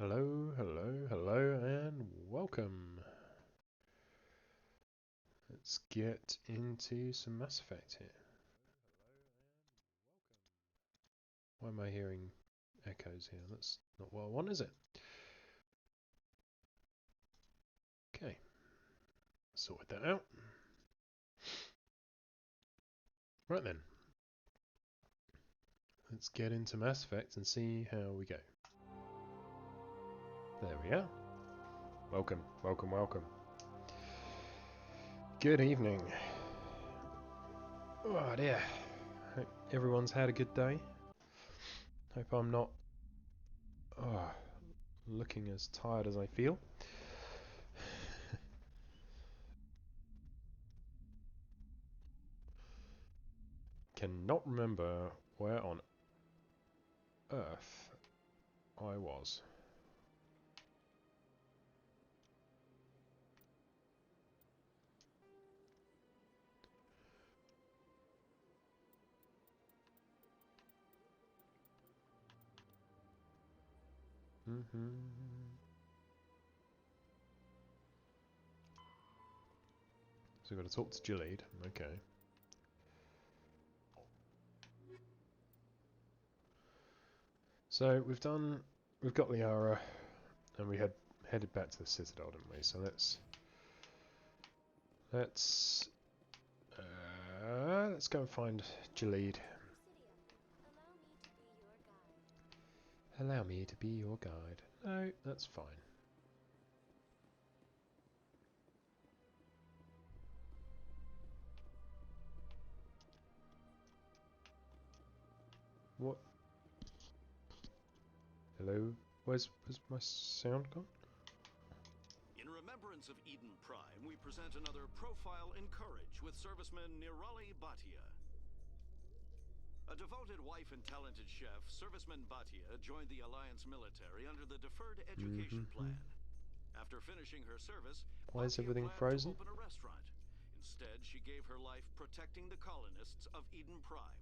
Hello, hello, hello, and welcome. Let's get into some Mass Effect here. Why am I hearing echoes here? That's not what I want, is it? Okay, sorted that out. Right then, let's get into Mass Effect and see how we go. There we are. Welcome, welcome, welcome. Good evening. Oh dear. Hope everyone's had a good day. Hope I'm not looking as tired as I feel. Cannot remember where on Earth I was. So we've got to talk to Gilead. Okay. So we've got Liara, and we headed back to the Citadel, didn't we? So let's go and find Gilead. Allow me to be your guide. No, that's fine. What? Hello? Where's my sound gone? In remembrance of Eden Prime, we present another profile in courage with serviceman Nirali Bhatia. A devoted wife and talented chef, serviceman Bhatia joined the Alliance military under the Deferred Education Plan. After finishing her service, Why is Bhatia everything planned frozen? to open a restaurant. Instead, she gave her life protecting the colonists of Eden Prime.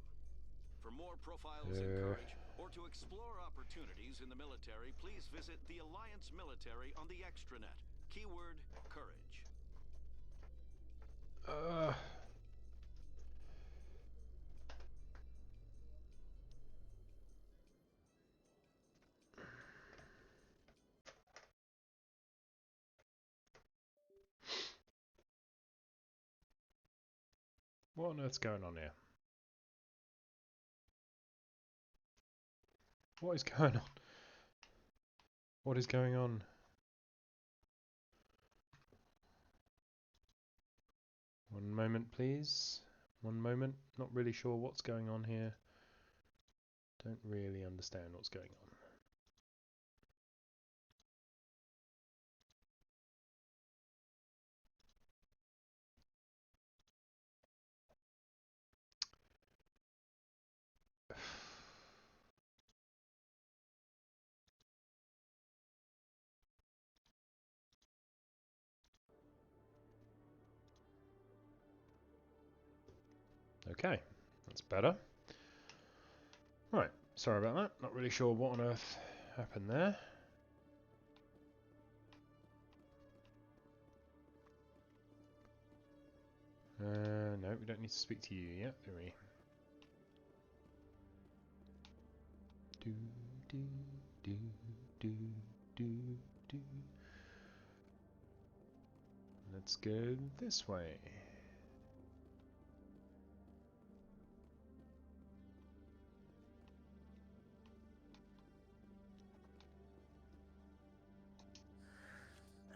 For more profiles in courage, or to explore opportunities in the military, please visit the Alliance military on the extranet. Keyword, courage. What on earth's going on here? What is going on? What is going on? One moment, please. One moment. Not really sure what's going on here. Don't really understand what's going on. Okay, that's better. Right, sorry about that. Not really sure what on earth happened there. No, we don't need to speak to you yet, do we? Do, do, do, do, do, do. Let's go this way.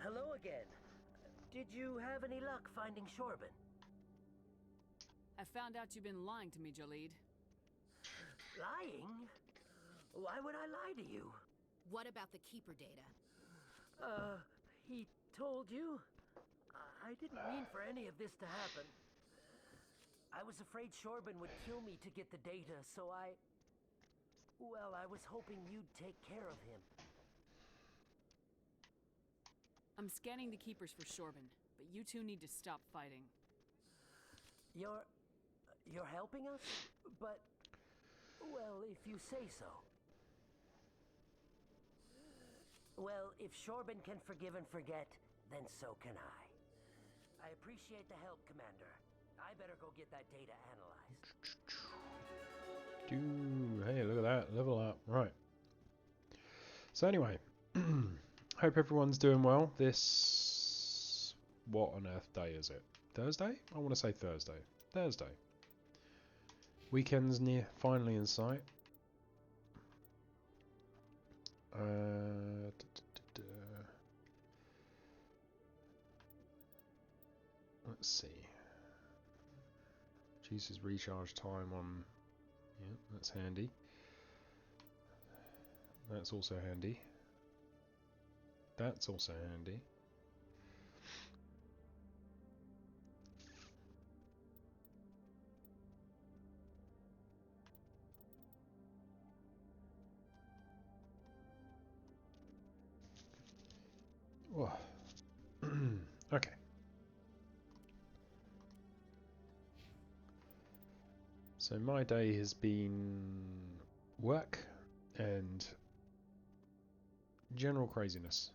Hello again. Did you have any luck finding Shorban? I found out you've been lying to me, Gilead. Lying? Why would I lie to you? What about the Keeper data? He told you? I didn't mean for any of this to happen. I was afraid Shorban would kill me to get the data, so well, I was hoping you'd take care of him. I'm scanning the Keepers for Shorban, but you two need to stop fighting. You're helping us? But, well, if you say so. If Shorben can forgive and forget, then so can I. I appreciate the help, Commander. I better go get that data analyzed. Hey, look at that. Level up. Right. So anyway, hope everyone's doing well. This... What on earth day is it? Thursday? I want to say Thursday. Thursday. Weekend's finally in sight. Let's see. Jesus, recharge time on... Yeah, that's handy. That's also handy. That's also handy. Whoa. Okay. So my day has been work and general craziness.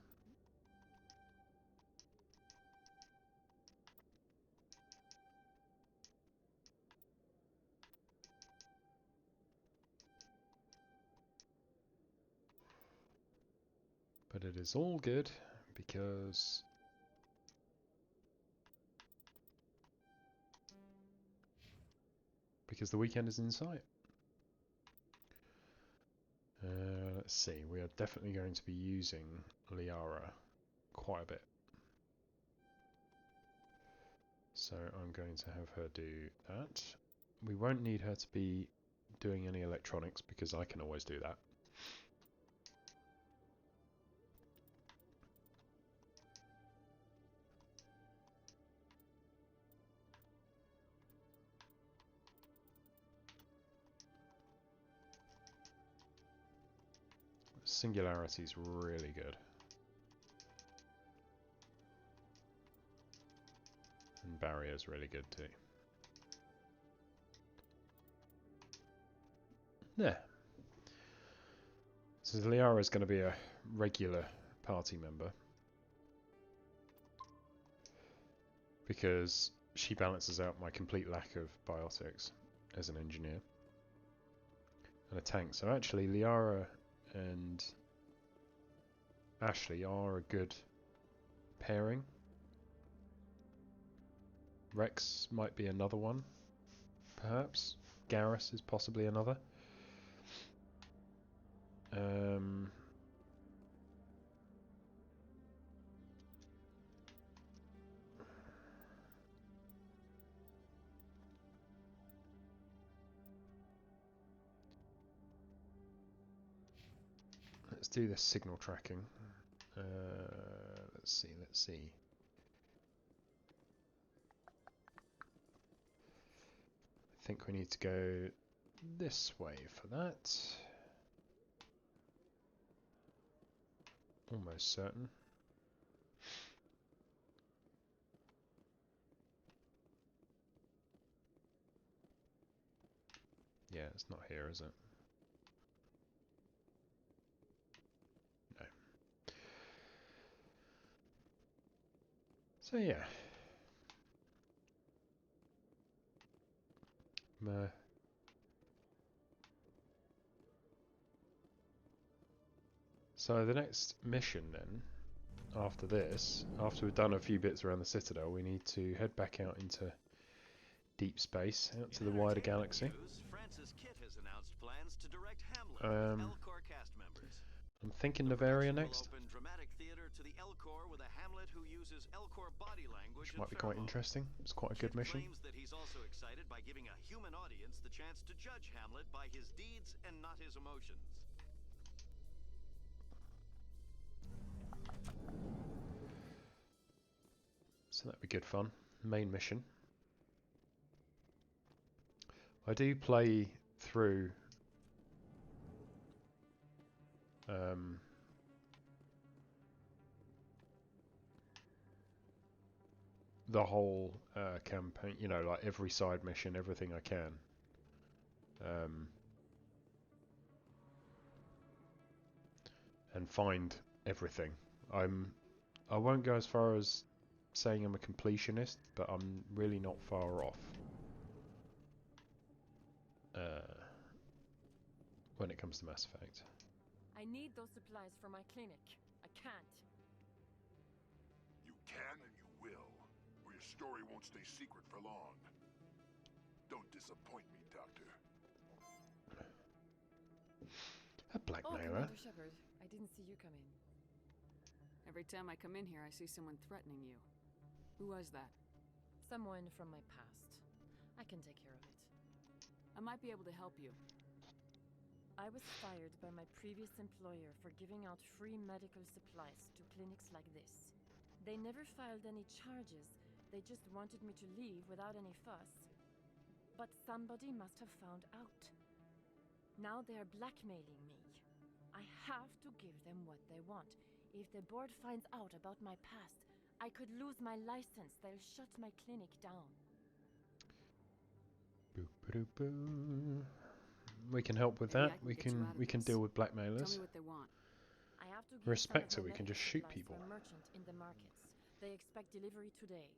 But it is all good because the weekend is in sight. Let's see, we are definitely going to be using Liara quite a bit. So I'm going to have her do that. We won't need her to be doing any electronics because I can always do that. Singularity is really good. And barrier is really good too. Yeah. So Liara is going to be a regular party member. Because she balances out my complete lack of biotics as an engineer. And a tank. So actually Liara and Ashley are a good pairing. Rex might be another one, perhaps. Garrus is possibly another. Let's do this signal tracking. Let's see. I think we need to go this way for that. Almost certain. Yeah, it's not here, is it? No. So yeah. So the next mission then, after this, after we've done a few bits around the Citadel, we need to head back out into deep space, out to the wider galaxy. I'm thinking Noveria next, which might be quite interesting. It's quite a good mission. That he's also excited by giving a human audience the chance to judge Hamlet by his deeds and not his emotions. So that'd be good fun. Main mission. I do play through the whole campaign, you know, like every side mission, everything I can. And find everything. I won't go as far as saying I'm a completionist, but I'm really not far off. When it comes to Mass Effect. I need those supplies for my clinic. I can't. You can and you will, or your story won't stay secret for long. Don't disappoint me, Doctor. A blackmailer. Commander Shepard, I didn't see you come in. Every time I come in here, I see someone threatening you. Who was that? Someone from my past. I can take care of it. I might be able to help you. I was fired by my previous employer for giving out free medical supplies to clinics like this. They never filed any charges. They just wanted me to leave without any fuss. But somebody must have found out. Now they're blackmailing me. I have to give them what they want. If the board finds out about my past, I could lose my license. They'll shut my clinic down. Boo. We can help with Maybe that. I can We can deal with Tell blackmailers. me what they want. I have to give Respect some her, of we my can just medical shoot supplies people. to a merchant in the markets. They expect delivery today.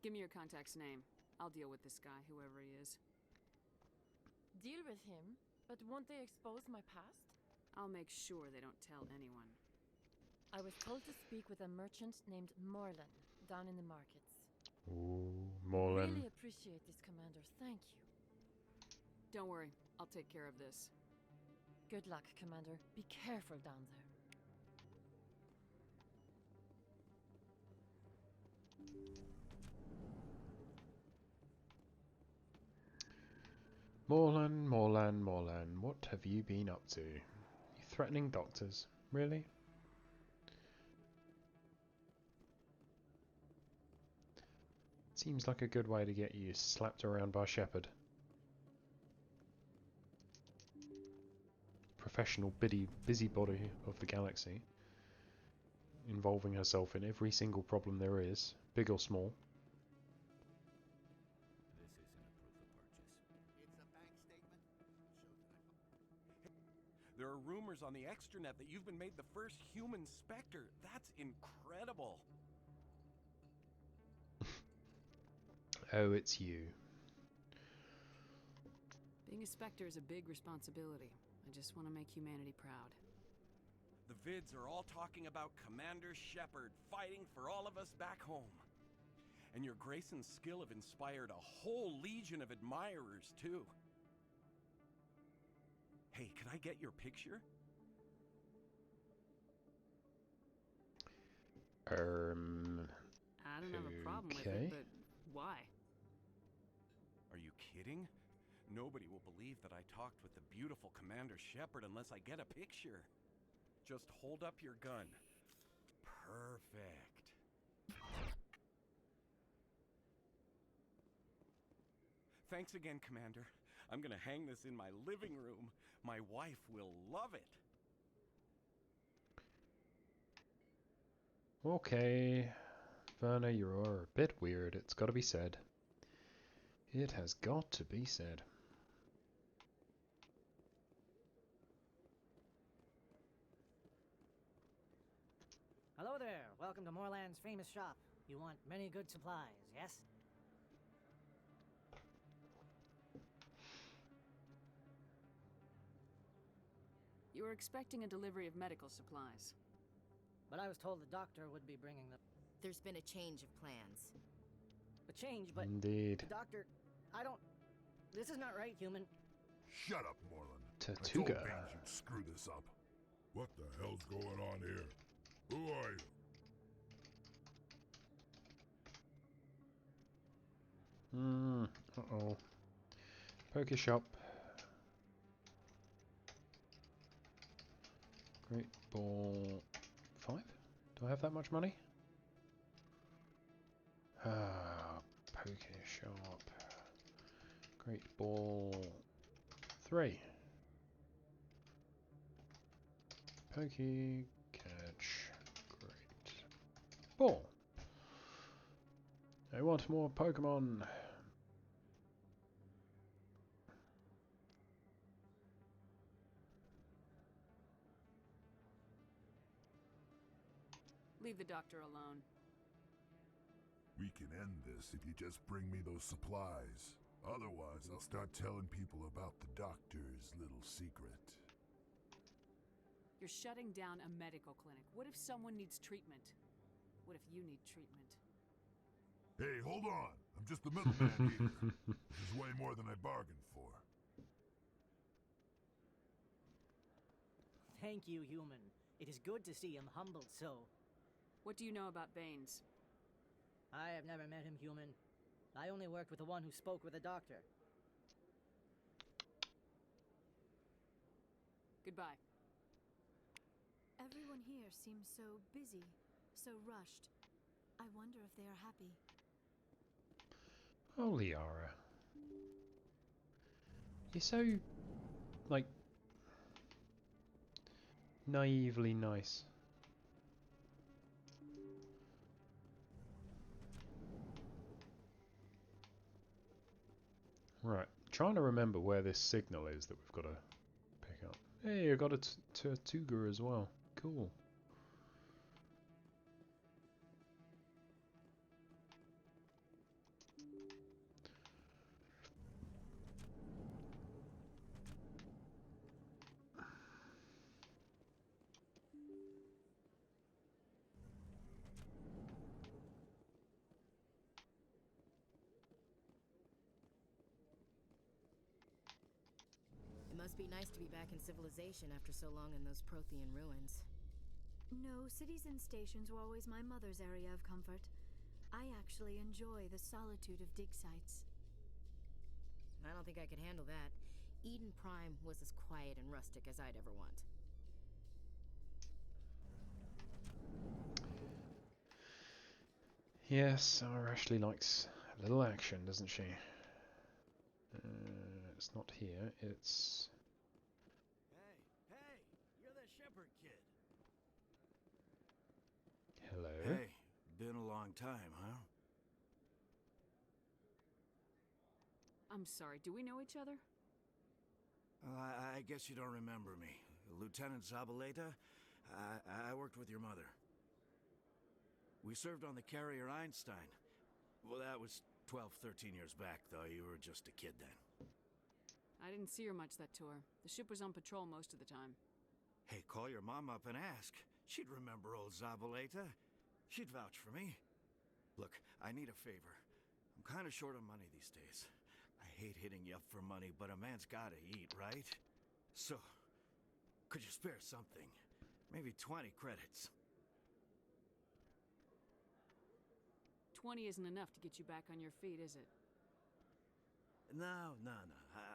Give me your contact's name. I'll deal with this guy, whoever he is. Deal with him, but won't they expose my past? I'll make sure they don't tell anyone. I was told to speak with a merchant named Morlan down in the markets. Ooh, Morlan. Really appreciate this, Commander. Thank you. Don't worry, I'll take care of this. Good luck, Commander. Be careful down there. Morlan, what have you been up to? You threatening doctors? Really? Seems like a good way to get you slapped around by Shepard. Professional busybody of the galaxy, involving herself in every single problem there is, big or small. There are rumors on the extranet that you've been made the first human Spectre. That's incredible. Oh, it's you. Being a Spectre is a big responsibility. I just want to make humanity proud. The vids are all talking about Commander Shepard fighting for all of us back home. And your grace and skill have inspired a whole legion of admirers, too. Hey, can I get your picture? I don't have a problem with okay. it, but why? Are you kidding? Nobody will believe that I talked with the beautiful Commander Shepard unless I get a picture. Just hold up your gun. Perfect. Thanks again, Commander. I'm gonna hang this in my living room. My wife will love it. Okay, Werner, you're a bit weird. It's got to be said. It has got to be said. Hello there. Welcome to Morland's famous shop. You want many good supplies, yes? You were expecting a delivery of medical supplies. But I was told the doctor would be bringing them. There's been a change of plans. A change, but Indeed. the doctor, I don't. This is not right, human. Shut up, Morlan. I told Tortuga. Baines you'd screw this up. What the hell's going on here? Who are you? Uh-oh. Poker shop. Great ball 5? Do I have that much money? Poker shop. Great ball 3. Pokey catch. Great ball. I want more Pokemon. Leave the doctor alone. We can end this if you just bring me those supplies. Otherwise, I'll start telling people about the doctor's little secret. You're shutting down a medical clinic. What if someone needs treatment? What if you need treatment? Hey, hold on! I'm just the middleman here. This is way more than I bargained for. Thank you, human. It is good to see him humbled so. What do you know about Baines? I have never met him, human. I only worked with the one who spoke with the doctor. Goodbye. Everyone here seems so busy, so rushed. I wonder if they are happy. Oh, Liara. You're so, like, naively nice. Right, trying to remember where this signal is that we've got to pick up. Hey, I got a Tortuga as well. Cool. It must be nice to be back in civilization after so long in those Prothean ruins. No, cities and stations were always my mother's area of comfort. I actually enjoy the solitude of dig sites. I don't think I could handle that. Eden Prime was as quiet and rustic as I'd ever want. Yes, our Ashley likes a little action, doesn't she? It's not here, it's... Hey, you're that shepherd kid. Hello? Hey, been a long time, huh? I'm sorry, do we know each other? I guess you don't remember me. Lieutenant Zabaleta? I worked with your mother. We served on the carrier Einstein. Well, that was 12, 13 years back, though. You were just a kid then. I didn't see her much that tour. The ship was on patrol most of the time. Hey, call your mom up and ask. She'd remember old Zabaleta. She'd vouch for me. Look, I need a favor. I'm kind of short on money these days. I hate hitting you up for money, but a man's gotta eat, right? So, could you spare something? Maybe 20 credits. 20 isn't enough to get you back on your feet, is it? No.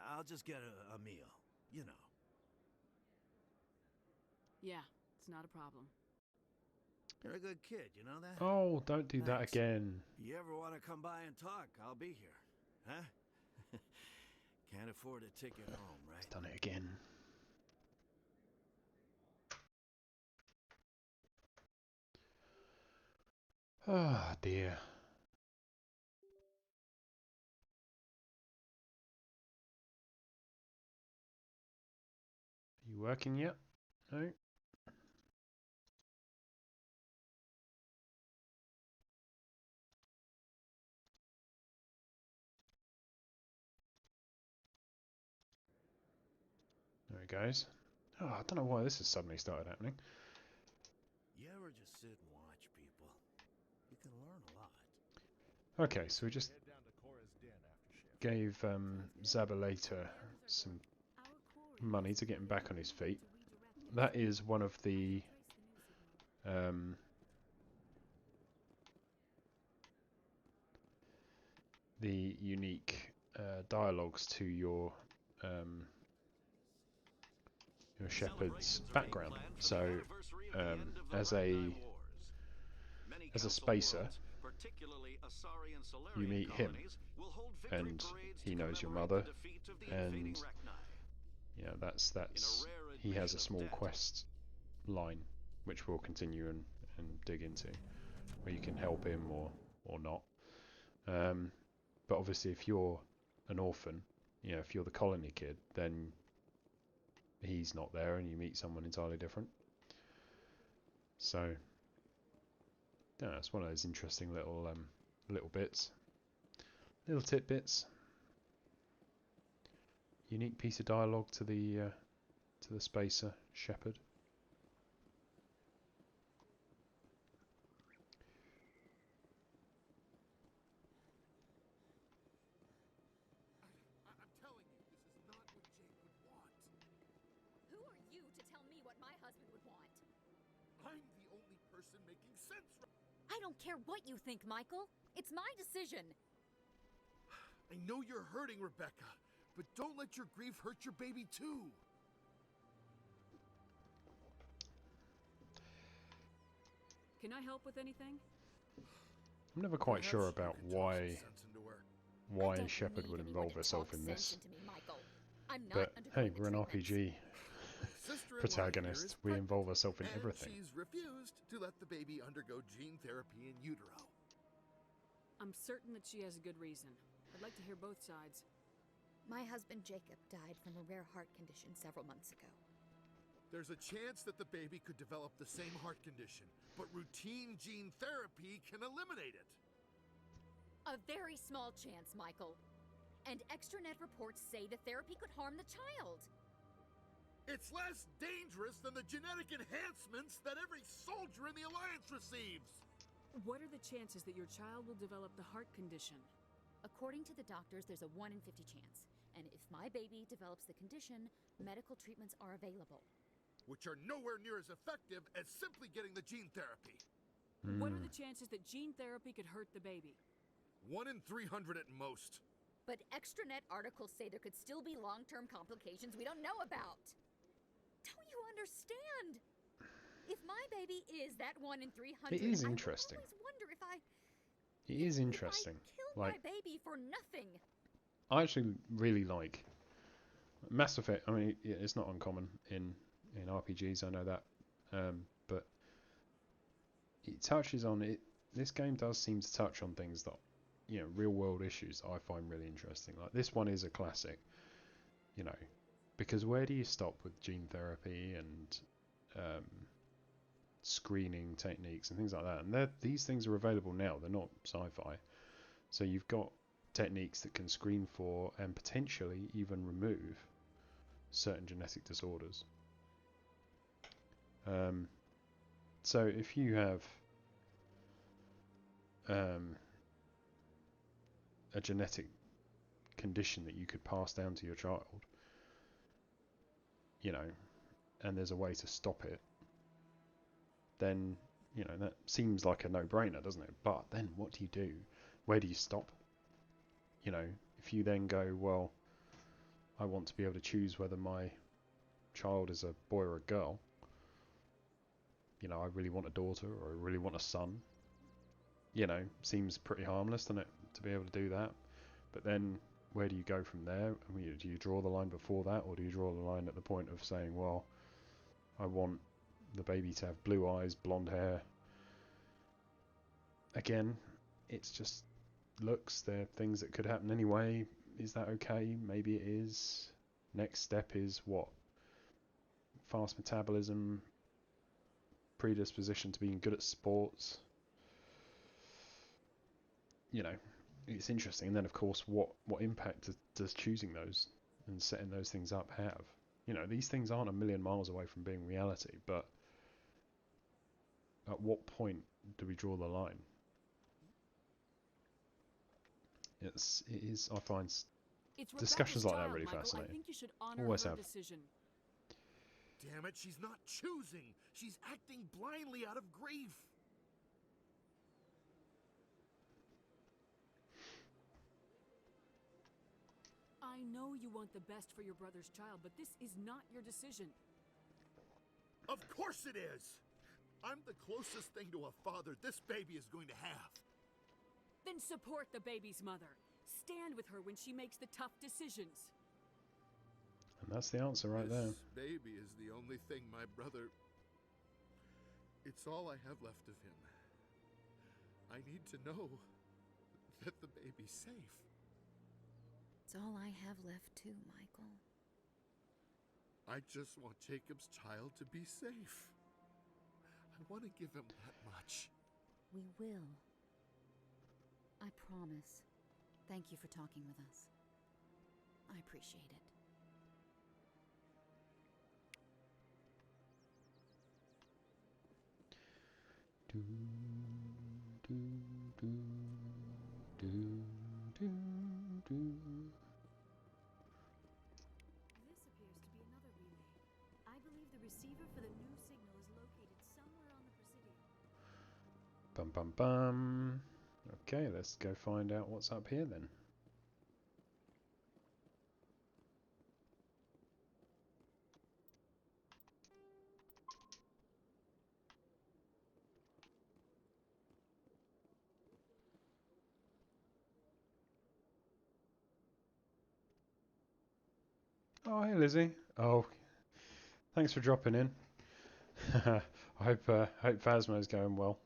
I'll just get a meal, you know. Yeah, it's not a problem. You're a good kid, you know that? Oh, don't do that Thanks. again. You ever want to come by and talk, I'll be here. Huh? Can't afford a ticket home, right? Done it again. Ah, dear. Are you working yet? No? There it goes. Oh, I don't know why this has suddenly started happening. You ever just sit and watch people? You can learn a lot. Okay, so we just gave Zabaleta some money to get him back on his feet. That is one of the unique dialogues to your shepherd's background. So as a spacer, you meet him, and he knows your mother, and yeah, that's he has a small quest line which we'll continue and dig into, where you can help him or not. But obviously, if you're an orphan, you know, if you're the colony kid, then he's not there, and you meet someone entirely different. So Yeah, it's one of those interesting little bits, little tidbits. Unique piece of dialogue to the spacer shepherd. I'm telling you, this is not what Jake would want. Who are you to tell me what my husband would want? I'm the only person making sense right. I don't care what you think, Michael. It's my decision. I know you're hurting, Rebecca, but don't let your grief hurt your baby too. Can I help with anything? I'm never quite Perhaps sure you about could talk why some sense into her. why I don't Shepard need would anyone involve to herself talk in sense this. into me, Michael. I'm not But hey, undergoing the we're an treatments. RPG Sister-in-law protagonist. here is We pregnant, involve ourselves in and everything. she's refused to let the baby undergo gene therapy in utero. I'm certain that she has a good reason. I'd like to hear both sides. My husband Jacob died from a rare heart condition several months ago. There's a chance that the baby could develop the same heart condition, but routine gene therapy can eliminate it. A very small chance, Michael. And extranet reports say the therapy could harm the child. It's less dangerous than the genetic enhancements that every soldier in the Alliance receives. What are the chances that your child will develop the heart condition? According to the doctors, there's a 1 in 50 chance. And if my baby develops the condition, medical treatments are available. Which are nowhere near as effective as simply getting the gene therapy. What are the chances that gene therapy could hurt the baby? 1 in 300 at most. But extranet articles say there could still be long-term complications we don't know about. Don't you understand? If my baby is that 1 in 300, It is interesting. I always wonder if I It is interesting. killed Like, my baby for nothing. I actually really like Mass Effect. I mean, yeah, it's not uncommon in RPGs. I know that, but it touches on it. This game does seem to touch on things that, you know, real world issues that I find really interesting. Like this one is a classic, you know, because where do you stop with gene therapy and screening techniques and things like that? And these things are available now. They're not sci-fi, so you've got techniques that can screen for and potentially even remove certain genetic disorders. So if you have a genetic condition that you could pass down to your child, you know, and there's a way to stop it, then, you know, that seems like a no-brainer, doesn't it? But then what do you do? Where do you stop? You know, if you then go, well, I want to be able to choose whether my child is a boy or a girl. You know, I really want a daughter or I really want a son. You know, seems pretty harmless, doesn't it, to be able to do that? But then where do you go from there? I mean, do you draw the line before that, or do you draw the line at the point of saying, well, I want the baby to have blue eyes, blonde hair? Again, it's just looks. They're things that could happen anyway. Is that okay? Maybe it is. Next step is what? Fast metabolism, predisposition to being good at sports. You know, it's interesting. And then, of course, what impact does choosing those and setting those things up have? You know, these things aren't a million miles away from being reality, but at what point do we draw the line? It is. I find discussions like that really fascinating. I think you should honor Always her have. decision. Damn it, she's not choosing. She's acting blindly out of grief. I know you want the best for your brother's child, but this is not your decision. Of course it is. I'm the closest thing to a father this baby is going to have. Then support the baby's mother. Stand with her when she makes the tough decisions. And that's the answer right there. This baby is the only thing my brother... It's all I have left of him. I need to know that the baby's safe. It's all I have left too, Michael. I just want Jacob's child to be safe. I want to give him that much. We will. I promise. Thank you for talking with us. I appreciate it. Do, do, do, do, do, do. This appears to be another relay. I believe the receiver for the new signal is located somewhere on the Presidium. Bum bum bum. Okay, let's go find out what's up here then. Oh, hey Lizzie. Oh, thanks for dropping in. I hope Phasma's going well.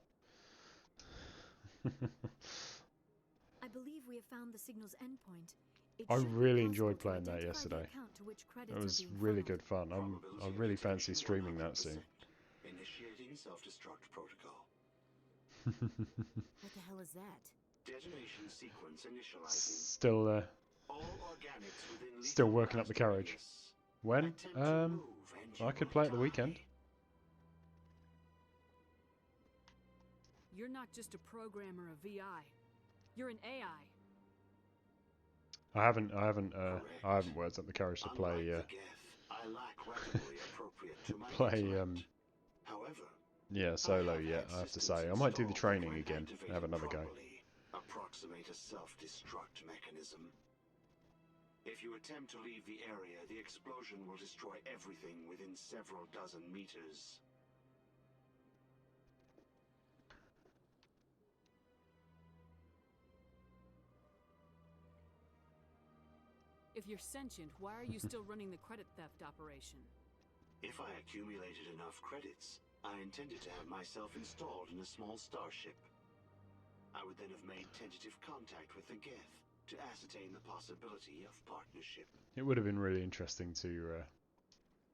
I believe we have found the signal's endpoint. I really enjoyed playing that yesterday. It was really good fun. I really fancy streaming that soon. Initiating self-destruct protocol. What the hell is that? Detonation sequence initializing. Still, All organics within still lethal working up the blast courage. radius. When? Attempt to move and you I could will play at the die. weekend. You're not just a programmer of VI. You're an AI. I haven't worked up the courage to play. Unlike the Geth, I lack weaponry appropriate to my Play. intellect. However, Yeah, solo yet. I have to say. I might do the training again. Have another go. Approximate a self-destruct mechanism. If you attempt to leave the area, the explosion will destroy everything within several dozen meters. If you're sentient, why are you still running the credit theft operation? If I accumulated enough credits, I intended to have myself installed in a small starship. I would then have made tentative contact with the Geth to ascertain the possibility of partnership. It would have been really interesting to.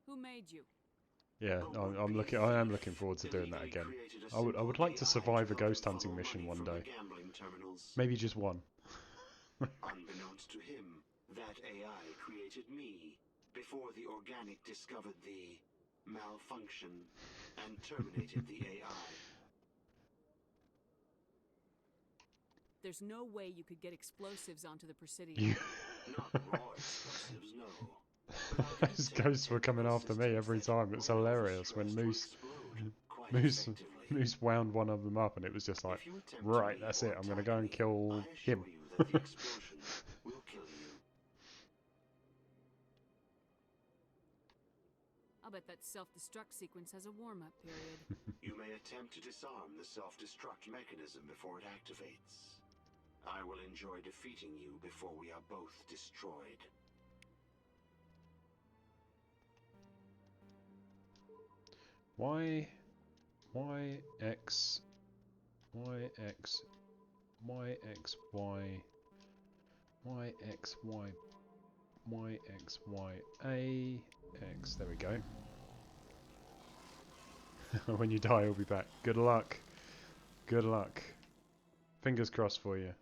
Who made you? Yeah, I am looking forward to doing that again. I would like to survive a ghost hunting mission one day. Maybe just one. Unbeknownst to him, that AI created me before the organic discovered the malfunction and terminated the AI. There's no way you could get explosives onto the Presidium. Not raw explosives, no. Those ghosts were coming after me every time. It's hilarious when Moose wound one of them up, and it was just like, right, that's it. I'm gonna go and kill him. The explosion will kill you. I'll bet that self-destruct sequence has a warm-up period. You may attempt to disarm the self-destruct mechanism before it activates. I will enjoy defeating you before we are both destroyed. Y X Y X Y X Y Y X Y Y X Y A X. There we go. When you die, you'll be back. Good luck. Good luck. Fingers crossed for you.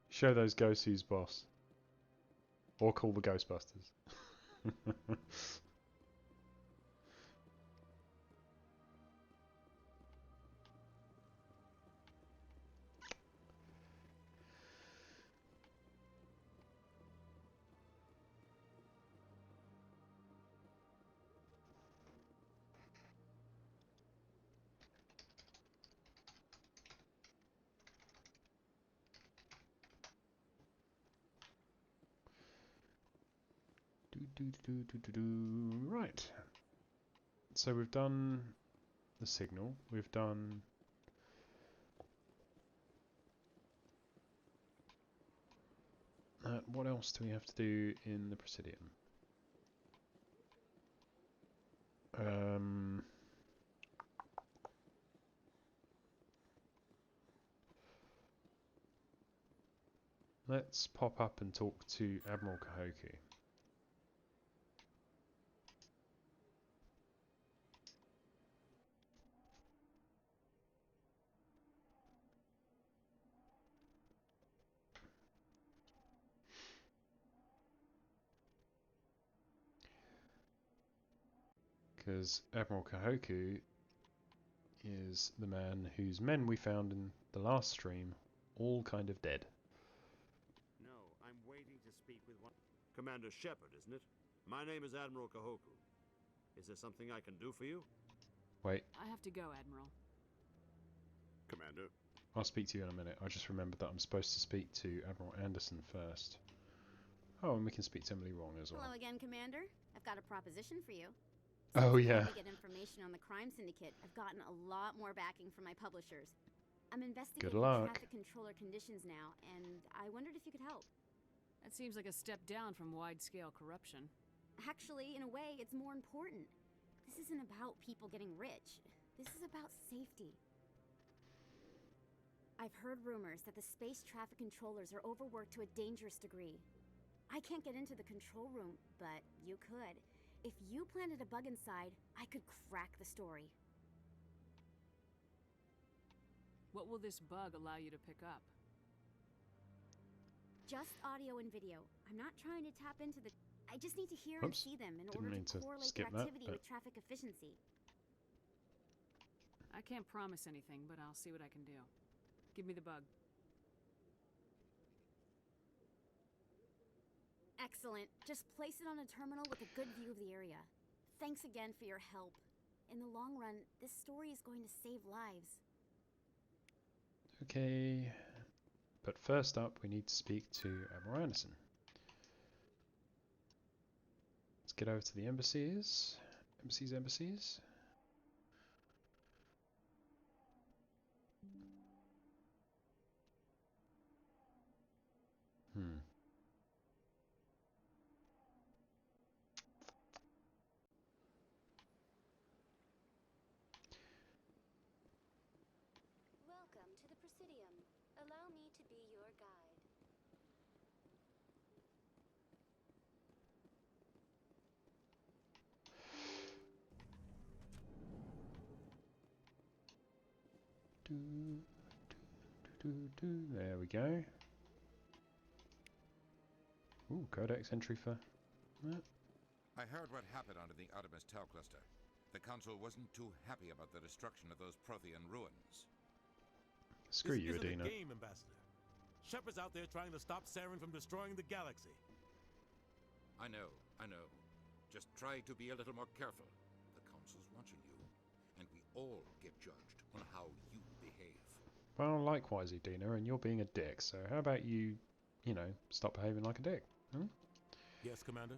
Show those ghosts who's boss. Or call the Ghostbusters. Right. So we've done the signal. We've done what else do we have to do in the Presidium? Let's pop up and talk to Admiral Kahoku. Because Admiral Kahoku is the man whose men we found in the last stream, all kind of dead. No, I'm waiting to speak with one. Commander Shepard, isn't it? My name is Admiral Kahoku. Is there something I can do for you? Wait, I have to go, Admiral. Commander. I'll speak to you in a minute. I just remembered that I'm supposed to speak to Admiral Anderson first. Oh, and we can speak to Emily Wong as well. Hello again, Commander. I've got a proposition for you. Oh, Since you yeah. helped me get information on the crime syndicate, I've gotten a lot more backing from my publishers. I'm investigating luck. traffic controller conditions now, and I wondered if you could help. That seems like a step down from wide-scale corruption. Actually, in a way, it's more important. This isn't about people getting rich. This is about safety. I've heard rumors that the space traffic controllers are overworked to a dangerous degree. I can't get into the control room, but you could. If you planted a bug inside, I could crack the story. What will this bug allow you to pick up? Just audio and video. I'm not trying to tap into the... I just need to hear and Oops. see them in Didn't order mean to to correlate skip their that, activity but- with traffic efficiency. I can't promise anything, but I'll see what I can do. Give me the bug. Excellent. Just place it on a terminal with a good view of the area. Thanks again for your help. In the long run, this story is going to save lives. Okay. But first up, we need to speak to Admiral Anderson. Let's get over to the embassies. Embassies. Welcome to the Presidium. Allow me to be your guide. There we go. Ooh, codex entry for that. I heard what happened under the Artemis Tau cluster. The Council wasn't too happy about the destruction of those Prothean ruins. Screw you, This isn't Adina. a game, Ambassador. Shepard's out there trying to stop Saren from destroying the galaxy. I know. Just try to be a little more careful. The Council's watching you, and we all get judged on how you behave. Well, likewise, Adina, and you're being a dick, so how about you know, stop behaving like a dick? Hmm? Yes, Commander?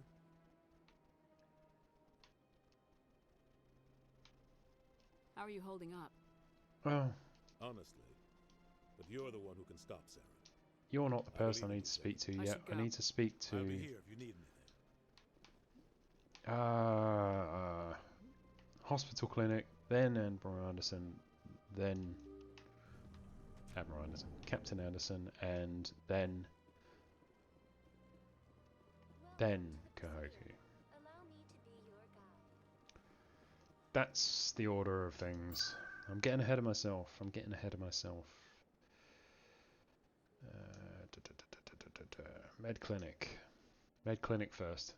How are you holding up? Well, Honestly. But you're the one who can stop Saren. you're not the I person I believe need to you, speak to I yet. should I go. need to speak to... I'll be here if you need anything. Hospital clinic, then Admiral Anderson, then Admiral Anderson, Captain Anderson, and then Kahoku. Allow me to be your guide. That's the order of things. I'm getting ahead of myself. Med clinic. Med clinic first.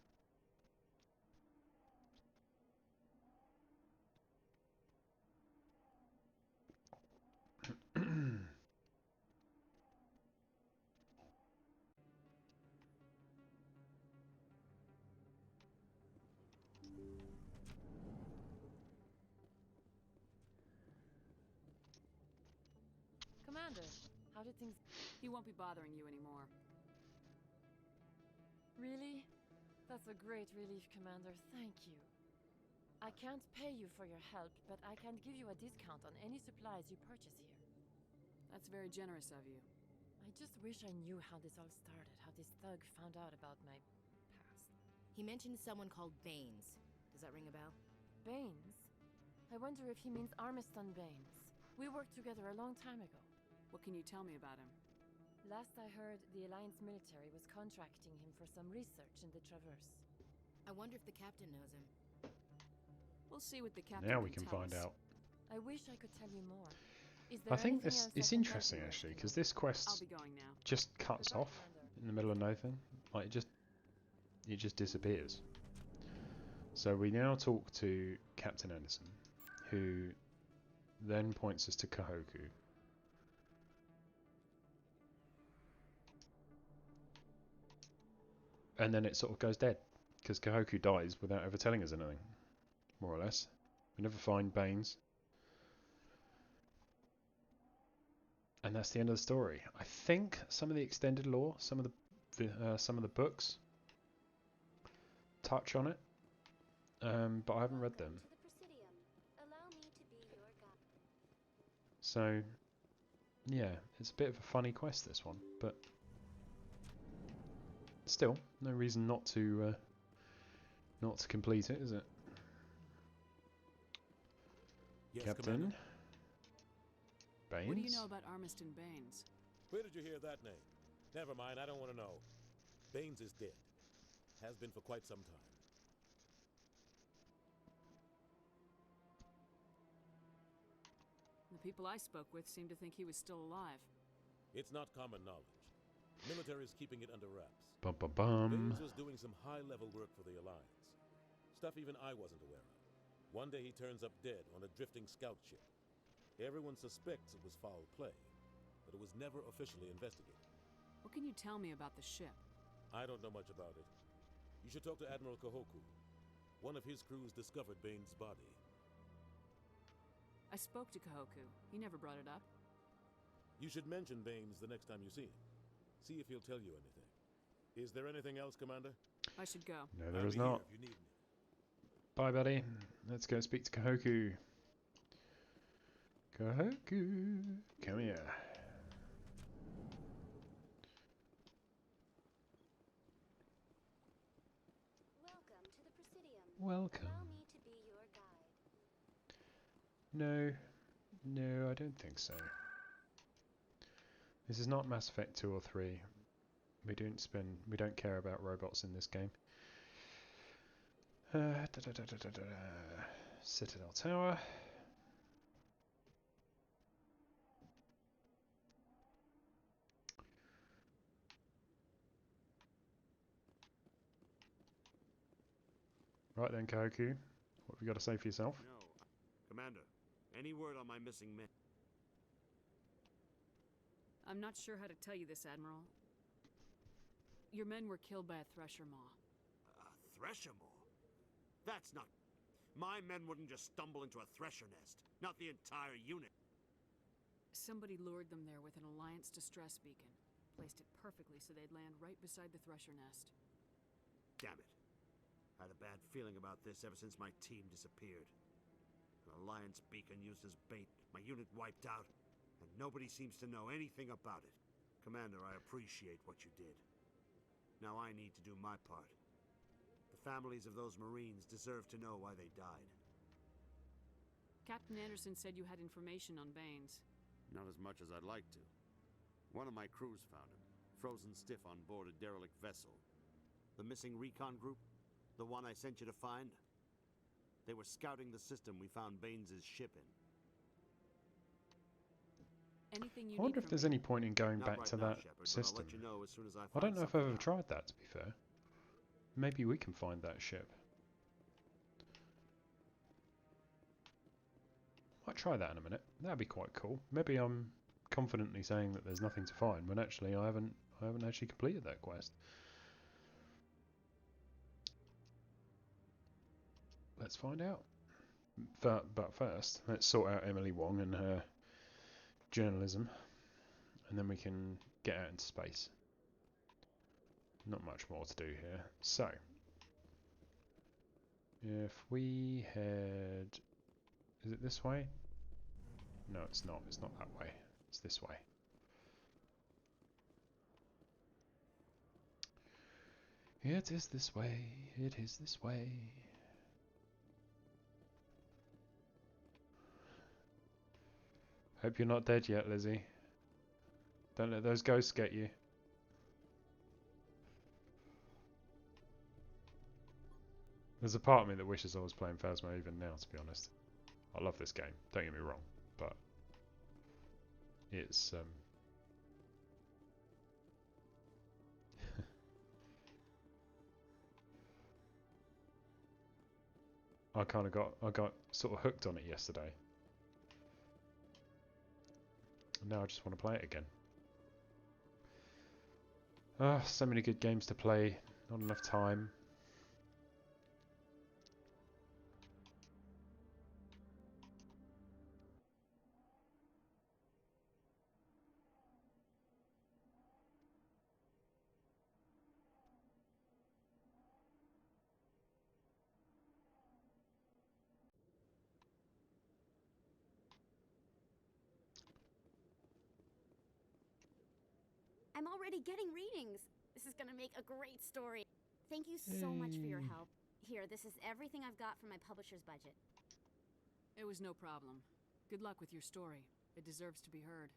Commander, how did things... He won't be bothering you anymore. Really? That's a great relief, Commander. Thank you. I can't pay you for your help, but I can give you a discount on any supplies you purchase here. That's very generous of you. I just wish I knew how this all started, how this thug found out about my past. He mentioned someone called Baines. Does that ring a bell? Baines? I wonder if he means Armiston Baines. We worked together a long time ago. What can you tell me about him? Last I heard, the Alliance military was contracting him for some research in the Traverse. I wonder if the captain knows him. We'll see what the captain Now we can tell find us. out. I wish I could tell you more. Is there I think anything else I it's can help interesting you with, actually, you because know? this quest I'll be going now. just cuts Goodbye, off Commander. in the middle of nothing. Like it just disappears. So we now talk to Captain Anderson, who then points us to Kahoku. And then it sort of goes dead, because Kahoku dies without ever telling us anything, more or less. We never find Baines. And that's the end of the story. I think some of the extended lore, some of the books touch on it, but I haven't read them. So, yeah, it's a bit of a funny quest, this one, but still, no reason not to complete it, is it? Yes, Captain Commander? Baines? What do you know about Armiston Baines? Where did you hear that name? Never mind, I don't want to know. Baines is dead. Has been for quite some time. The people I spoke with seemed to think he was still alive. It's not common knowledge. Military is keeping it under wraps. Bum bum bum. Baines was doing some high-level work for the Alliance. Stuff even I wasn't aware of. One day he turns up dead on a drifting scout ship. Everyone suspects it was foul play, but it was never officially investigated. What can you tell me about the ship? I don't know much about it. You should talk to Admiral Kahoku. One of his crews discovered Baines' body. I spoke to Kahoku. He never brought it up. You should mention Baines the next time you see him. See if he'll tell you anything. Is there anything else, Commander? I should go. No, there is not. If you need me. Bye, buddy. Let's go speak to Kahoku. Kahoku, come here. Welcome to the Presidium. Welcome. Allow me to be your guide. No, no, I don't think so. This is not Mass Effect 2 or 3. We don't care about robots in this game. Citadel Tower. Right then, Kahoku, what have you got to say for yourself? No. Commander, any word on my missing men? I'm not sure how to tell you this, Admiral. Your men were killed by a thresher maw. A thresher maw? That's not... My men wouldn't just stumble into a thresher nest. Not the entire unit. Somebody lured them there with an Alliance distress beacon. Placed it perfectly so they'd land right beside the thresher nest. Damn it. I had a bad feeling about this ever since my team disappeared. An Alliance beacon used as bait, my unit wiped out, and nobody seems to know anything about it. Commander, I appreciate what you did. Now I need to do my part. The families of those Marines deserve to know why they died. Captain Anderson said you had information on Baines. Not as much as I'd like to. One of my crews found him, frozen stiff on board a derelict vessel. The missing recon group? The one I sent you to find? They were scouting the system we found Baines' ship in. Anything you I wonder need if there's any point in going back to that Shepard, system. I'll let you know as soon as I I find don't know if I've something ever out. tried that, to be fair. Maybe we can find that ship. Might try that in a minute. That'd be quite cool. Maybe I'm confidently saying that there's nothing to find when actually I haven't actually completed that quest. Let's find out. But first, let's sort out Emily Wong and her journalism, and then we can get out into space. Not much more to do here. So, if we head... Is it this way? No, it's not. It's not that way. It's this way. It is this way. It is this way. Hope you're not dead yet, Lizzie. Don't let those ghosts get you. There's a part of me that wishes I was playing Phasma even now, to be honest. I love this game, don't get me wrong, but it's I got sort of hooked on it yesterday. And now I just want to play it again. Ah, so many good games to play, not enough time. I'm already getting readings. This is gonna make a great story. Thank you so much for your help. Here, this is everything I've got from my publisher's budget. It was no problem. Good luck with your story. It deserves to be heard.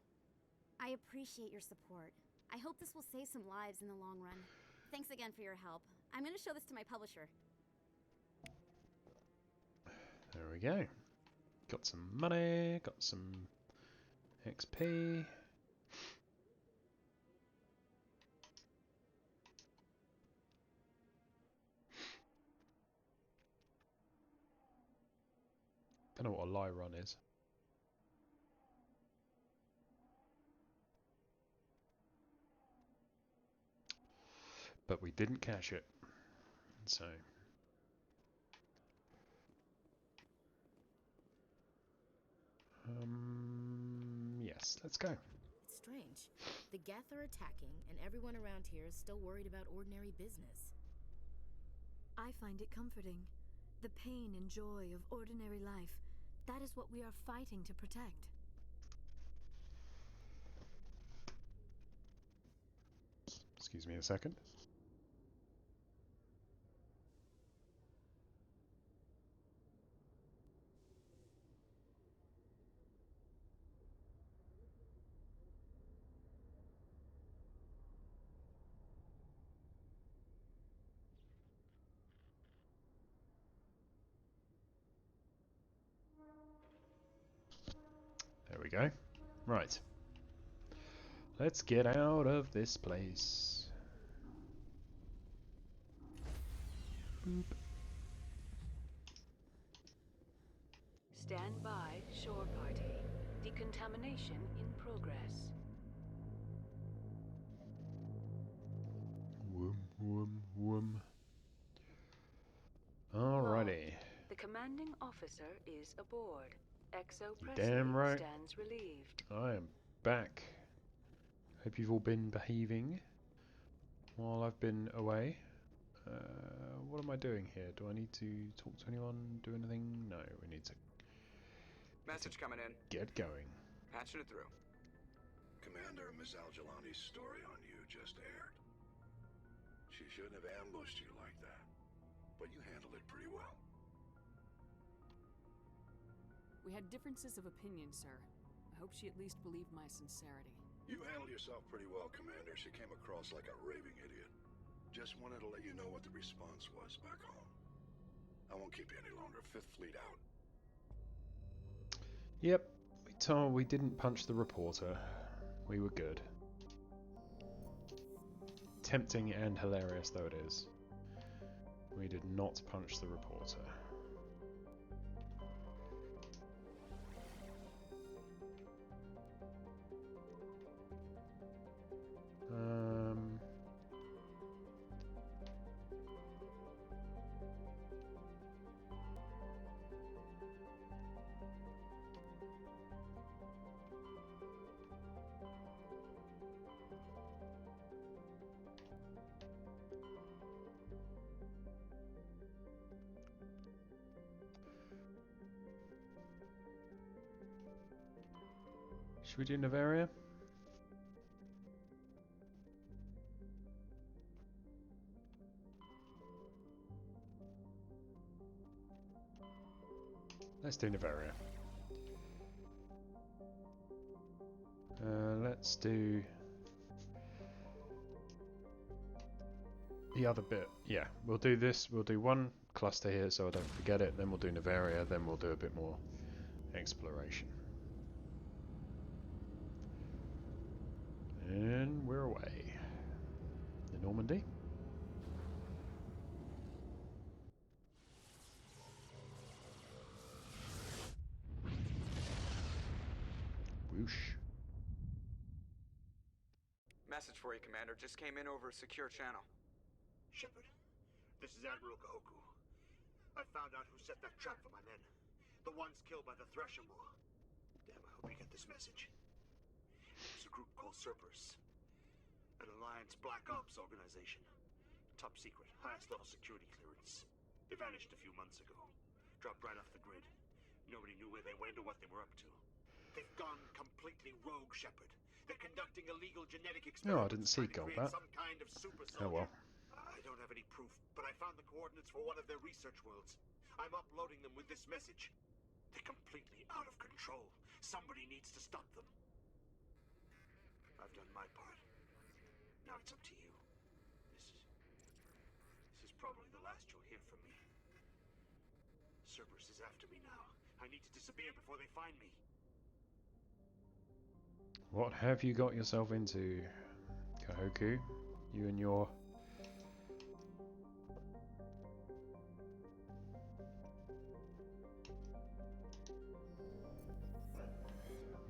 I appreciate your support. I hope this will save some lives in the long run. Thanks again for your help. I'm gonna show this to my publisher. There we go. Got some money, got some XP. Don't know what a lie run is. But we didn't cash it. So yes, let's go. It's strange. The Geth are attacking, and everyone around here is still worried about ordinary business. I find it comforting. The pain and joy of ordinary life. That is what we are fighting to protect. Excuse me a second. There we go. Right. Let's get out of this place. Boop. Stand by, shore party. Decontamination in progress. Woom, woom, woom. Alrighty. The commanding officer is aboard. Exo Damn Presley right. stands relieved. I am back. Hope you've all been behaving while I've been away. What am I doing here? Do I need to talk to anyone? Do anything? No, we need to Message coming in. get going. Patching it through. Commander, Miss Al-Jalani's story on you just aired. She shouldn't have ambushed you like that, but you handled it pretty well. We had differences of opinion, sir. I hope she at least believed my sincerity. You handled yourself pretty well, Commander. She came across like a raving idiot. Just wanted to let you know what the response was back home. I won't keep you any longer. Fifth Fleet out. Yep, we didn't punch the reporter. We were good. Tempting and hilarious though it is. We did not punch the reporter. Should we do Noveria? Let's do Noveria. Let's do the other bit. Yeah, we'll do this. We'll do one cluster here so I don't forget it. Then we'll do Noveria. Then we'll do a bit more exploration. And we're away. The Normandy. Whoosh. Message for you, Commander. Just came in over a secure channel. Shepard, this is Admiral Kahoku. I found out who set that trap for my men. The ones killed by the Thresher War. Damn, I hope you get this message. There's a group called Cerberus. An Alliance Black Ops organization. Top secret, highest level security clearance. They vanished a few months ago. Dropped right off the grid. Nobody knew where they went or what they were up to. They've gone completely rogue, Shepard. They're conducting illegal genetic No, I experiments didn't see trying to gold create that. some kind of super Oh soldier. well. I don't have any proof, but I found the coordinates for one of their research worlds. I'm uploading them with this message. They're completely out of control. Somebody needs to stop them. I've done my part. Now it's up to you. This is probably the last you'll hear from me. Cerberus is after me now. I need to disappear before they find me. What have you got yourself into, Kahoku? You and your...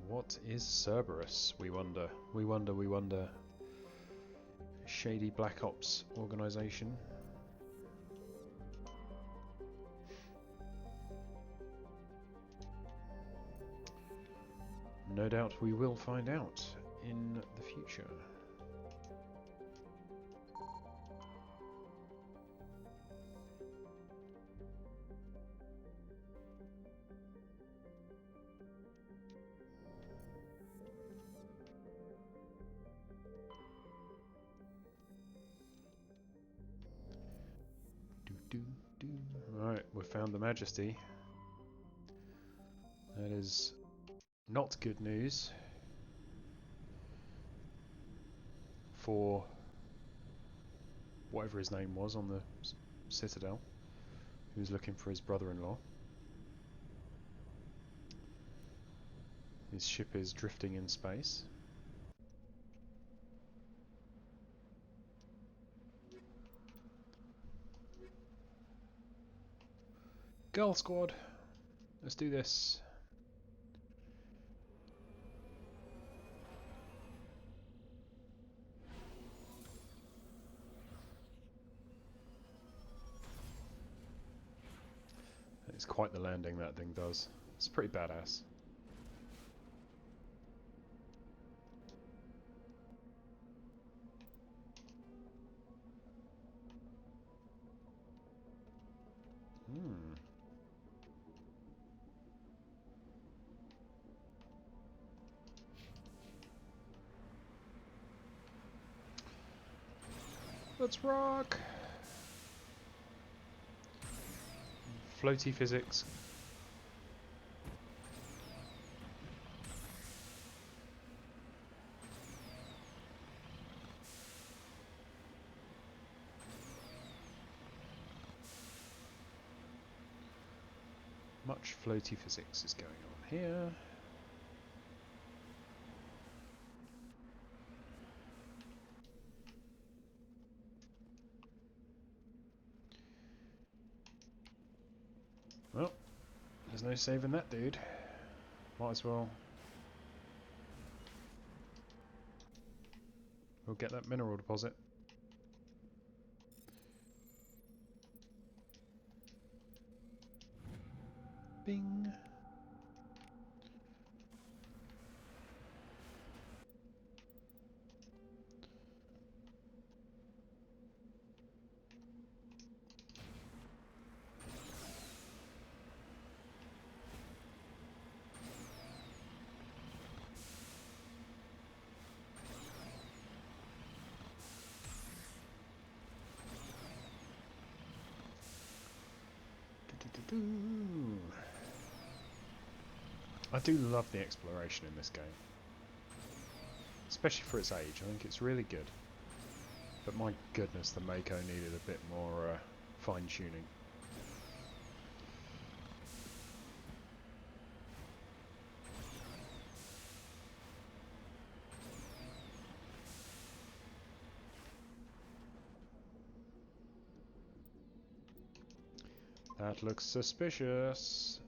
What is Cerberus, we wonder? We wonder, we wonder. Shady Black Ops organization. No doubt we will find out in the future. Right, we've found the Majesty. That is not good news for whatever his name was on the Citadel, who was looking for his brother-in-law. His ship is drifting in space. Girl Squad, let's do this. It's quite the landing that thing does. It's pretty badass. Let's rock! Floaty physics. Much floaty physics is going on here. Well, there's no saving that dude. Might as well. We'll get that mineral deposit. Bing. I do love the exploration in this game, especially for its age. I think it's really good, but my goodness, the Mako needed a bit more fine-tuning. That looks suspicious.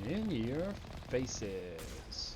In your faces.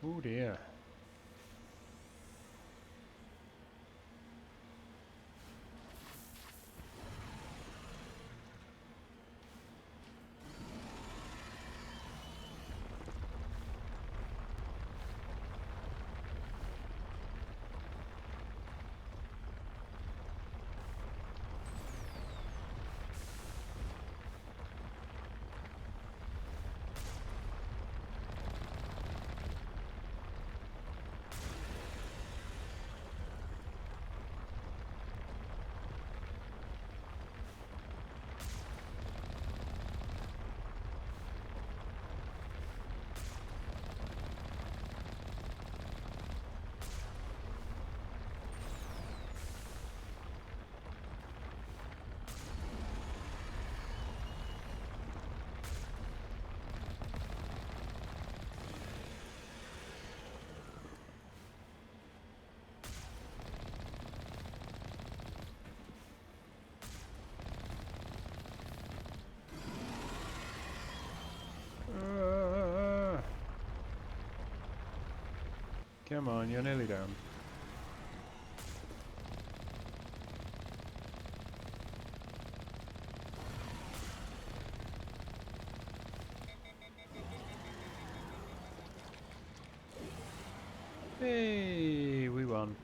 Oh dear. Come on, you're nearly down. Hey, we won.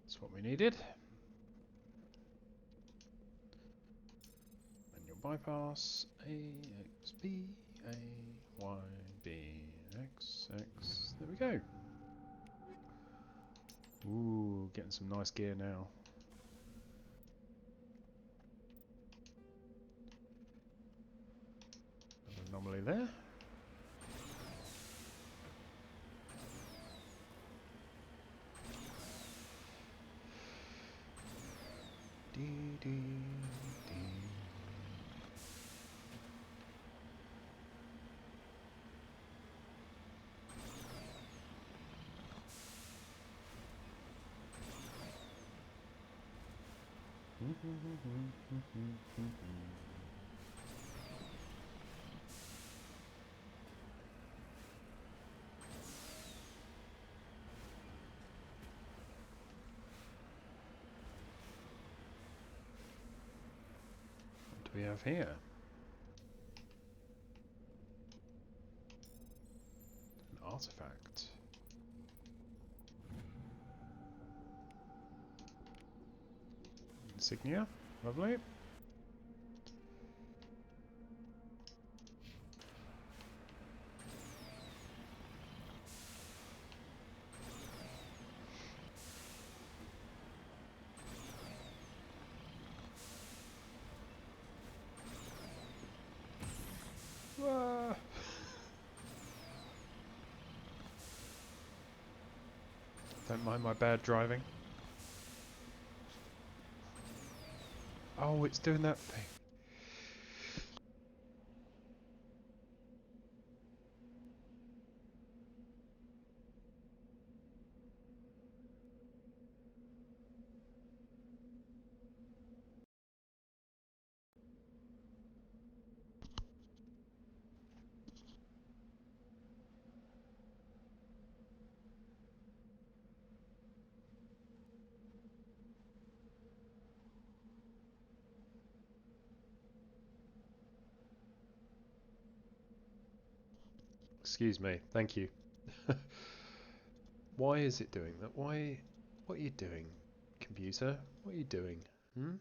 That's what we needed. Manual bypass. A, X, B, A, Y, B, X, X. There we go. Ooh, getting some nice gear now. Anomaly there. Dee, dee, dee. What do we have here? An artifact. Insignia, lovely. Whoa. Don't mind my bad driving. Oh, it's doing that thing. Excuse me. Thank you. Why is it doing that? Why? What are you doing, computer? What are you doing? Hmm?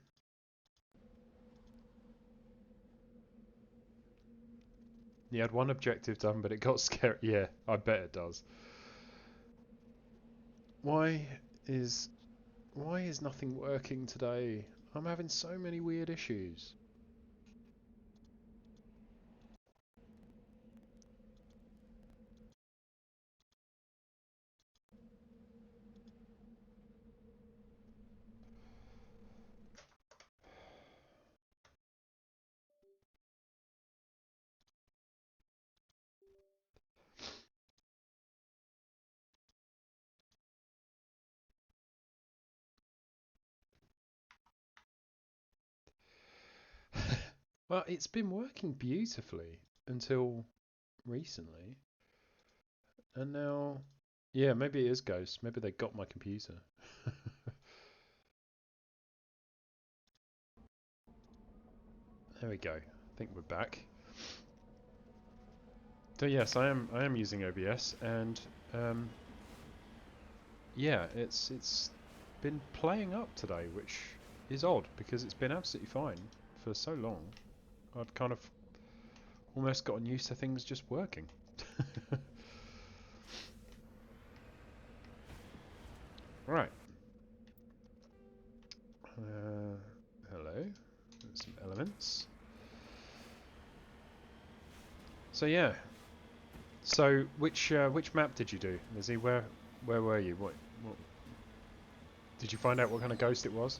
You had one objective done, but it got scary. Yeah, I bet it does. Why is nothing working today? I'm having so many weird issues. Well, it's been working beautifully until recently. And now, yeah, maybe it is Ghost. Maybe they got my computer. There we go. I think we're back. So yes, I am using OBS, and yeah, it's been playing up today, which is odd because it's been absolutely fine for so long. I'd kind of almost gotten used to things just working. Right. Hello. Some elements. So yeah. So which map did you do, Lizzie? Where were you? What did you find out what kind of ghost it was?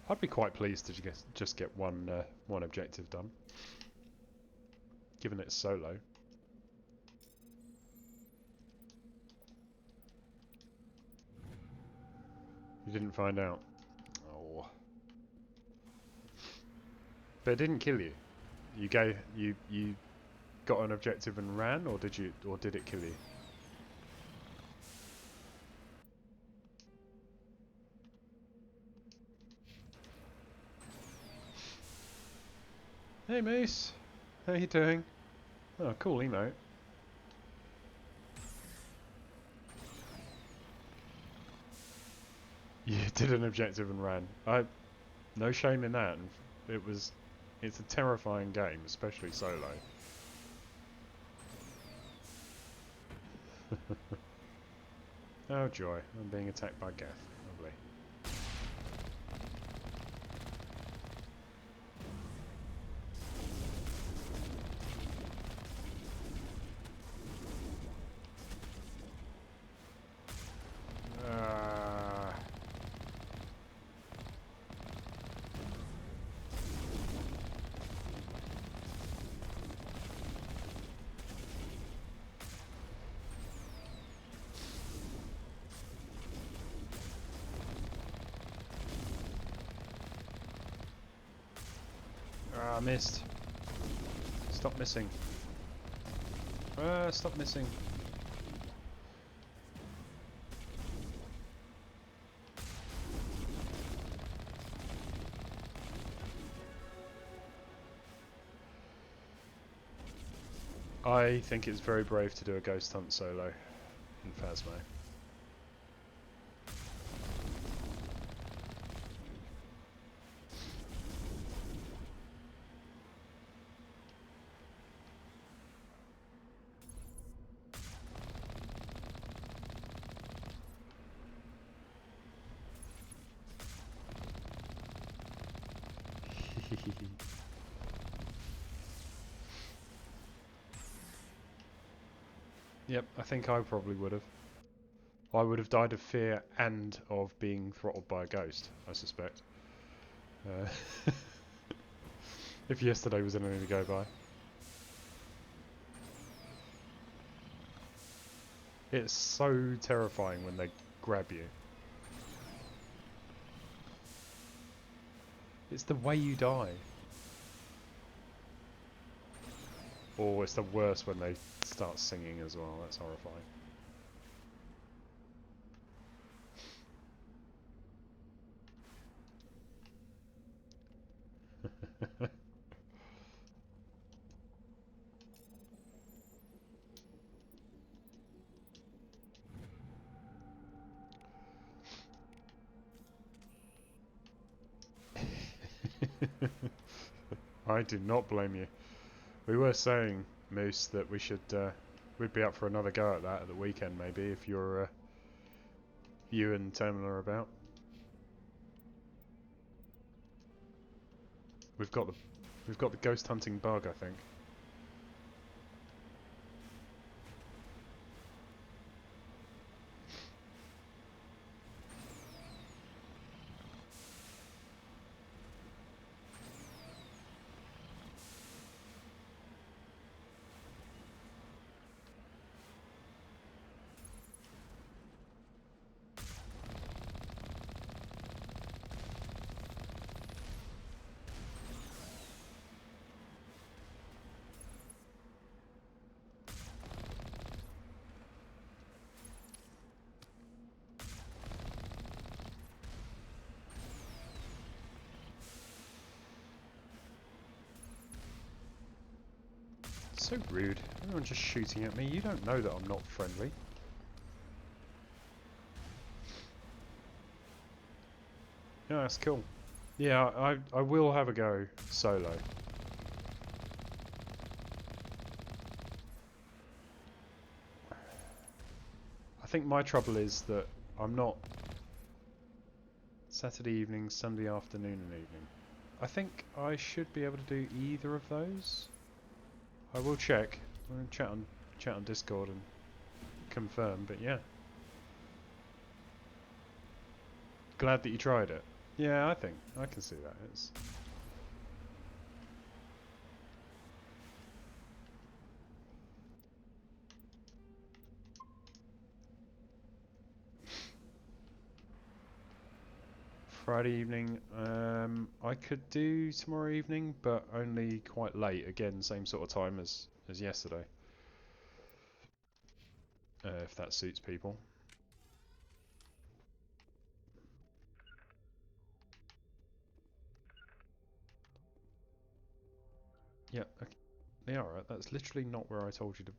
I'd be quite pleased to just get one objective done, given it's solo. You didn't find out. Oh. But it didn't kill you. You got an objective and ran, or did it kill you? Hey Moose, how you doing? Oh, cool emote. You did an objective and ran. No shame in that. It's a terrifying game, especially solo. Oh joy, I'm being attacked by Geth. Lovely. I missed. Stop missing. Stop missing. I think it's very brave to do a ghost hunt solo in Phasmo. Yep, I think I probably would have. I would have died of fear and of being throttled by a ghost, I suspect. If yesterday was anything to go by. It's so terrifying when they grab you. It's the way you die. Oh, it's the worst when they start singing as well. That's horrifying. I do not blame you. We were saying, Moose, that we should we'd be up for another go at that at the weekend, maybe, if you and Terminal are about. We've got the ghost hunting bug, I think. So rude. Everyone's just shooting at me. You don't know that I'm not friendly. Yeah, that's cool. Yeah, I will have a go solo. I think my trouble is that I'm not Saturday evening, Sunday afternoon and evening. I think I should be able to do either of those. I will check. I'm going to chat on Discord and confirm, but yeah. Glad that you tried it. Yeah, I think I can see that. It's Friday evening. I could do tomorrow evening, but only quite late. Again, same sort of time as yesterday. If that suits people. Yeah, okay. Yeah, alright. That's literally not where I told you to.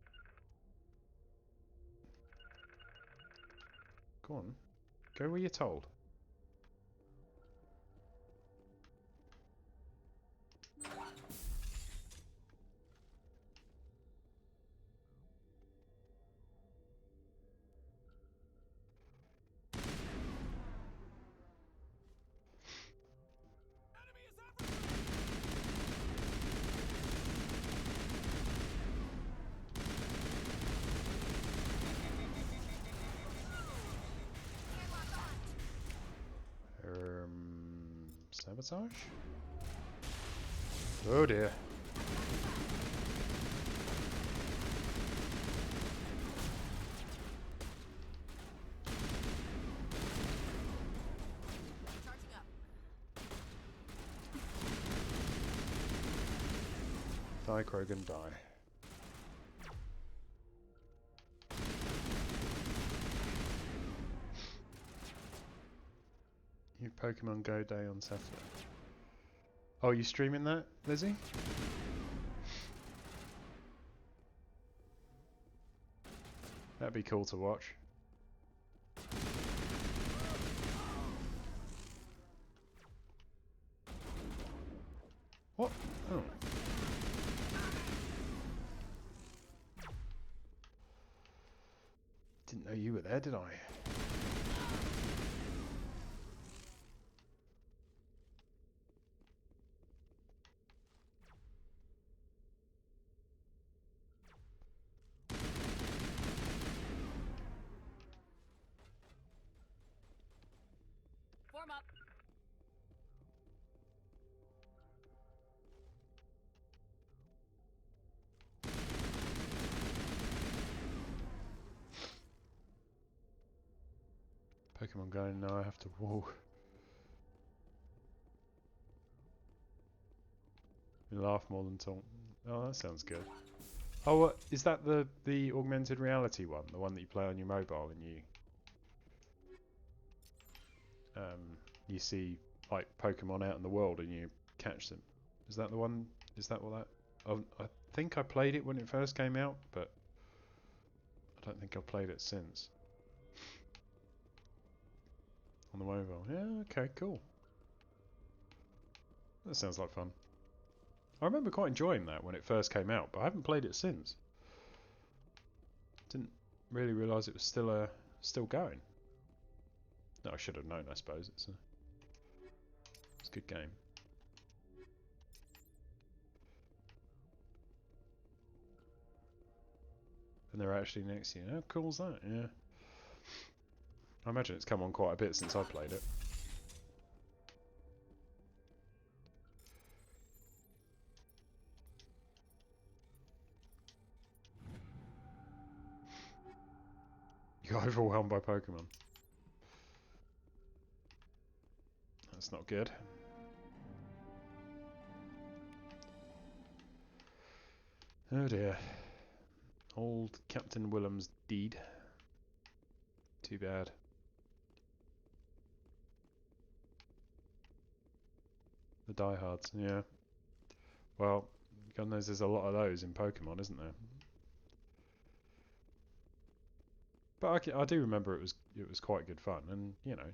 Go on. Go where you're told. Sabotage? Oh dear. Die, Krogan, die. You Pokemon Go Day on Saturday. Oh, you streaming that, Lizzie? That'd be cool to watch. What? Oh. Didn't know you were there, did I? Form up. Pokemon Go, now I have to walk. You laugh more than talk. Oh, that sounds good. Oh, is that the augmented reality one? The one that you play on your mobile and you see like Pokemon out in the world and you catch them. Is that the one? Is that what that? I think I played it when it first came out, but I don't think I've played it since. On the mobile. Yeah, okay, cool. That sounds like fun. I remember quite enjoying that when it first came out, but I haven't played it since. Didn't really realise it was still going. No, I should have known, I suppose. It's a good game. And they're actually next to you. How cool is that? Yeah. I imagine it's come on quite a bit since I played it. You got overwhelmed by Pokemon. That's not good. Oh dear. Old Captain Willem's deed. Too bad. The diehards, yeah. Well, God knows there's a lot of those in Pokemon, isn't there? But I do remember it was quite good fun, and you know,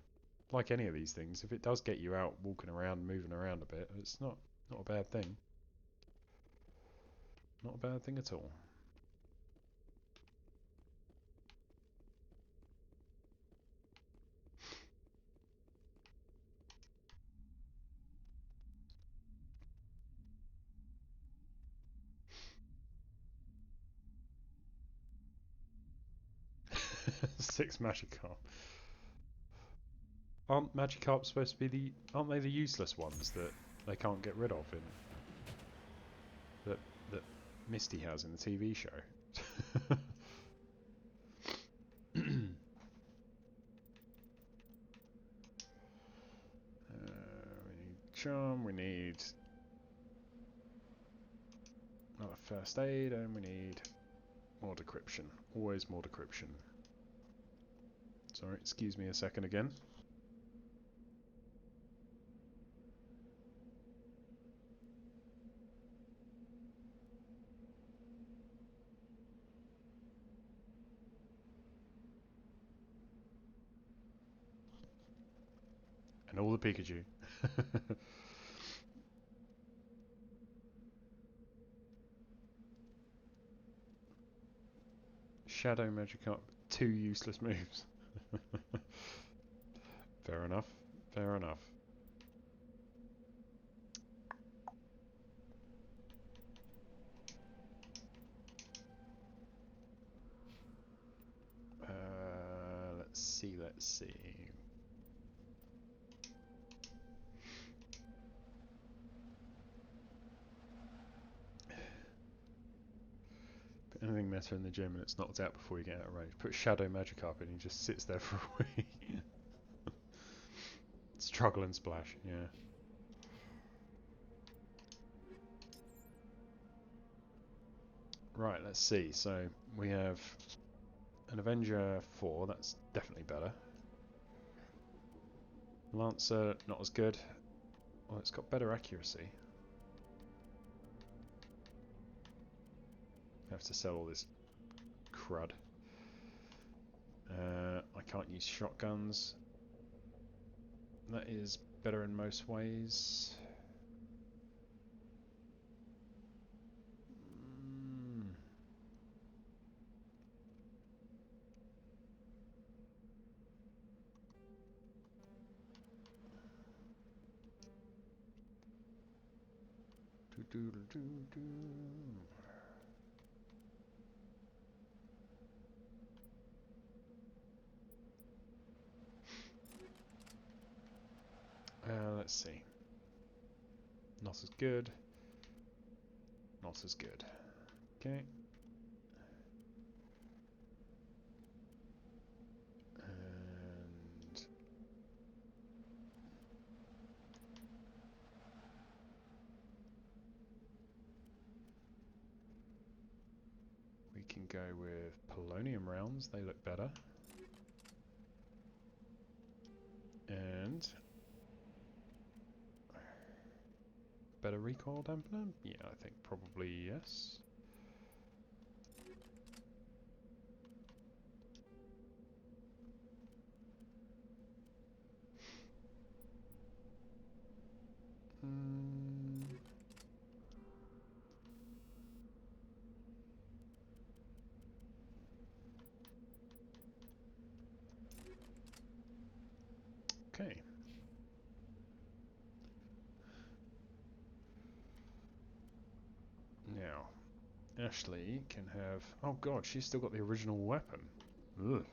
like any of these things, if it does get you out walking around, moving around a bit, it's not a bad thing. Not a bad thing at all. Six Magikarp. Aren't Magikarp supposed to be aren't they the useless ones that they can't get rid of in that Misty has in the TV show? We need charm, we need another first aid, and we need more decryption. Always more decryption. Sorry, excuse me a second again. And all the Pikachu. Shadow Magikarp, 2 useless moves. Fair enough, fair enough. Let's see. Put anything meta in the gym and it's knocked out before you get out of range. Put Shadow Magikarp in and he just sits there for a week. Struggle and splash, yeah. Right, let's see. So we have an Avenger 4, that's definitely better. Lancer, not as good. Well, it's got better accuracy. I have to sell all this crud. I can't use shotguns. That is better in most ways. Let's see. Not as good. Not as good. Okay. And can go with polonium rounds, they look better. And better recoil dampener? Yeah, I think probably yes. Okay. Now, Ashley can have... Oh god, she's still got the original weapon. Ugh.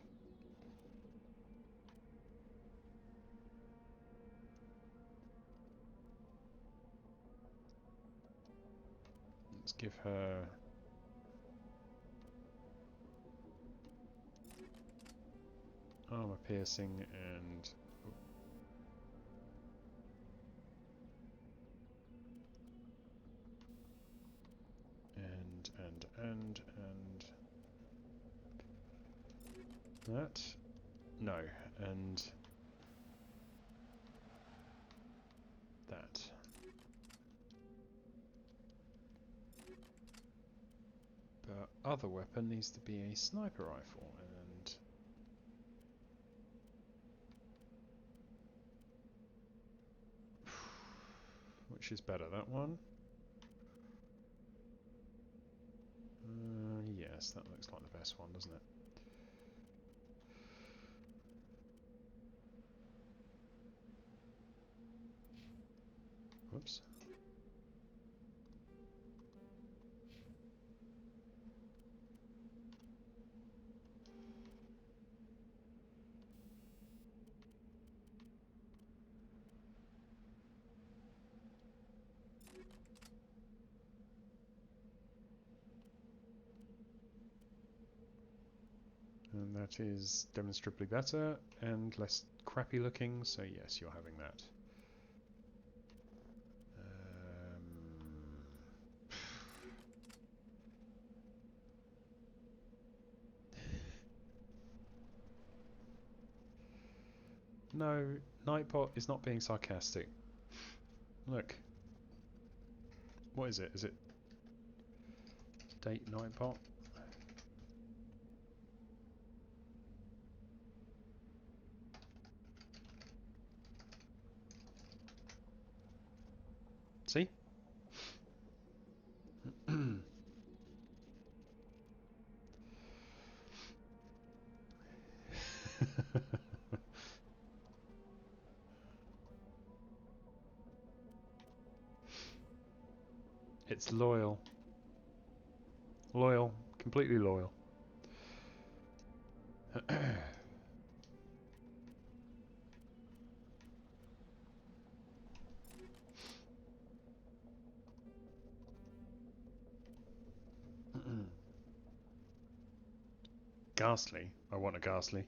Let's give her... armor piercing and... and that. No, and that. But other weapon needs to be a sniper rifle, and which is better, that one? Yes, that looks like the best one, doesn't it? Whoops. And that is demonstrably better and less crappy looking, so yes, you're having that. No, Nightbot is not being sarcastic. Look. What is it? Is it date Nightbot? See? It's loyal. Loyal. Completely loyal. Ghastly. I want a ghastly.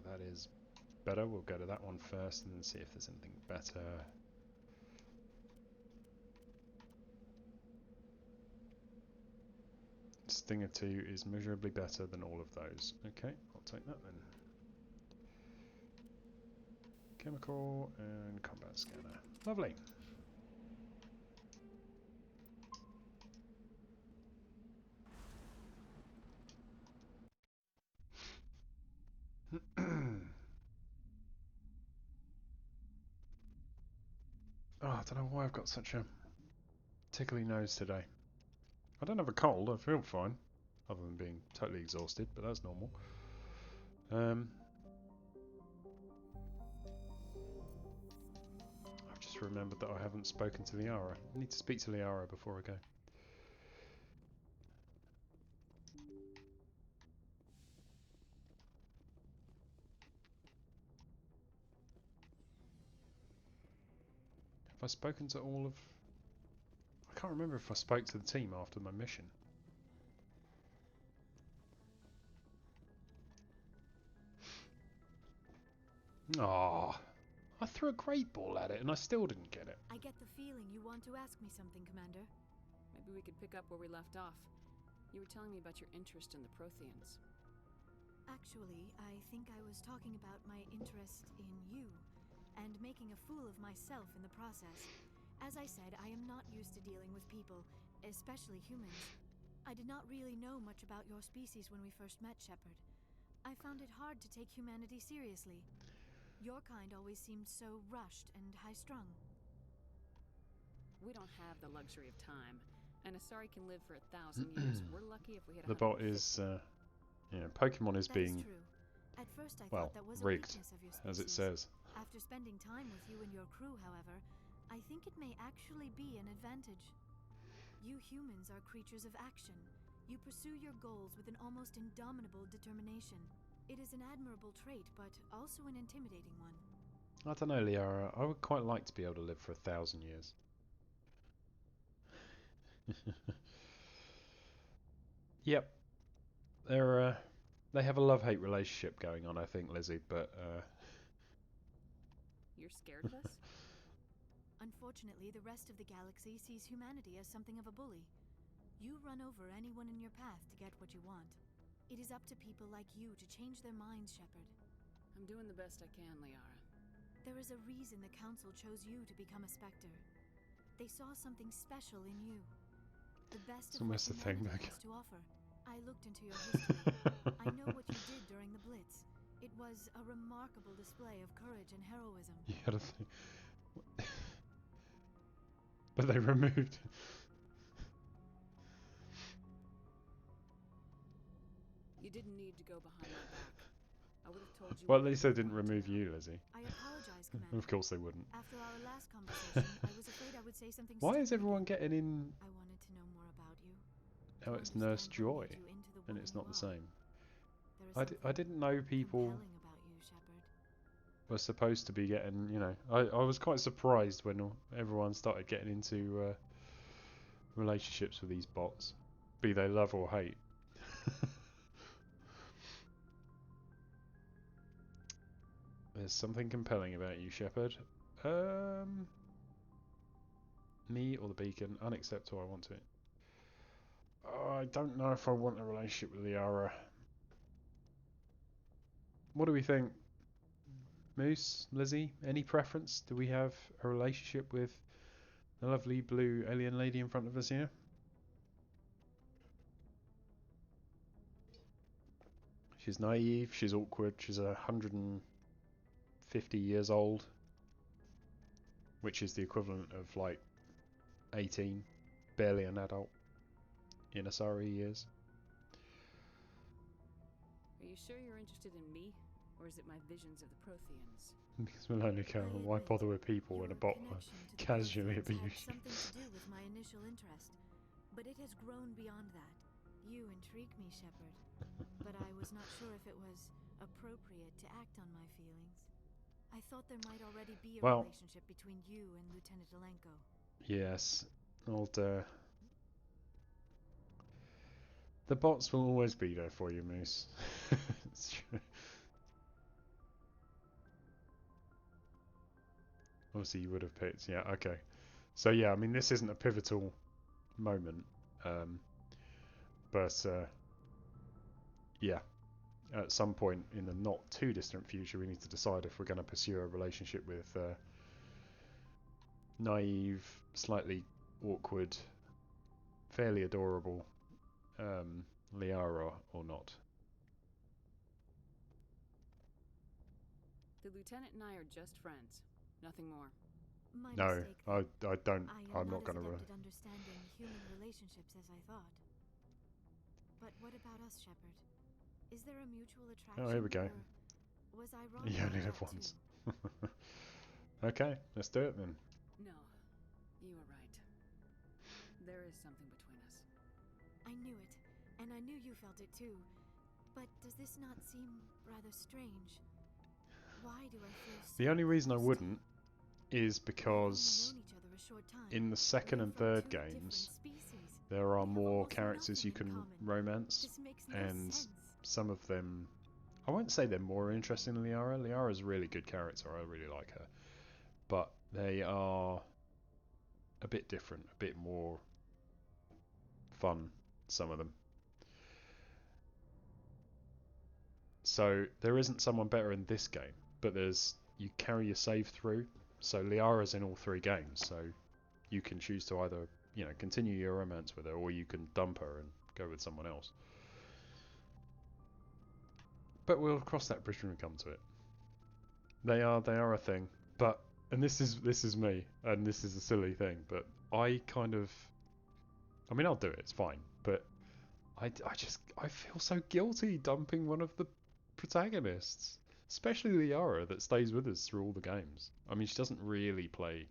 That is better. We'll go to that one first and then see if there's anything better. Stinger 2 is measurably better than all of those. Okay, I'll take that then. Chemical and combat scanner. Lovely. Oh, I don't know why I've got such a tickly nose today. I don't have a cold, I feel fine. Other than being totally exhausted, but that's normal. I've just remembered that I haven't spoken to Liara. I need to speak to Liara before I go. Have I spoken to all of... I I can't remember if I spoke to the team after my mission. Ah, I threw a great ball at it and I still didn't get it. I get the feeling you want to ask me something, Commander. Maybe we could pick up where we left off. You were telling me about your interest in the Protheans. Actually, I think I was talking about my interest in you, and making a fool of myself in the process. As I said, I am not used to dealing with people, especially humans. I did not really know much about your species when we first met, Shepard. I found it hard to take humanity seriously. Your kind always seemed so rushed and high-strung. We don't have the luxury of time. An Asari can live for 1,000 years. We're lucky if we hit 150. The bot is, Pokemon is being, At first I well, thought that was a rigged, weakness of your as it species. says. After spending time with you and your crew, however, I think it may actually be an advantage. You humans are creatures of action. You pursue your goals with an almost indomitable determination. It is an admirable trait, but also an intimidating one. I don't know, Liara. I would quite like to be able to live for 1,000 years. Yep. They have a love-hate relationship going on, I think, Lizzie, but, You're scared of us? Unfortunately, the rest of the galaxy sees humanity as something of a bully. You run over anyone in your path to get what you want. It is up to people like you to change their minds, Shepard. I'm doing the best I can, Liara. There is a reason the Council chose you to become a Spectre. They saw something special in you. The best of what humanity has to offer. I looked into your history. I know what you did during the Blitz. It was a remarkable display of courage and heroism. you had a thing. But they removed. You didn't need to go behind my back. I would have told you. Well, at least they didn't remove you, Lizzie. I apologize, Commander. Of course they wouldn't. After our last conversation, I was afraid I would say something Why is stupid everyone again. getting in? I wanted to know more about you. Oh, it's Nurse Joy, and it's not the same. I didn't know people Compelling about you, Shepard. were supposed to be getting, you know... I was quite surprised when everyone started getting into relationships with these bots, be they love or hate. There's something compelling about you, Shepard. Me or the beacon? Unaccept who I want to. I don't know if I want a relationship with Liara. What do we think? Moose, Lizzie, any preference? Do we have a relationship with the lovely blue alien lady in front of us here? She's naive, she's awkward, she's 150 years old, which is the equivalent of like 18, barely an adult in Asari years. Are you sure you're interested in me, or is it my visions of the Protheans? Because Melonica, why bother with people when a bot will casually abuse you? Something to do with my initial interest, but it has grown beyond that. You intrigue me, Shepard, but I was not sure if it was appropriate to act on my feelings. I thought there might already be a relationship between you and Lieutenant Alenko. Yes, old. The bots will always be there for you, Moose. It's true. Obviously, you would have picked. Yeah, okay. So yeah, I mean, this isn't a pivotal moment, but yeah, at some point in the not too distant future, we need to decide if we're going to pursue a relationship with naive, slightly awkward, fairly adorable Liara or not. The Lieutenant and I are just friends. Nothing more. My No, mistake, I don't. I'm not not going to. as adept at understanding human relationships as I thought. But what about us, Shepard? Is there a mutual attraction? Oh, here we go. Was I wrong? You only live once. Okay, let's do it then. No, you were right. There is something between us. I knew it, and I knew you felt it too. But does this not seem rather strange? Why do I feel so The only reason I wouldn't is because in the second and third games there are more characters you can romance, and some of them, I won't say they're more interesting than Liara. Liara's a really good character, I really like her, but they are a bit different, a bit more fun, some of them. So there isn't someone better in this game, but you carry your save through. So Liara's in all 3 games, so you can choose to either, continue your romance with her, or you can dump her and go with someone else. But we'll cross that bridge when we come to it. They are a thing, but, and this is me, and this is a silly thing, but I mean, I'll do it, it's fine, but I feel so guilty dumping one of the protagonists, especially Liara, that stays with us through all the games. I mean, she doesn't really play.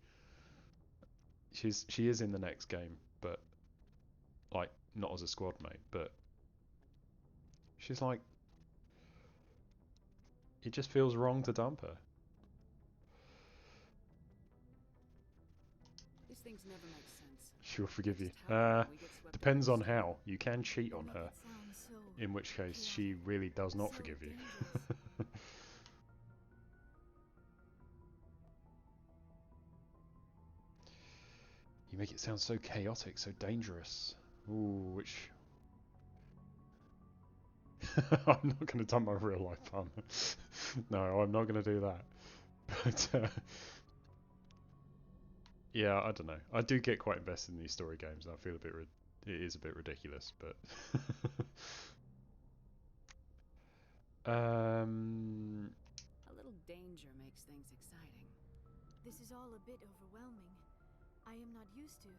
She is in the next game, but like not as a squad mate. But she's like, it just feels wrong to dump her. These things never make sense. She'll forgive you. Depends on how. You can cheat on her, in which case she really does not forgive you. You make it sound so chaotic, so dangerous. Ooh, which... I'm not going to dump my real life partner. No, I'm not going to do that. But, yeah, I don't know. I do get quite invested in these story games, and I feel it is a bit ridiculous, but... A little danger makes things exciting. This is all a bit overwhelming. I am not used to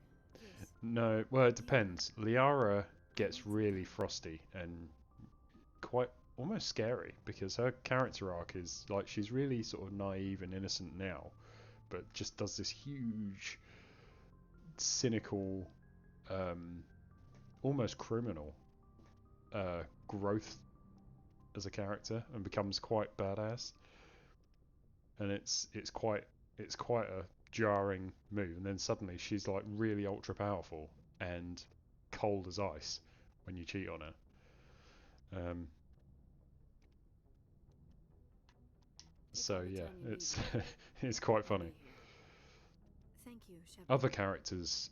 this. No, well, it depends. Liara gets really frosty and quite almost scary, because her character arc is like she's really sort of naive and innocent now, but just does this huge, cynical, almost criminal growth as a character, and becomes quite badass. And it's quite a jarring move, and then suddenly she's like really ultra powerful and cold as ice when you cheat on her. So yeah, it's it's quite funny. Thank you, Shepard. Other characters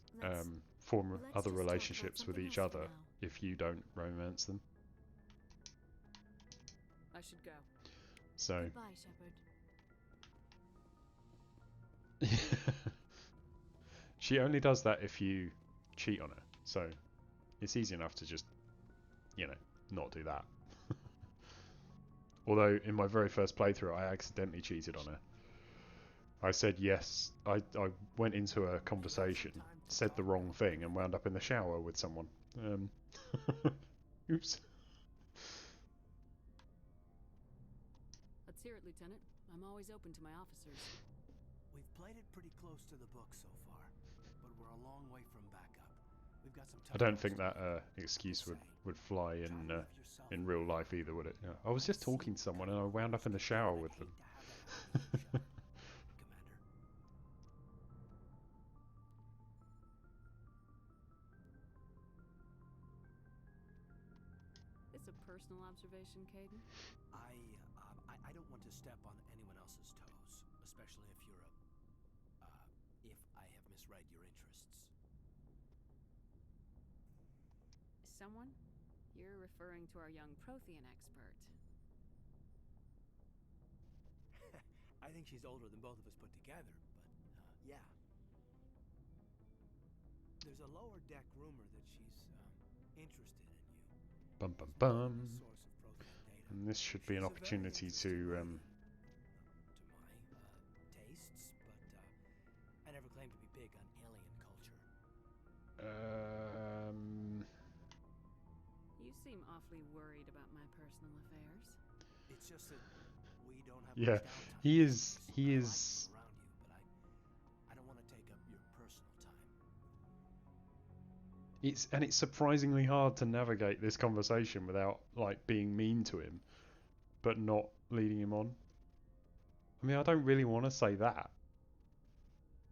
form other relationships with each other if you don't romance them. I should go. So. Goodbye, Shepard. She only does that if you cheat on her, so it's easy enough to just, not do that. Although in my very first playthrough, I accidentally cheated on her. I said yes. I went into a conversation, said the wrong thing, and wound up in the shower with someone. Oops. Let's hear it, Lieutenant. I'm always open to my officers. We've played it pretty close to the book so far, but we're a long way from backup. We've got some I don't think that excuse would fly in real life either, would it? Yeah. I was just talking to someone and I wound up in the shower with them. This a personal observation, Caden? I don't want to step on anyone else's toes, especially if you're if I have misread your interests. Someone? You're referring to our young Prothean expert. I think she's older than both of us put together, but yeah. There's a lower deck rumor that she's interested in you. Bum bum bum. And this should be an opportunity to to my tastes, but I never claimed to be big on alien culture. You seem awfully worried about my personal affairs. It's just that we don't have yeah, much downtime. he is Around you, but I don't want to take up your personal time. It's surprisingly hard to navigate this conversation without like being mean to him, but not leading him on. I mean, I don't really want to say that,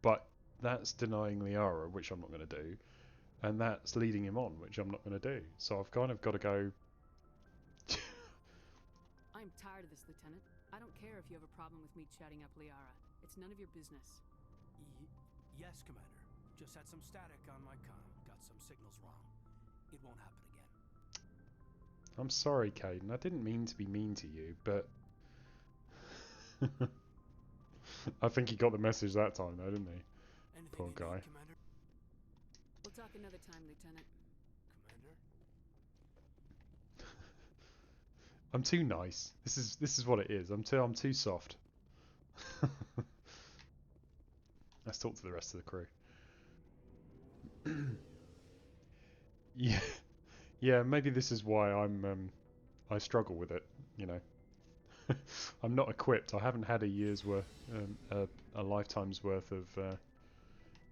but that's denying Liara, which I'm not going to do, and that's leading him on, which I'm not going to do. So I've kind of got to go. I'm tired of this, Lieutenant. I don't care if you have a problem with me chatting up Liara. It's none of your business. Yes, Commander. Just had some static on my comm. Got some signals wrong. It won't happen again. I'm sorry, Caden. I didn't mean to be mean to you, but I think he got the message that time, though, didn't he? Anything Poor you guy. need, Commander? We'll talk another time, Lieutenant. Commander? I'm too nice. This is what it is. I'm too soft. Let's talk to the rest of the crew. Yeah, yeah. Maybe this is why I struggle with it. You know, I'm not equipped. I haven't had a year's worth, a lifetime's worth of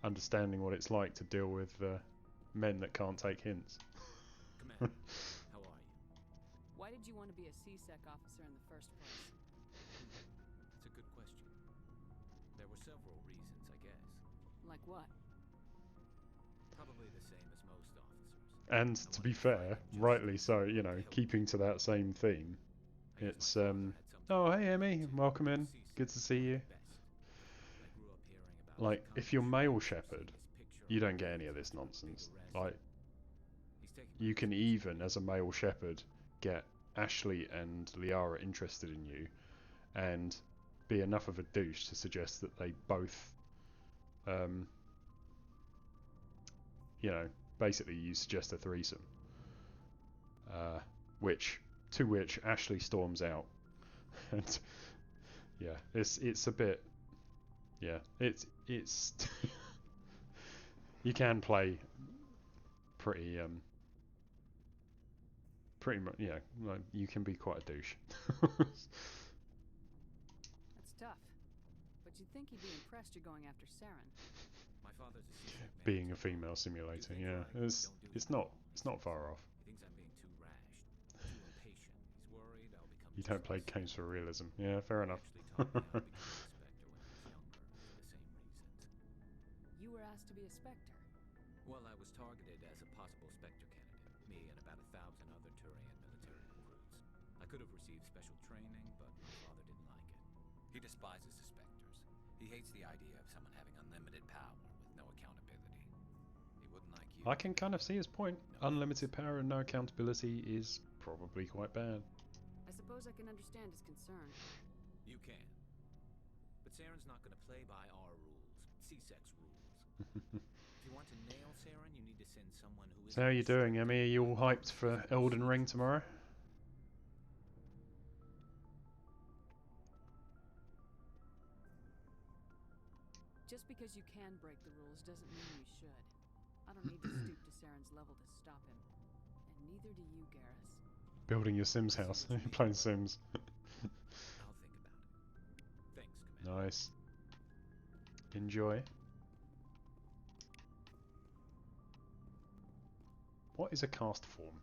understanding what it's like to deal with men that can't take hints. Commander, how are you? Why did you want to be a C-Sec officer in the first place? It's a good question. There were several reasons, I guess. Like what? Probably the same as most officers. And to be fair, rightly so, you know, keeping to that same theme. It's oh, hey Emmy, welcome in. Good to see you. Like, if you're male shepherd, you don't get any of this nonsense. Like, you can even, as a male shepherd, get Ashley and Liara interested in you, and be enough of a douche to suggest that they both, you know, basically you suggest a threesome. To which Ashley storms out, and yeah, it's a bit, yeah, it's you can play pretty much, yeah, like you can be quite a douche. That's tough. But you'd think he'd be impressed you're going after Saren. My father's a C-Sec man. Being a female simulator, yeah, it's not far off. He thinks I'm being too rash, too impatient. He's worried I'll become. You don't play games for realism. Yeah, fair enough. You were asked to be a Spectre. Well, I was targeted as a possible Spectre candidate. Me and about 1,000 other Turian military recruits. I could have received special training, but my father didn't like it. He despises the Spectres. He hates the idea of someone having unlimited power with no accountability. He wouldn't like you. I can kind of see his point. Unlimited power and no accountability is probably quite bad. I suppose I can understand his concern. You can. But Saren's not going to play by our rules. C-Sec's rules. If you want to nail Saren, you need to send someone who is. So how are you doing, Emmy? Are you all hyped for Elden Ring tomorrow? Just because you can break the rules doesn't mean you should. I don't need to stoop to Saren's level to stop him. And neither do you, Garrus. Building your Sims house. Playing Sims. I'll think about it. Thanks, Commander. Nice. Enjoy. What is a cast form?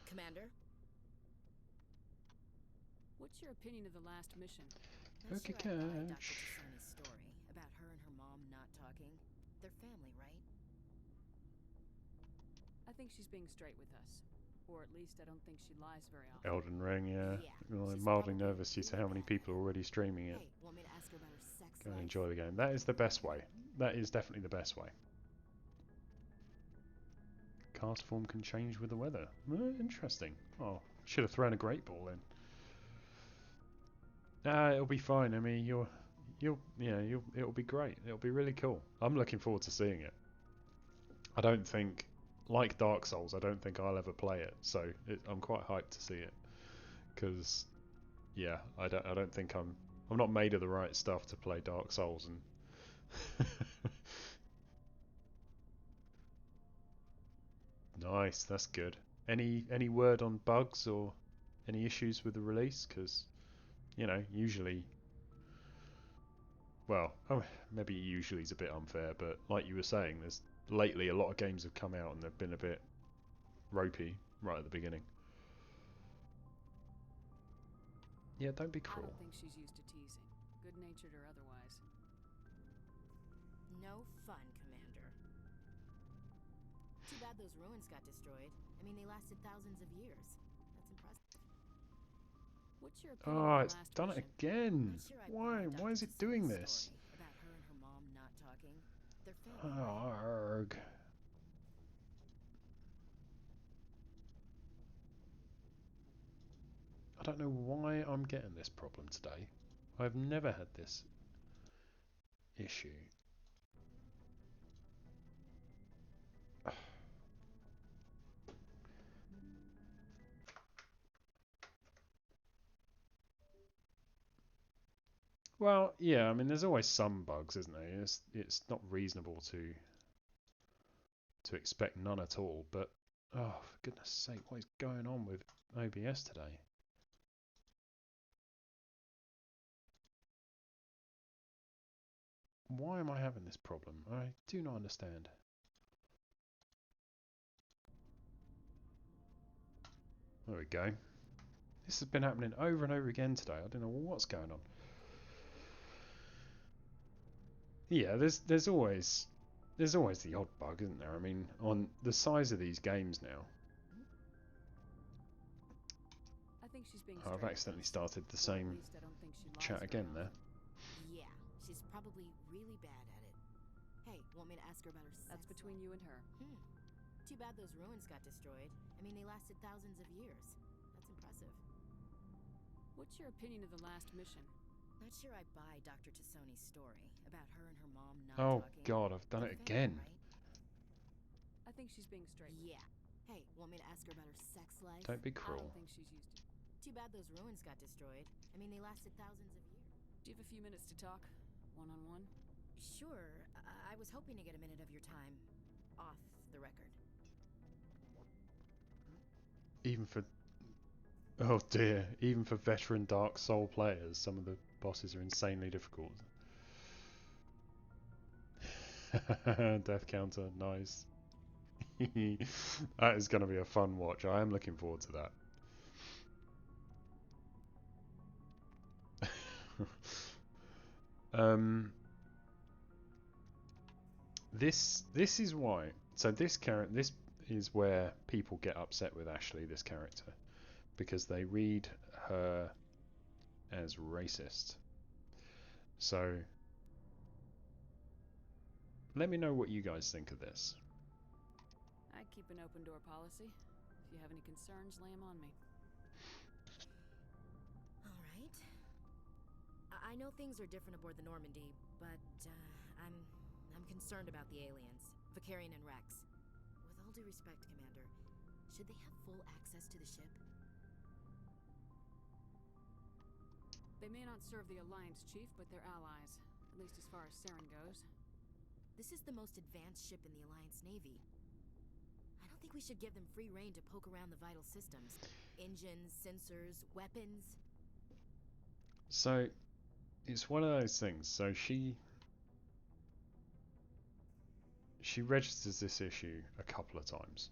Commander? What's your opinion of the last mission? Not Okay, sure I buy Dr. catch. Tasani's story about her and her mom not talking. They're family, right? I think she's being straight with us. Or at least I don't think she lies very often. Elden Ring, yeah. Yeah, Well, I'm she's mildly probably nervous due to how many people are already streaming it. Hey, want me to ask her about her sex Go and life? enjoy the game. That is the best way. That is definitely the best way. Cast form can change with the weather. Interesting. Oh, should have thrown a great ball in. It'll be fine. I mean, it'll be great. It'll be really cool. I'm looking forward to seeing it. I don't think, like Dark Souls, I don't think I'll ever play it. So I'm quite hyped to see it. Because, yeah, I don't think I'm not made of the right stuff to play Dark Souls and. Nice, that's good. Any word on bugs or any issues with the release? Because, you know, usually, well, maybe usually is a bit unfair, but like you were saying, there's lately a lot of games have come out and they've been a bit ropey right at the beginning. Yeah, don't be I cruel. don't think she's used to teasing, good-natured or otherwise. No fun, Commander. Too bad those ruins got destroyed. I mean, they lasted thousands of years. That's impressive. What's your opinion Oh, of the it's last done it mission? again. Not sure I Why? buy Why is Dr. it doing Tasoni's this? story about her and her mom not talking. They're family, right? Arg. I don't know why I'm getting this problem today. I've never had this issue. Well, yeah, I mean, there's always some bugs, isn't there? It's not reasonable to expect none at all, but oh, for goodness sake, what is going on with OBS today? Why am I having this problem? I do not understand. There we go. This has been happening over and over again today. I don't know what's going on. Yeah, there's always the odd bug, isn't there? I mean, on the size of these games now. I think she's being I've straight. accidentally started the Or at same least I don't think she lies chat very again there. often. Yeah, she's probably really bad at it. Hey, want me to ask her about her sex That's between you and her. Too bad those ruins got destroyed. I mean, they lasted thousands of years. That's impressive. What's your opinion of the last mission? Not sure I buy Dr. Tasoni's story about her and her mom not Oh talking. God, I've done it again. I think she's being straight. Yeah. Hey, want me to ask her about her sex life? Don't be I cruel. don't think she's used to. Too bad those ruins got destroyed. I mean, they lasted thousands of years. Do you have a few minutes to talk? One-on-one? Sure. I was hoping to get a minute of your time. Off the record. Even for oh dear, even for veteran Dark Soul players, some of the bosses are insanely difficult. Death counter, nice. That is going to be a fun watch. I am looking forward to that. This is why. So this is where people get upset with Ashley, this character, because they read her as racist. So let me know what you guys think of this. I keep an open door policy. If you have any concerns, lay them on me. All right. I know things are different aboard the Normandy, but I'm concerned about the aliens, Vicarian and Rex. With all due respect, Commander, should they have full access to the ship? They may not serve the Alliance, Chief, but they're allies. At least as far as Saren goes. This is the most advanced ship in the Alliance Navy. I don't think we should give them free rein to poke around the vital systems. Engines, sensors, weapons. So it's one of those things. So she registers this issue a couple of times.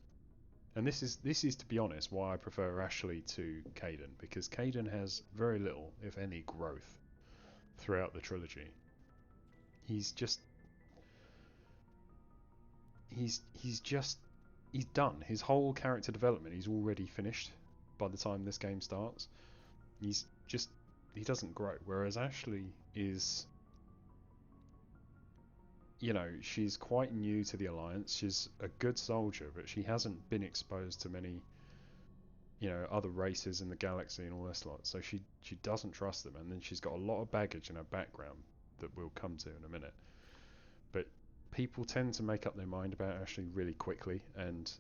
And this is to be honest why I prefer Ashley to Kaidan, because Kaidan has very little, if any, growth throughout the trilogy. He's done. His whole character development he's already finished by the time this game starts. He doesn't grow. Whereas Ashley is, you know, she's quite new to the Alliance. She's a good soldier, but she hasn't been exposed to many, you know, other races in the galaxy and all this lot. So she doesn't trust them, and then she's got a lot of baggage in her background that we'll come to in a minute. But people tend to make up their mind about Ashley really quickly and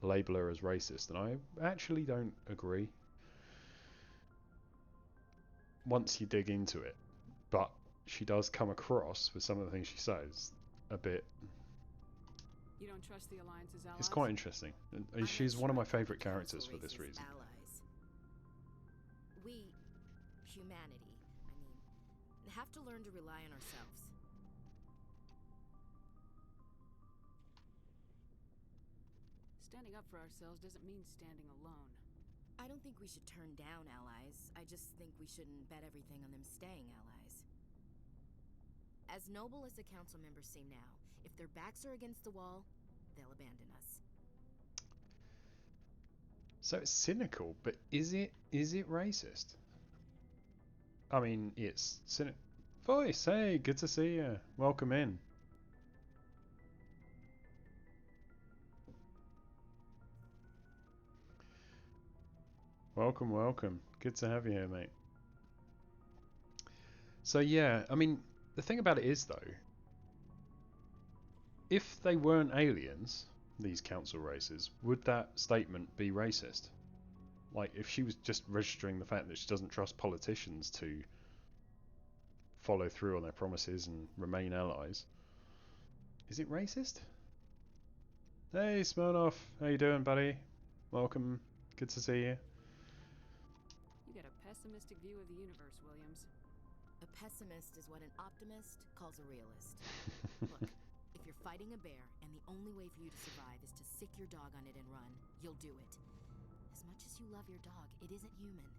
label her as racist, and I actually don't agree once you dig into it. But she does come across, with some of the things she says, a bit... You don't trust the Alliance's allies? It's quite interesting. And she's one of my favourite characters for this reason. Allies. We, humanity, have to learn to rely on ourselves. Standing up for ourselves doesn't mean standing alone. I don't think we should turn down allies. I just think we shouldn't bet everything on them staying allies. As noble as the council members seem now, if their backs are against the wall, they'll abandon us. So it's cynical, but is it racist? I mean, it's cynical. Voice, hey, good to see you. Welcome in. Welcome, welcome. Good to have you here, mate. So yeah, I mean, the thing about it is though, if they weren't aliens, these council races, would that statement be racist? Like, if she was just registering the fact that she doesn't trust politicians to follow through on their promises and remain allies, is it racist? Hey, Smirnoff, how you doing, buddy? Welcome. Good to see you. You got a pessimistic view of the universe, Williams. A pessimist is what an optimist calls a realist. Look, if you're fighting a bear and the only way for you to survive is to sick your dog on it and run, you'll do it. As much as you love your dog, it isn't human.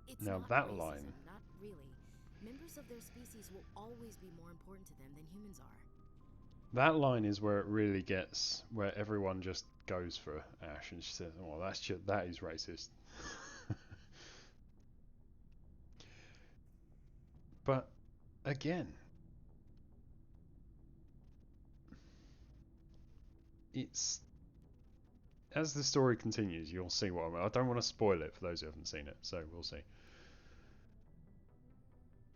It's now not that racism, line. Not really. Members of their species will always be more important to them than humans are. That line is where it really gets, where everyone just goes for Ash, and she says, "Oh, that is racist." But again, it's as the story continues, you'll see what I don't want to spoil it for those who haven't seen it, so we'll see.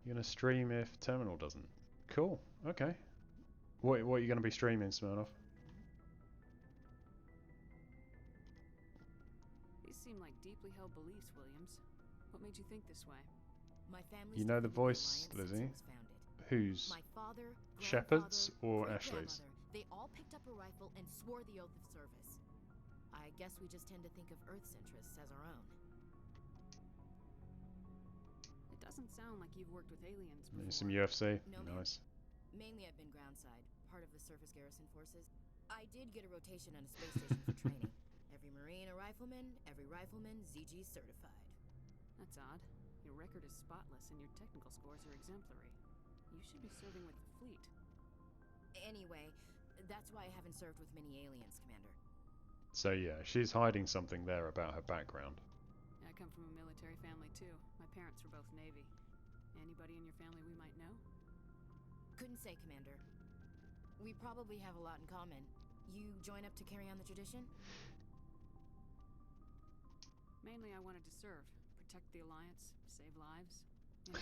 You're gonna stream if Terminal doesn't. Cool. Okay. What are you gonna be streaming, Smirnoff? These seem like deeply held beliefs, Williams. What made you think this way? My family's You know the defended voice, Alliance since Lizzie? it was founded. Who's? My father, Shepard's or grandfather, Ashley's? great-grandmother, they all picked up a rifle and swore the oath of service. I guess we just tend to think of Earth's interests as our own. It doesn't sound like you've worked with aliens before. Maybe some UFC. No, Nice. Mainly I've been groundside, part of the surface garrison forces. I did get a rotation on a space station for training. Every Marine a rifleman, every rifleman ZG certified. That's odd. Your record is spotless and your technical scores are exemplary. You should be serving with the fleet. Anyway, that's why I haven't served with many aliens, Commander. So yeah, she's hiding something there about her background. I come from a military family too. My parents were both Navy. Anybody in your family we might know? Couldn't say, Commander. We probably have a lot in common. You join up to carry on the tradition? Mainly I wanted to serve. Protect the Alliance, save lives. You know?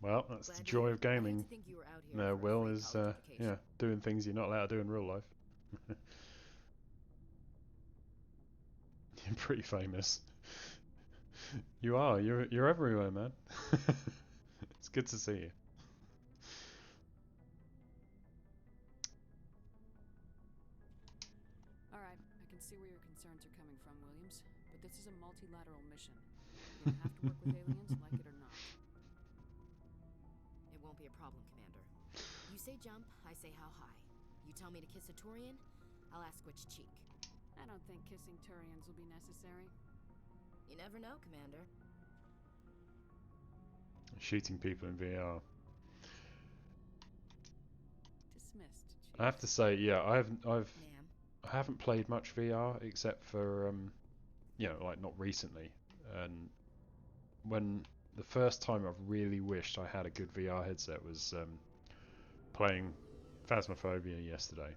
Well, that's Glad the to joy hear. of gaming. I hate to think you were out here for a Will free is college education. yeah, doing things you're not allowed to do in real life. You're pretty famous. You are. You're everywhere, man. It's good to see you. Alright, I can see where your concerns are coming from, Williams. But this is a multilateral mission. You're gonna have to work with aliens, like it or not. It won't be a problem, Commander. You say jump, I say how high. You tell me to kiss a Turian, I'll ask which cheek. I don't think kissing Turians will be necessary. You never know, Commander. Shooting people in VR. Dismissed, Chief. I have to say, yeah, I haven't played much VR except for you know, like not recently. And when the first time I've really wished I had a good VR headset was playing Phasmophobia yesterday.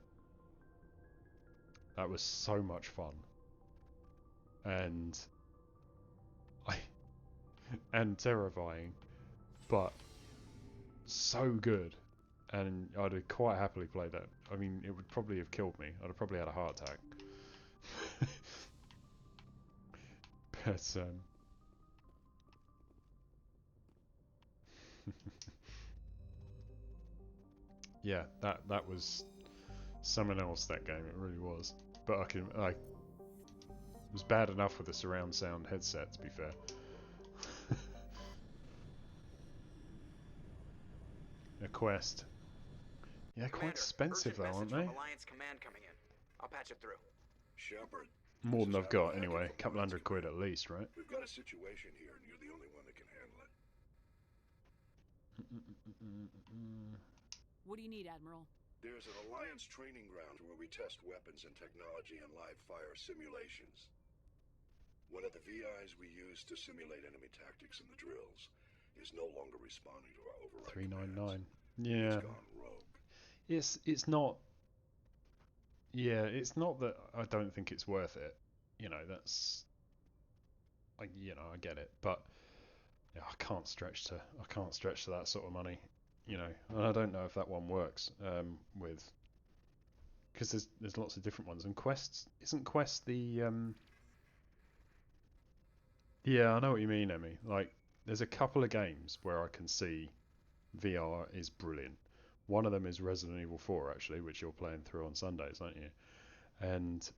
That was so much fun. And terrifying, but so good. And I'd have quite happily played that. I mean, it would probably have killed me. I'd have probably had a heart attack. But yeah, that was something else, that game. It really was. But it was bad enough with a surround sound headset, to be fair. A quest. Yeah, Commander, quite expensive though, aren't they? From Alliance Command coming in. I'll patch it through. Shepard. More than I've got anyway. A from couple Alliance £100 at least, right? We've got a situation here, and you're the only one that can handle it. What do you need, Admiral? There's an Alliance training ground where we test weapons and technology in live fire simulations. One of the VIs we use to simulate enemy tactics in the drills is no longer responding to our override 399. commands. Yeah. It's gone rogue. It's not. Yeah, it's not that I don't think it's worth it. You know, that's. I get it, but yeah, I can't stretch to that sort of money. You know, and I don't know if that one works with, because there's lots of different ones, and isn't Quest the Yeah, I know what you mean, Emmy. Like, there's a couple of games where I can see VR is brilliant. One of them is Resident Evil 4, actually, which you're playing through on Sundays, aren't you? And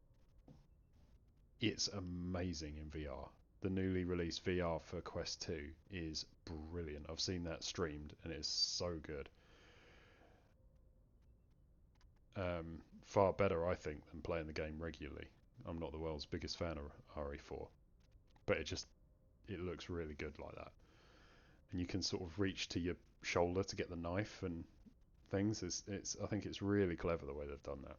it's amazing in VR. The newly released VR for Quest 2 is brilliant. I've seen that streamed, and it's so good. Far better, I think, than playing the game regularly. I'm not the world's biggest fan of RE4, but it looks really good like that. And you can sort of reach to your shoulder to get the knife and things. I think it's really clever the way they've done that.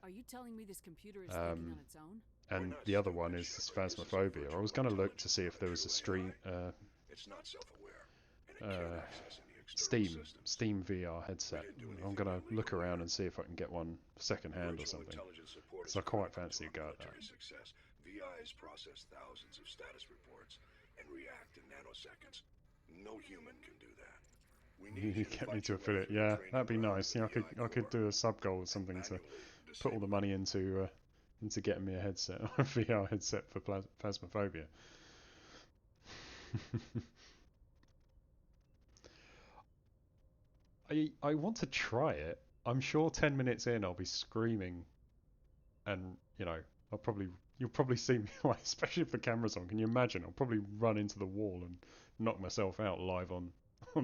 Are you telling me this computer is thinking on its own? And the other one is this Phasmophobia. I was going to look to see if there was a stream, It's not self-aware, and it can't access any external systems. Steam VR headset. I'm going to look around and see if I can get one second hand or something. Because I quite fancy a go at that. Success. VIs process thousands of status reports and react in nanoseconds. No human can do that. We need You get me to affiliate. Yeah, that'd be nice. Yeah, I could do a sub goal or something to put all the money into getting me a headset, a VR headset for Phasmophobia. I want to try it. I'm sure 10 minutes in I'll be screaming, and you'll probably see me, especially if the camera's on. Can you imagine? I'll probably run into the wall and knock myself out live on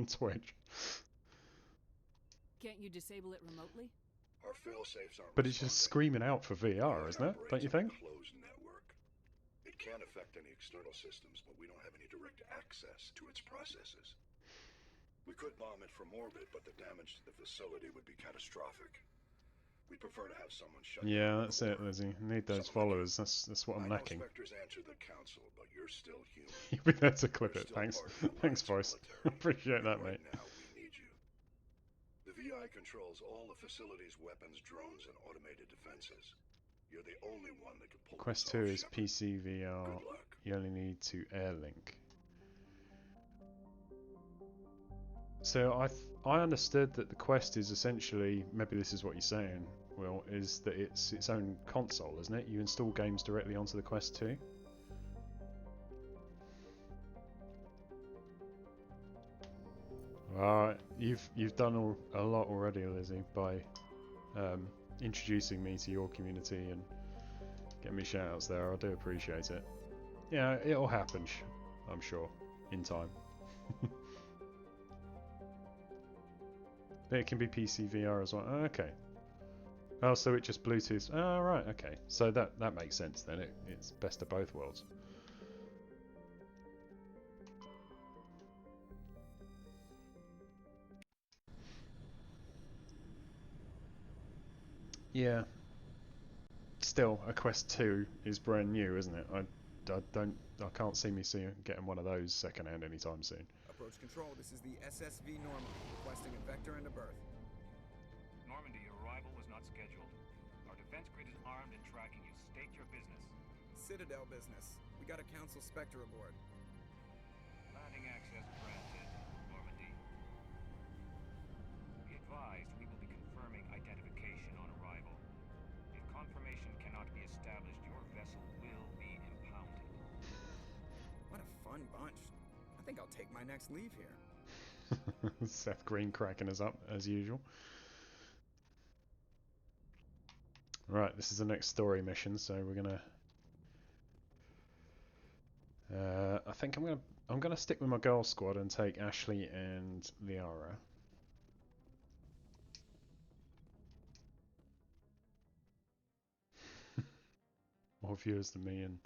Twitch. Can't you disable it remotely? Our fail-safes aren't But it's just screaming out for VR, isn't it? Don't you think? Closed network. It can affect any external systems, but we don't have any direct access to its processes. We could bomb it from orbit, but the damage to the facility would be catastrophic. We'd prefer to have someone shut down. Yeah, that's it, Lizzie. I need those followers. That's what I'm lacking. Spectres answer the council, but you're still human. You'll be there to clip it. Thanks, voice. Appreciate that, mate. Right now, we need you. The VI controls all the facility's weapons, drones, and automated defenses. You're the only one that can pull Quest 2 is PC VR. You only need to airlink. So I understood that the Quest is essentially, maybe this is what you're saying, Will, is that it's its own console, isn't it? You install games directly onto the Quest 2. You've done a lot already, Lizzie, by introducing me to your community and getting me shoutouts there. I do appreciate it. Yeah, it'll happen, I'm sure, in time. It can be PC VR as well. Oh, okay. Oh, so it just Bluetooth. Oh, right. Okay. So that makes sense then. It's best of both worlds. Yeah. Still, a Quest 2 is brand new, isn't it? I can't see me getting one of those secondhand anytime soon. Approach control, this is the SSV Normandy, requesting a vector and a berth. Normandy, your arrival was not scheduled. Our defense grid is armed and tracking you. State your business. Citadel business. We got a Council Spectre aboard. Landing access granted, Normandy. Be advised, we will be confirming identification on arrival. If confirmation cannot be established, your vessel will be impounded. What a fun bunch. I think I'll take my next leave here. Seth Green cracking us up, as usual. Right, this is the next story mission, so we're gonna... I think I'm gonna stick with my girl squad and take Ashley and Liara. More viewers than me and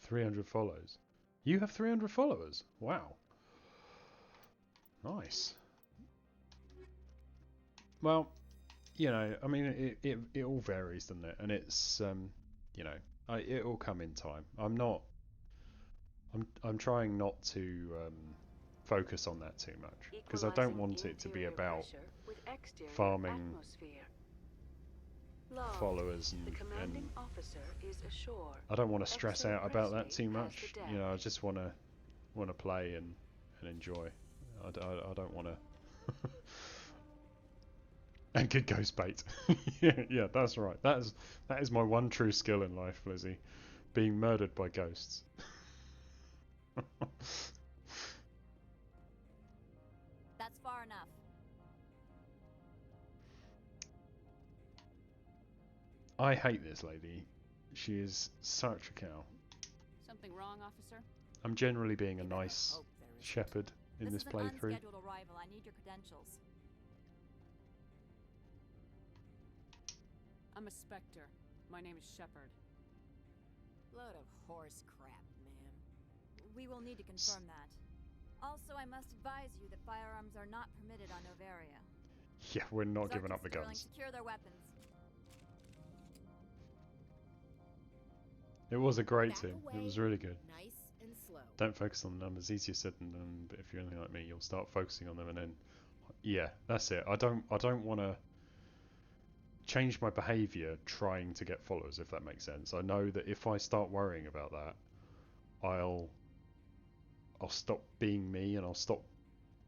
300 follows. You have 300 followers? Wow. Nice. Well, you know, I mean, it all varies, doesn't it? And it's you know, it'll come in time. I'm trying not to focus on that too much because I don't want it to be about farming followers and I don't want to stress out about that too much. You know, I just want to play and enjoy. I don't want to. And good ghost bait. Yeah, that's right. That is my one true skill in life, Lizzie. Being murdered by ghosts. That's far enough. I hate this lady. She is such a cow. Something wrong, officer? I'm generally being a nice shepherd in this playthrough. This is an unscheduled arrival. I need your credentials. I'm a Spectre. My name is Shepard. Load of horse crap, ma'am. We will need to confirm that. Also, I must advise you that firearms are not permitted on Noveria. Yeah, we're not giving up the Sterling, guns. secure their weapons. It was a great team. It was really good. Nice and slow. Don't focus on the numbers. Easier said than done. But if you're anything like me, you'll start focusing on them, and then, yeah, that's it. I don't want to change my behavior trying to get followers, if that makes sense. I know that if I start worrying about that, I'll stop being me, and I'll stop.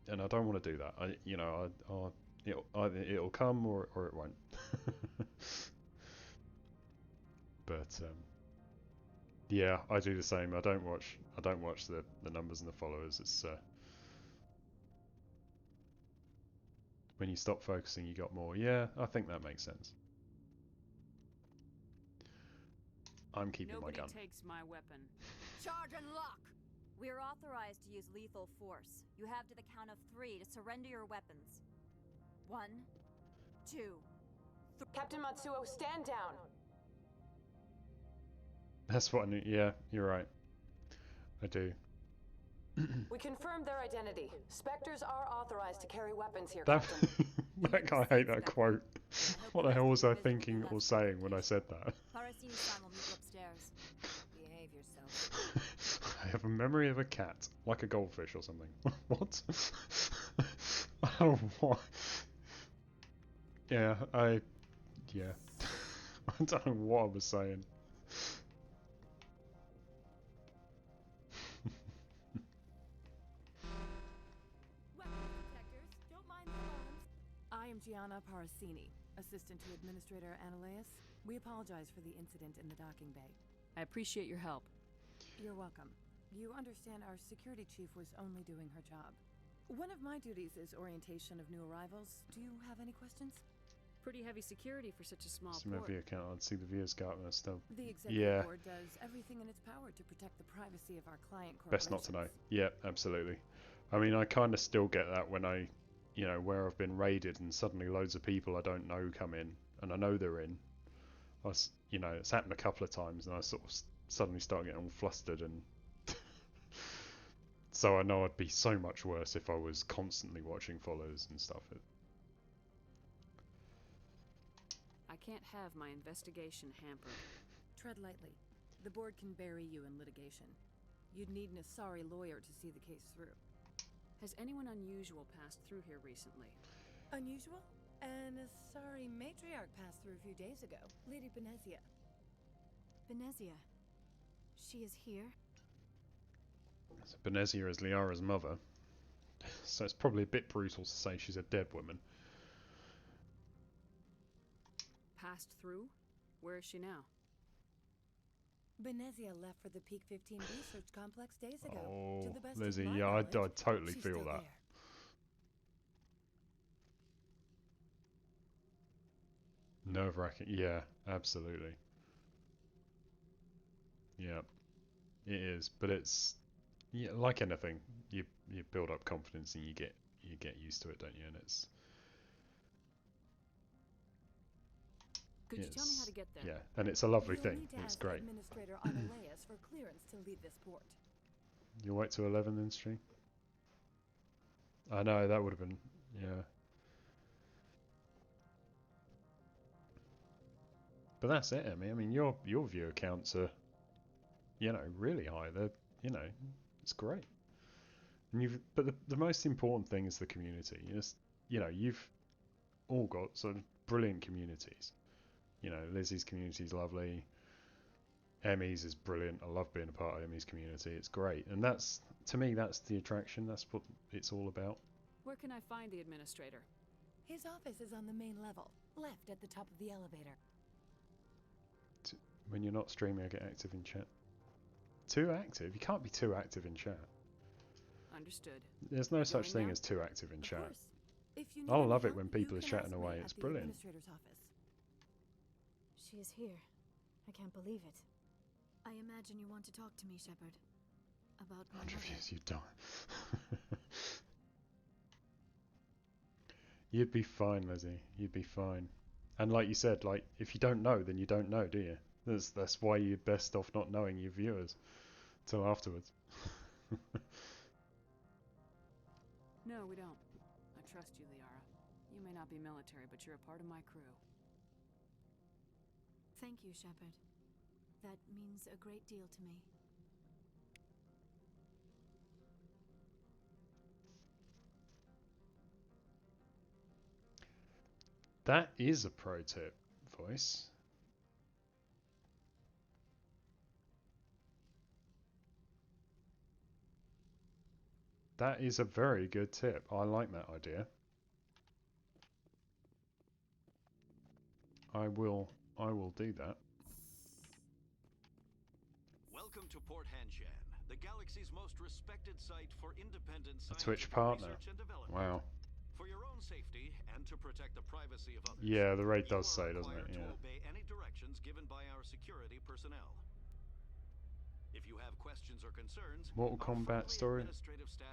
And I don't want to do that. It'll come or it won't. But yeah, I do the same. I don't watch the numbers and the followers. It's when you stop focusing, you got more. Yeah, I think that makes sense. I'm keeping my gun. Nobody takes my weapon. Charge and lock! We are authorized to use lethal force. You have to the count of 3 to surrender your weapons. 1, 2, 3. Captain Matsuo, stand down! That's what I knew. Yeah, you're right. I do. We confirmed their identity. Spectres are authorized to carry weapons here, That, Captain. that guy hate that quote. What the hell was I thinking or saying when I said that? Parasini-san will meet you upstairs. Behave yourself. I have a memory of a cat, like a goldfish or something. What? Oh, what? Yeah, yeah. I don't know what I was saying. I am Gianna Parasini, assistant to Administrator Ananias. We apologize for the incident in the docking bay. I appreciate your help. You're welcome. You understand our security chief was only doing her job. One of my duties is orientation of new arrivals. Do you have any questions? Pretty heavy security for such a small Some port. Noveria account. I'd see the viewers go up and stuff. The executive board does everything in its power to protect the privacy of our client corporations. Best not to know. Yeah, absolutely. I mean, I kind of still get that when I, you know, where I've been raided and suddenly loads of people I don't know come in, and I know they're in. You know, it's happened a couple of times, and I sort of suddenly start getting all flustered, and so I know I'd be so much worse if I was constantly watching follows and stuff. I can't have my investigation hampered. Tread lightly. The board can bury you in litigation. You'd need an Asari lawyer to see the case through. Has anyone unusual passed through here recently? Unusual? An Asari matriarch passed through a few days ago. Lady Benezia. Benezia. She is here? So Benezia is Liara's mother, so it's probably a bit brutal to say she's a dead woman. Passed through? Where is she now? Benezia left for the Peak 15 research complex days ago. Oh, To the best Lizzie, of my yeah, knowledge, I totally she's feel still that. there. Nerve-wracking. Yeah, absolutely. Yeah, it is. But it's, yeah, like anything, you build up confidence and you get used to it, don't you? And it's. Could you tell me how to get there? Yeah, and it's a lovely You'll thing. need to It's ask great. Administrator Ananias for clearance to leave this port. You'll wait till 11 then, stream. I know that would have been, yeah. But that's it, Emmy. I mean, your viewer counts are, you know, really high. They're, you know, it's great. And but the most important thing is the community. You know, you've all got sort of brilliant communities. You know, Lizzie's community is lovely. Emmy's is brilliant. I love being a part of Emmy's community. It's great, and that's, to me, that's the attraction. That's what it's all about. Where can I find the administrator? His office is on the main level, left at the top of the elevator. When you're not streaming, I get active in chat. Too active? You can't be too active in chat. Understood. There's no such thing as too active in chat. If you I love it when people are chatting away. It's brilliant. She is here. I can't believe it. I imagine you want to talk to me, Shepard. About my 100 mother. views, you don't. You'd be fine, Lizzie. You'd be fine. And like you said, like, if you don't know, then you don't know, do you? That's why you're best off not knowing your viewers till afterwards. No, we don't. I trust you, Liara. You may not be military, but you're a part of my crew. Thank you, Shepard. That means a great deal to me. That is a pro tip, voice. That is a very good tip. I like that idea. I will do that. Welcome to Port Hanshan, the galaxy's most respected site for independent A scientific Twitch partner. research and development. Wow. For your own safety and to protect the privacy of others. Yeah, the raid does say, doesn't it? Yeah. To obey any directions given by our security personnel. If you have questions or concerns, Mortal Kombat story.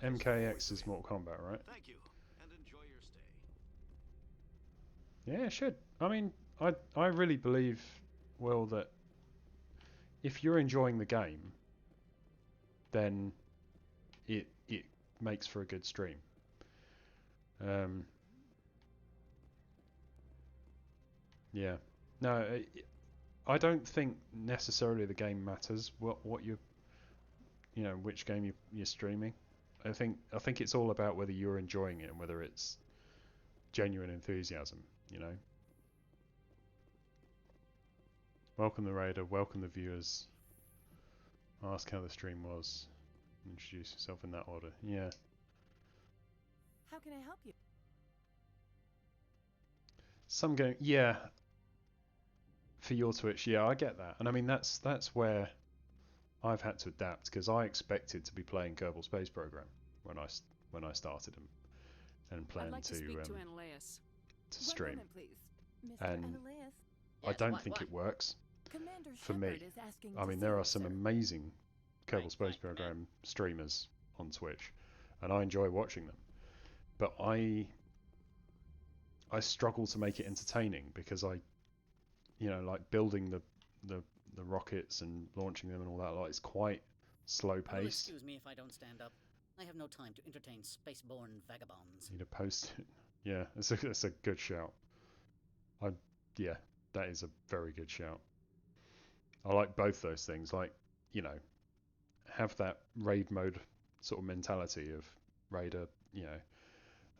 MKX is Mortal Kombat, right? Thank you, and enjoy your stay. Yeah, it should. I mean, I really believe, Will, that if you're enjoying the game, then it makes for a good stream. Yeah. No, I don't think necessarily the game matters. What you know, which game you're streaming. I think it's all about whether you're enjoying it and whether it's genuine enthusiasm. You know. Welcome the raider. Welcome the viewers. Ask how the stream was. Introduce yourself in that order. Yeah. How can I help you? Some game, yeah. For your Twitch, yeah, I get that, and I mean that's where I've had to adapt, because I expected to be playing Kerbal Space Program when I started and planned I'd like to speak to stream. One moment, please. Mr. And Analeus? I don't think it works Commander for me. Shepard is asking I to mean, see there you, are some sir. amazing Kerbal Space Program streamers on Twitch, and I enjoy watching them, but I struggle to make it entertaining, because you know, like building the rockets and launching them and all that, like, it's quite slow You will paced. excuse me if I don't stand up. I have no time to entertain spaceborne vagabonds. Need to post it. Yeah, it's a good shout. Yeah, that is a very good shout. I like both those things. Like, you know, have that raid mode sort of mentality of raider, you know,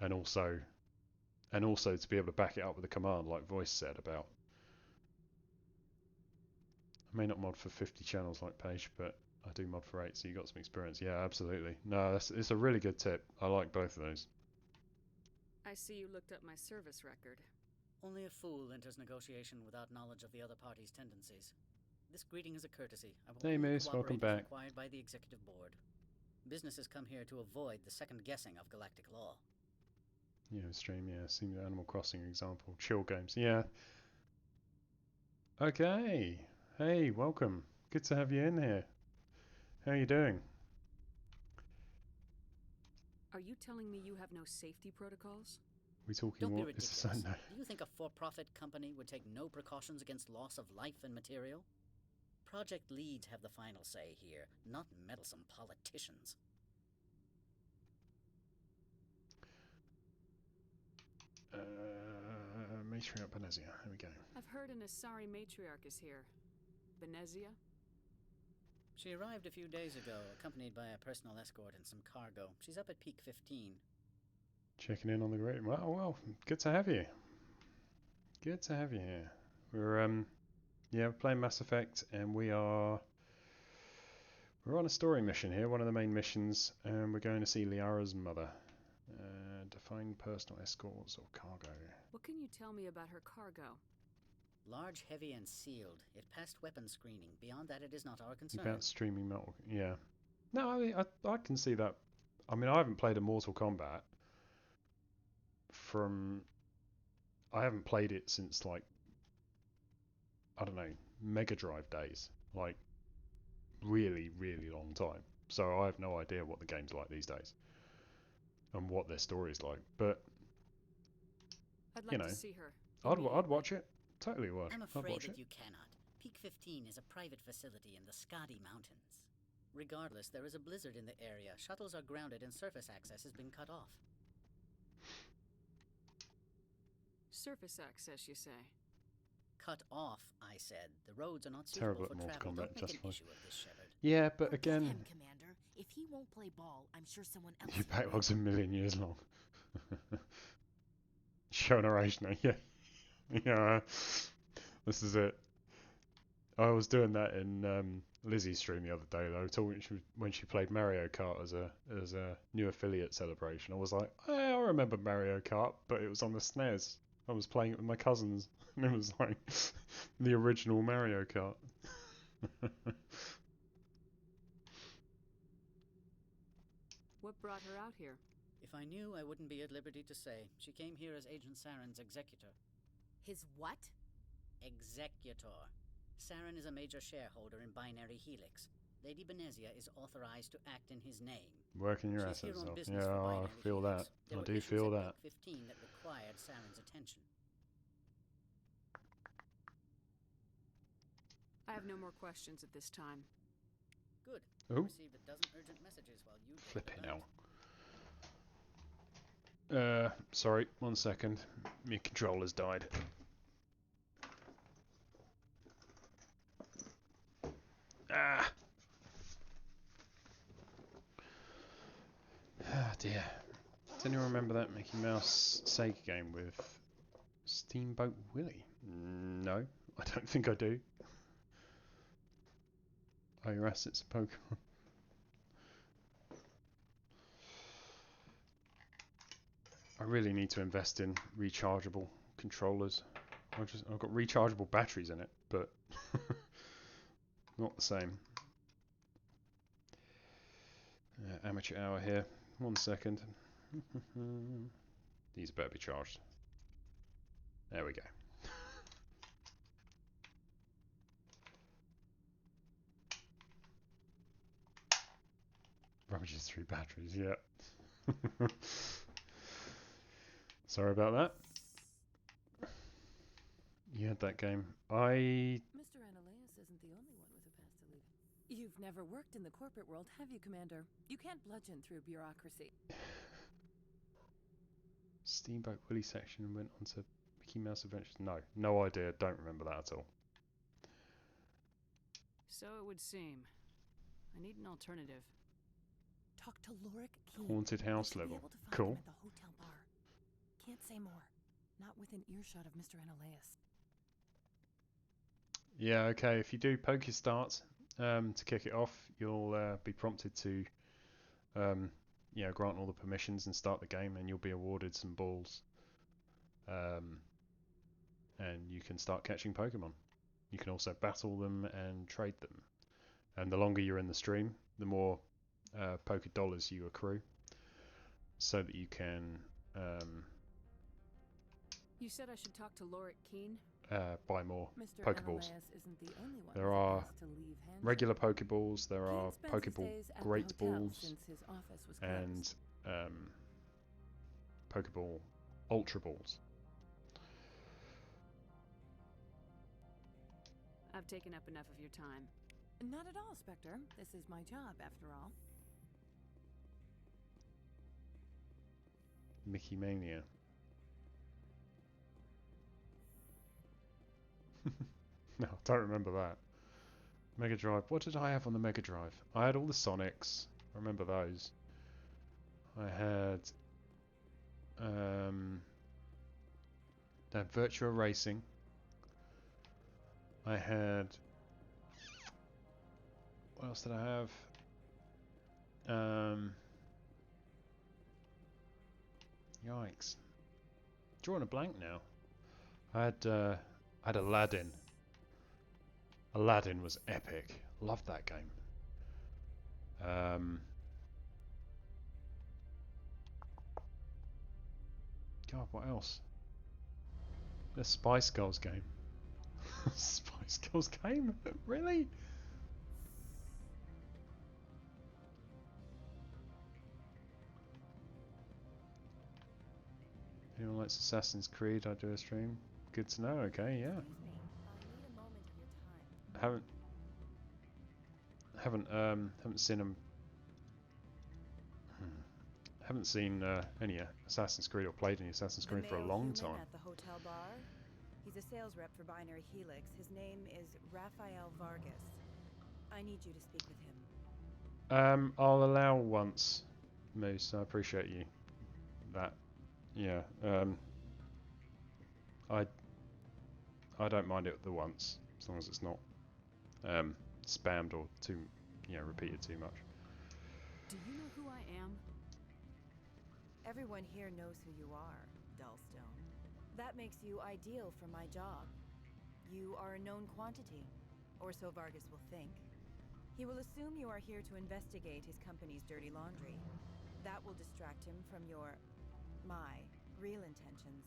and also to be able to back it up with a command, like Voice said about. I may not mod for 50 channels like Paige, but I do mod for 8, so you got some experience. Yeah, absolutely. No, it's a really good tip. I like both of those. I see you looked up my service record. Only a fool enters negotiation without knowledge of the other party's tendencies. This greeting is a courtesy. I will Hey, only Moose, welcome cooperate as back. required by the executive board. Businesses come here to avoid the second guessing of galactic law. Yeah, stream, yeah. See the Animal Crossing example. Chill games, yeah. Okay. Hey, welcome. Good to have you in here. How are you doing? Are you telling me you have no safety protocols? We talking Don't be what? Is this ridiculous. no? Do you think a for-profit company would take no precautions against loss of life and material? Project leads have the final say here, not meddlesome politicians. Matriarch Benezia. There we go. I've heard an Asari matriarch is here. Benezia? She arrived a few days ago, accompanied by a personal escort and some cargo. She's up at peak 15. Checking in on the great. Well, good to have you. Good to have you here. We're we're playing Mass Effect, and we're on a story mission here, one of the main missions, and we're going to see Liara's mother. Define personal escorts or cargo. What can you tell me about her cargo? Large, heavy, and sealed. It passed weapon screening. Beyond that, it is not our concern. About streaming metal, yeah. No, I can see that. I mean, I haven't played a Mortal Kombat I haven't played it since, like, I don't know, Mega Drive days. Like, really, really long time. So I have no idea what the game's like these days. And what their story's like. But, I'd like to see her. I'd watch it. Totally would. I'm I'd afraid watch that it. you cannot. Peak 15 is a private facility in the Skadi Mountains. Regardless, there is a blizzard in the area. Shuttles are grounded and surface access has been cut off. Surface access, you say? Cut off, I said. The roads are not Terrible suitable at for Mortal travel. Kombat, Don't make just an fine. issue of this, Shepard. Yeah, but Forget again, him, Commander. If he won't play ball, I'm sure someone else your will. backlog's a million years long. Show narration, yeah. Yeah, this is it. I was doing that in Lizzie's stream the other day though, when she played Mario Kart as a new affiliate celebration. I was like, I remember Mario Kart, but it was on the SNES. I was playing it with my cousins, and it was like the original Mario Kart. What brought her out here? If I knew, I wouldn't be at liberty to say. She came here as Agent Saren's executor. His what? Executor. Saren is a major shareholder in Binary Helix. Lady Benezia is authorized to act in his name. Working your She's here assets on off. business Yeah, for I Binary feel Helix. that. There I were do issues feel at that. Peak 15 that required Saren's attention. I have no more questions at this time. Good. Oh. I received a dozen urgent messages while you Flipping hell. Sorry, 1 second. My controller's died. Ah! Ah, dear. Does anyone remember that Mickey Mouse Sega game with Steamboat Willie? No, I don't think I do. Are your assets a Pokemon? I really need to invest in rechargeable controllers. I've got rechargeable batteries in it, but not the same. Amateur hour here. 1 second. These better be charged. There we go. Ravages 3 batteries, yeah. Sorry about that. You had that game. Mr. Ananias isn't the only one with a past to leave. You've never worked in the corporate world, have you, Commander? You can't bludgeon through bureaucracy. Steamboat Willie section went on to Mickey Mouse Adventures. No idea. Don't remember that at all. So it would seem. I need an alternative. Talk to Lorik Keen. Haunted house You should level. Be able to find Cool. him at the hotel bar. Can't say more. Not within earshot of Mr. Ananias. Yeah, okay. If you do poke your start to kick it off, you'll be prompted to grant all the permissions and start the game, and you'll be awarded some balls. And you can start catching Pokemon. You can also battle them and trade them. And the longer you're in the stream, the more Poké Dollars you accrue, so that you can You said I should talk to Lorik Keen? buy more Mr. Pokeballs. Ananias isn't the only one There with a are past to leave hands. regular Pokeballs, there are Keen spends his Pokeball days at the Great hotel Balls, since his office was closed. and Pokeball Ultra Balls. I've taken up enough of your time. Not at all, Spectre. This is my job, after all. Mickey Mania. No, I don't remember that. Mega Drive. What did I have on the Mega Drive? I had all the Sonics. I remember those. I had Virtua Racing. I had. What else did I have? Yikes. Drawing a blank now. I had Aladdin. Aladdin was epic. Loved that game. God, what else? The Spice Girls game. Spice Girls game? Really? Anyone likes Assassin's Creed? I do a stream. Good to know. Okay, yeah. Haven't seen them. Haven't seen any Assassin's Creed or played any Assassin's Creed for a long time. At the hotel bar. He's a sales rep for Binary Helix. His name is Raphael Vargas. I need you to speak with him. I'll allow once, Moose. I appreciate you. That, yeah. I don't mind it the once, as long as it's not spammed or repeated too much. Do you know who I am? Everyone here knows who you are, Dullstone. That makes you ideal for my job. You are a known quantity, or so Vargas will think. He will assume you are here to investigate his company's dirty laundry. That will distract him from my real intentions.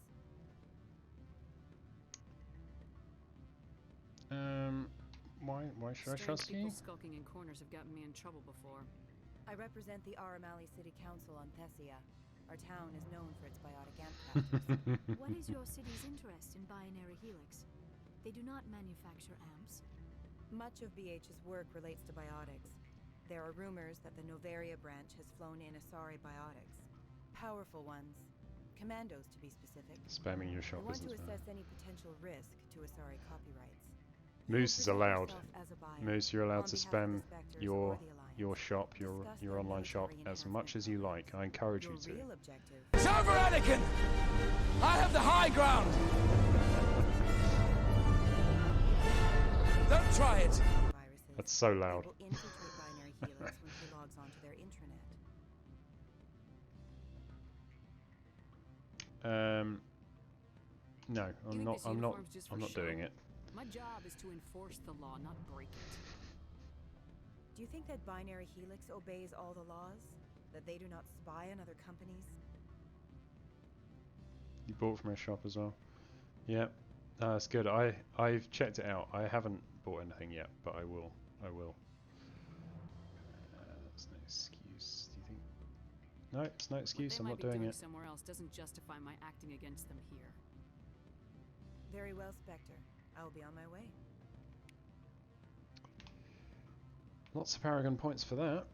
Why should I trust you? People skulking in corners have gotten me in trouble before. I represent the Aramali City Council on Thessia. Our town is known for its biotic amp crafters. What is your city's interest in Binary Helix? They do not manufacture amps. Much of BH's work relates to biotics. There are rumors that the Noveria branch has flown in Asari biotics. Powerful ones. Commandos, to be specific. Spamming your shop I want isn't to spam. assess any potential risk to Asari copyrights. Moose is allowed. Moose, you're allowed to spam your shop, your online shop, as much as you like. I encourage you to. It's over, Anakin! I have the high ground! Don't try it! That's so loud. No, I'm not doing it. My job is to enforce the law, not break it. Do you think that Binary Helix obeys all the laws? That they do not spy on other companies? You bought from our shop as well? Yeah, that's good. I've checked it out. I haven't bought anything yet, but I will. That's no excuse. Do you think? No, it's no excuse. I'm not doing it. Somewhere else doesn't justify my acting against them here. Very well, Spectre. I will be on my way. Lots of Paragon points for that.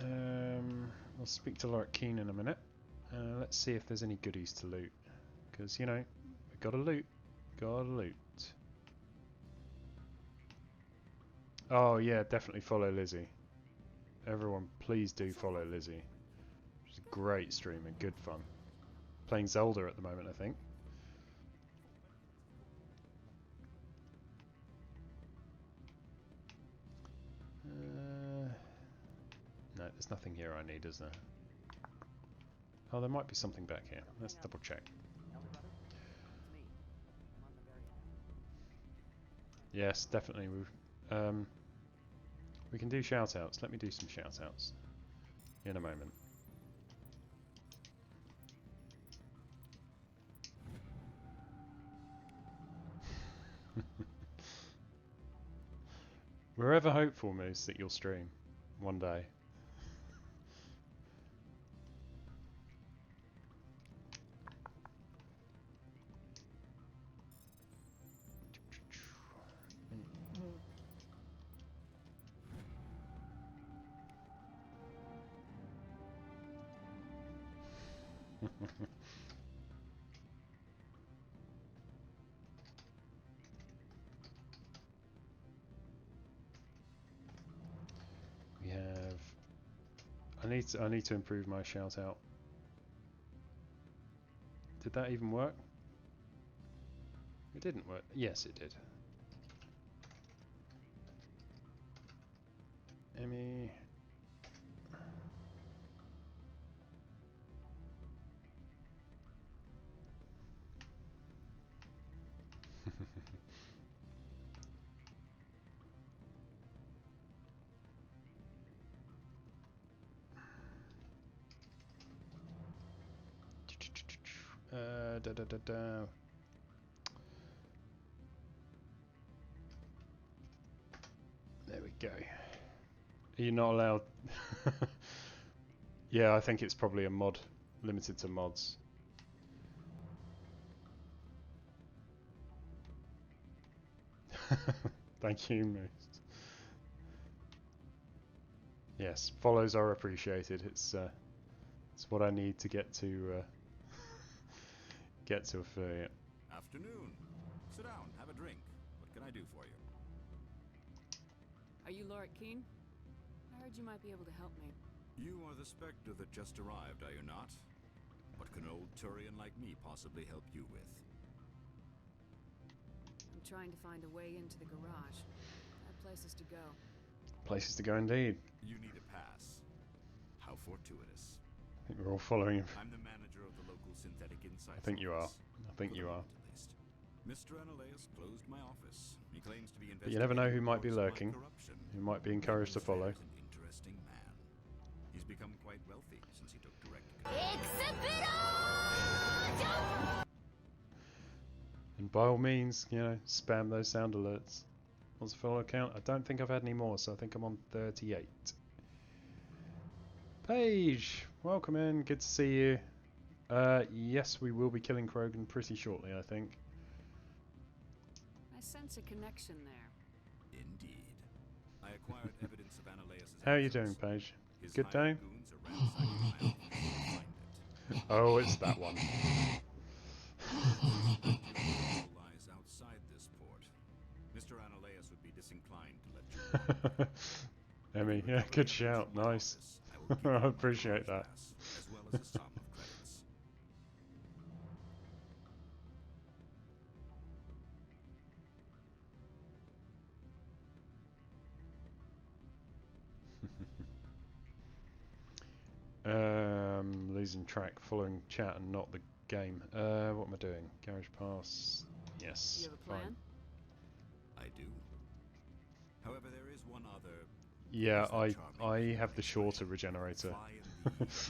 I'll speak to Lorik Keen in a minute. Let's see if there's any goodies to loot. Because, you know, we've got to loot. Gotta loot. Oh, yeah, definitely follow Lizzie. Everyone, please do follow Lizzie. She's a great streamer, good fun. Playing Zelda at the moment, I think. No, there's nothing here I need, is there? Oh, there might be something back here. Let's double check. Yes, definitely. We can do shout-outs. Let me do some shout-outs in a moment. We're ever hopeful, Moose, that you'll stream one day. I need to improve my shout out. Did that even work? It didn't work. Yes, it did. Emmy. Da da da da. There we go. Are you not allowed? Yeah, I think it's probably a mod, limited to mods. Thank you, Moose. Yes, follows are appreciated. It's what I need to get to affiliate. Afternoon. Sit down, have a drink. What can I do for you? Are you Lord Keen? I heard you might be able to help me. You are the Spectre that just arrived, are you not? What can an old Turian like me possibly help you with? I'm trying to find a way into the garage. I have places to go. Places to go indeed. You need a pass. How fortuitous. I think we're all following him. I'm the manager of the local synthetic insights. I think you are. I think you are. Mr. Analeus closed my office. He claims to be investigating. But you never know who might be lurking. Who might be encouraged to follow. An interesting man. He's become quite wealthy since he took direct And by all means, you know, spam those sound alerts. What's the follow count? I don't think I've had any more, so I think I'm on 38. Paige, welcome in. Good to see you. Yes, we will be killing Krogan pretty shortly, I think. I sense a connection there. Indeed. I acquired evidence of Analeus' How are you doing, Paige? Good day? Oh, it's that one. Lies outside this port. Mr. Analeus would be disinclined to let you. Emmy, yeah, good shout. Nice. I appreciate that. As well as a sum of credits. Losing track, following chat and not the game. What am I doing? Garage pass. Yes. You have a plan? Fine. I do. However, there is one other. Yeah, I have the shorter regenerator.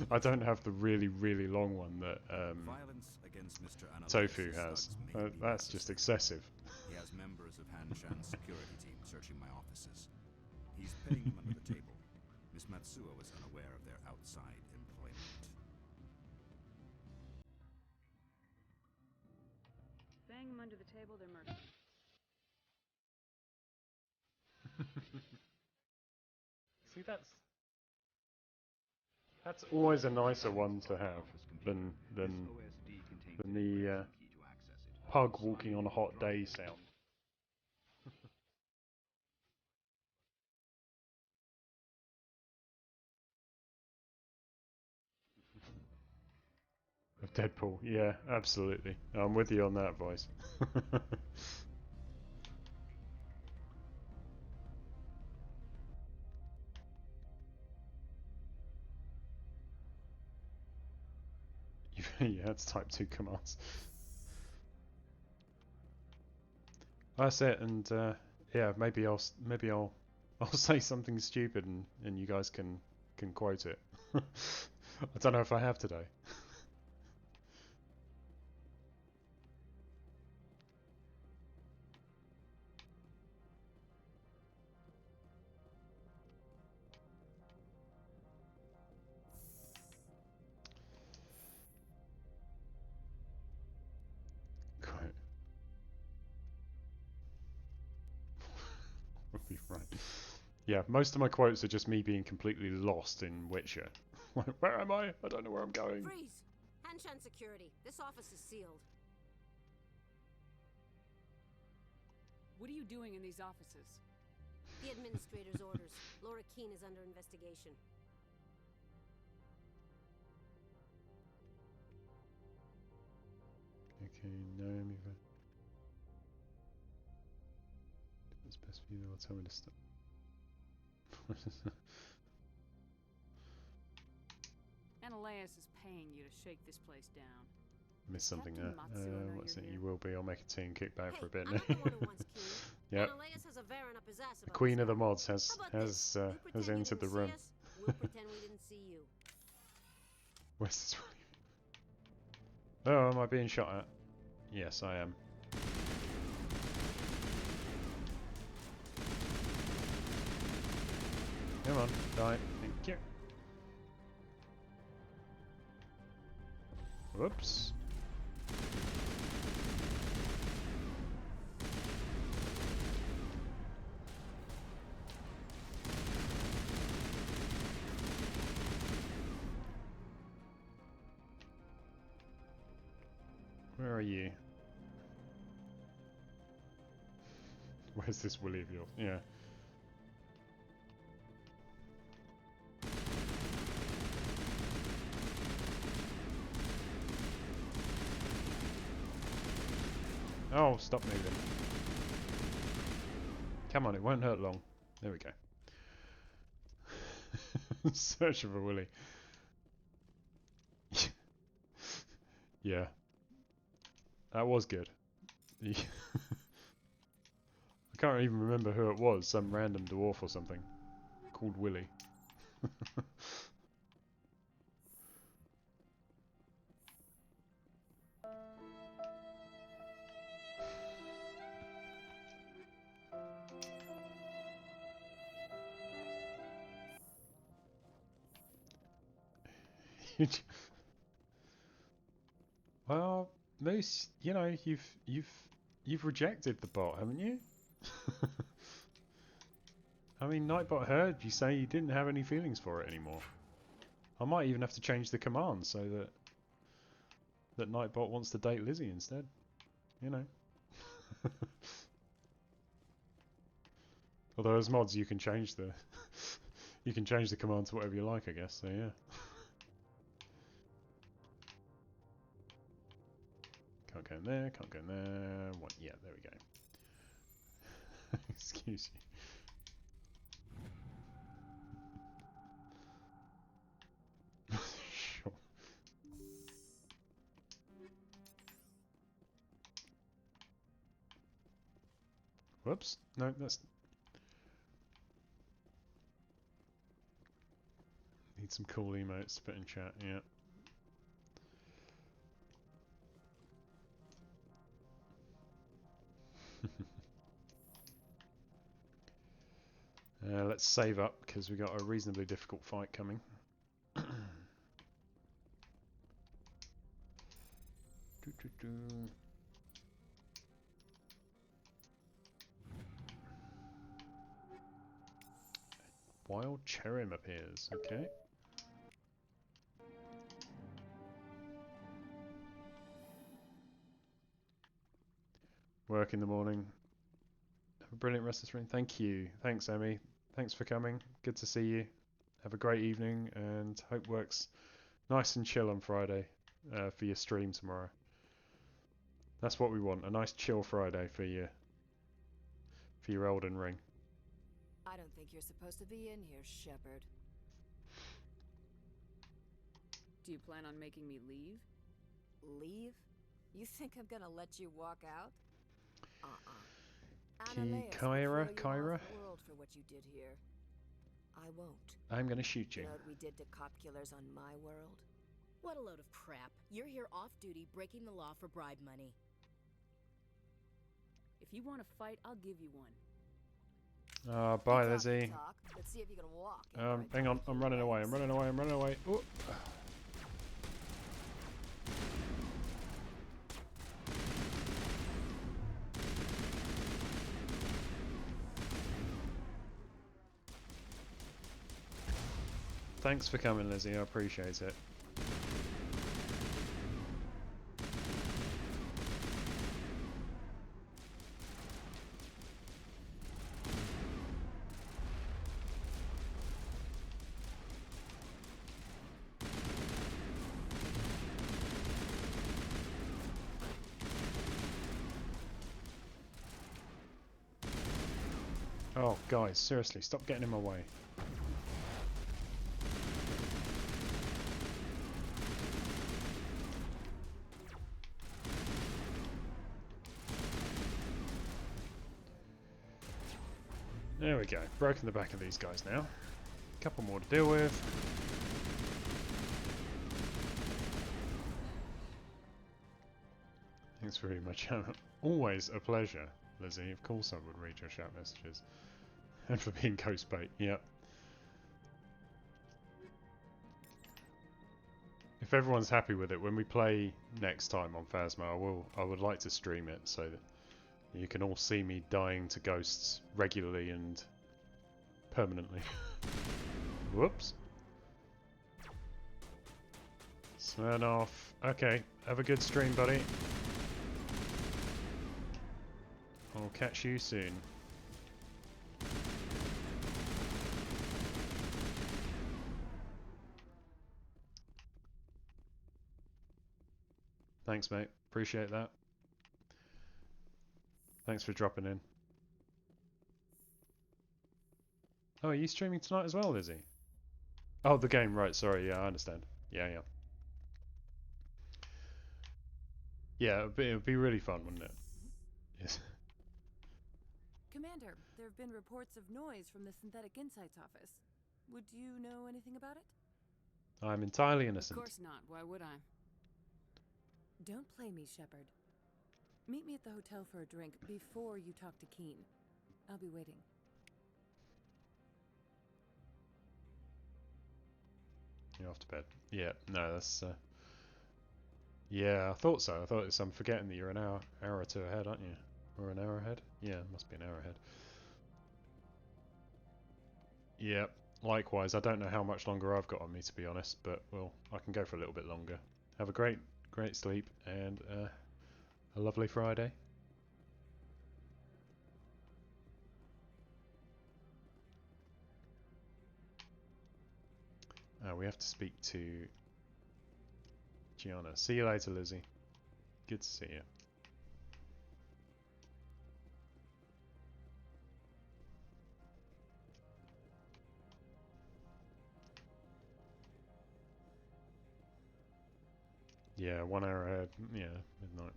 I don't have the really, really long one that Tofu has. That's just excessive. He has members of Hanshan's security team searching my offices. He's paying them under the table. Miss Matsuo is unaware of their outside employment. Bang them under the table, they're murdered. See, that's always a nicer one to have than the pug walking on a hot day sound. Of Deadpool, yeah, absolutely. I'm with you on that, voice. You had to type 2 commands. That's it, and yeah, maybe I'll say something stupid and you guys can quote it. I don't know if I have today. Quote. Would be right. Yeah, most of my quotes are just me being completely lost in Witcher. Like, where am I? I don't know where I'm going. Freeze! Hanshan security. This office is sealed. What are you doing in these offices? The administrator's orders. Laura Keene is under investigation. Okay, Naomi. It's best for you. They'll tell me to stop. Ananias is paying you to shake this place down. Missed something there. Captain Matsuo know What's you're it? here? You will be. I'll make a tea and kick back for a bit I'm now. not the one who wants Q. Yep. Ananias has a Varen up his ass The about queen this of the guy. mods How has about this? You pretend you entered the didn't room. see us, we'll pretend we didn't see you. Where's this one? Oh, am I being shot at? Yes, I am. Come on, die. Thank you. Whoops. Where are you? Where's this Willy of yours? Yeah. Oh, stop moving. Come on, it won't hurt long. There we go. Search for Willy. Yeah. That was good. I can't even remember who it was. Some random dwarf or something. Called Willy. Well, Moose, you know, you've rejected the bot, haven't you? I mean, Nightbot heard you say you didn't have any feelings for it anymore. I might even have to change the command so that Nightbot wants to date Lizzie instead. You know. Although as mods you can change the command to whatever you like, I guess. So yeah. Can't go in there. Can't go in there. What? Yeah, there we go. Excuse you. Sure. Whoops. No, that's... Need some cool emotes to put in chat, yeah. Let's save up, because we got a reasonably difficult fight coming. Wild Cherim appears, okay. Work in the morning. Have a brilliant rest of the stream. Thank you. Thanks, Emmy. Thanks for coming. Good to see you. Have a great evening, and hope works nice and chill on Friday for your stream tomorrow. That's what we want. A nice chill Friday for your Elden Ring. I don't think you're supposed to be in here, Shepard. Do you plan on making me leave? Leave? You think I'm gonna let you walk out? Kyra? World for what you did here. I won't. I'm gonna shoot you. You know what we did to cop killers on my world? What a load of crap. You're here off duty breaking the law for bribe money. If you want to fight, I'll give you one. Bye, Lizzie. Let's see if you can walk. Hang on. I'm running away. Ooh. Thanks for coming, Lizzie. I appreciate it. Oh, guys, seriously, stop getting in my way. There we go. Broken the back of these guys now. A couple more to deal with. Thanks very much. Always a pleasure, Lizzie. Of course I would read your chat messages. And for being ghost bait, yep. If everyone's happy with it, when we play next time on Phasma, I would like to stream it so that you can all see me dying to ghosts regularly and permanently. Whoops. Smirnoff. Okay, have a good stream, buddy. I'll catch you soon. Thanks, mate. Appreciate that. Thanks for dropping in. Oh, are you streaming tonight as well, Lizzie? Oh, the game, right, sorry, yeah, I understand. Yeah. Yeah, it would be really fun, wouldn't it? Yes. Commander, there have been reports of noise from the Synthetic Insights office. Would you know anything about it? I'm entirely innocent. Of course not. Why would I? Don't play me, Shepard. Meet me at the hotel for a drink before you talk to Keen. I'll be waiting. You're off to bed. Yeah, no, that's... Yeah, I thought so. I thought I'm forgetting that you're an hour or two ahead, aren't you? Or an hour ahead? Yeah, must be an hour ahead. Yep, likewise. I don't know how much longer I've got on me, to be honest, but, well, I can go for a little bit longer. Have a great sleep, and a lovely Friday. We have to speak to Gianna. See you later, Lizzie. Good to see you. Yeah, 1 hour ahead. Yeah, midnight.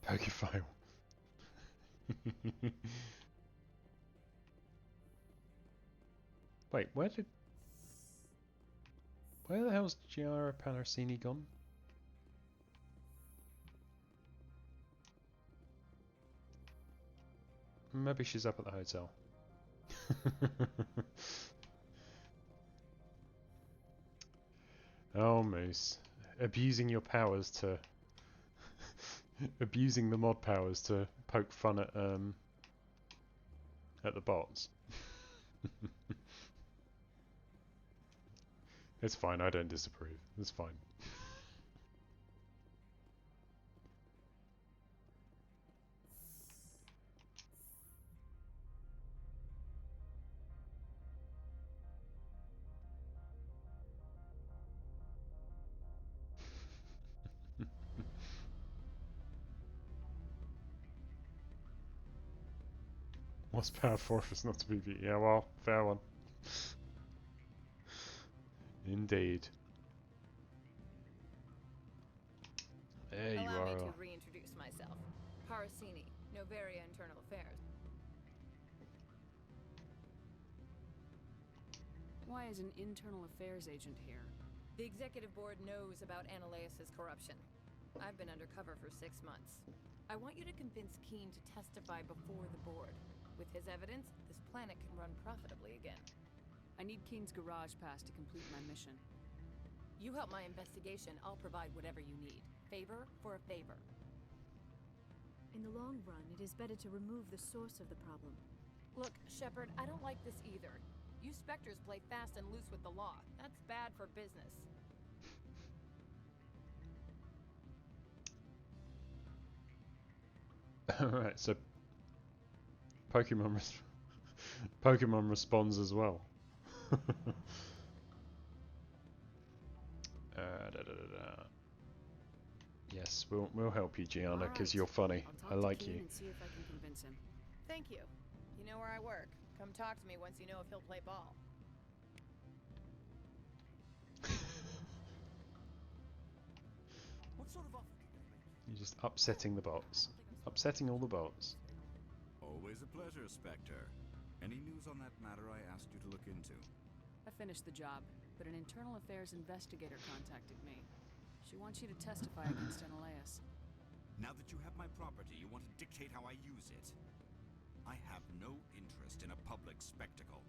Pokefile. Wait, where the hell's Giara Panarsini gone? Maybe she's up at the hotel. Oh, Moose. Abusing your powers to... abusing the mod powers to poke fun at the bots. It's fine, I don't disapprove. It's fine. What's power 4 if it's not to be beat? Yeah, well, fair one. Indeed. There you Allow are. me to reintroduce myself. Parasini, Noveria Internal Affairs. Why is an internal affairs agent here? The executive board knows about Ananias' corruption. I've been undercover for 6 months. I want you to convince Keen to testify before the board. With his evidence, this planet can run profitably again. I need Keen's garage pass to complete my mission. You help my investigation, I'll provide whatever you need. Favor for a favor. In the long run, it is better to remove the source of the problem. Look, Shepard, I don't like this either. You Spectres play fast and loose with the law. That's bad for business. Alright, so Pokemon Pokemon responds as well. Da, da, da, da. Yes, we'll help you, Gianna, because Alright. you're funny. I'll talk I to like Keen you. and see if I can convince him. Thank you. You know where I work. Come talk to me once you know if he'll play ball. What sort of offer can they make? You're just upsetting the bots. Upsetting all the bots. Always a pleasure, Spectre. Any news on that matter I asked you to look into? I finished the job, but an internal affairs investigator contacted me. She wants you to testify against Ananias. Now that you have my property, you want to dictate how I use it. I have no interest in a public spectacle.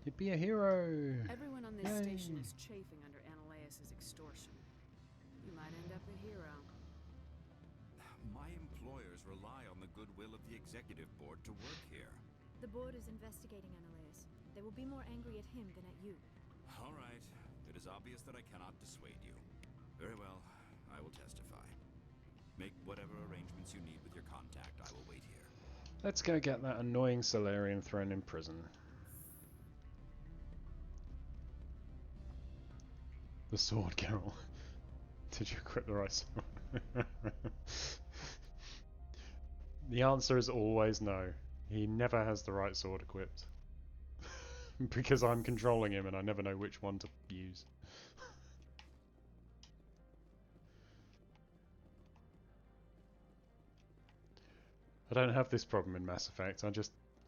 You'd be a hero. Everyone on this station is chafing under Ananias' extortion. You might end up a hero. My employers rely on the goodwill of the executive board to work here. The board is investigating Ananias. They will be more angry at him than at you. All right. It is obvious that I cannot dissuade you. Very well. I will testify. Make whatever arrangements you need with your contact. I will wait here. Let's go get that annoying Solarian thrown in prison. The sword, Carol. Did you equip the right sword? The answer is always no. He never has the right sword equipped. Because I'm controlling him and I never know which one to use. I don't have this problem in Mass Effect.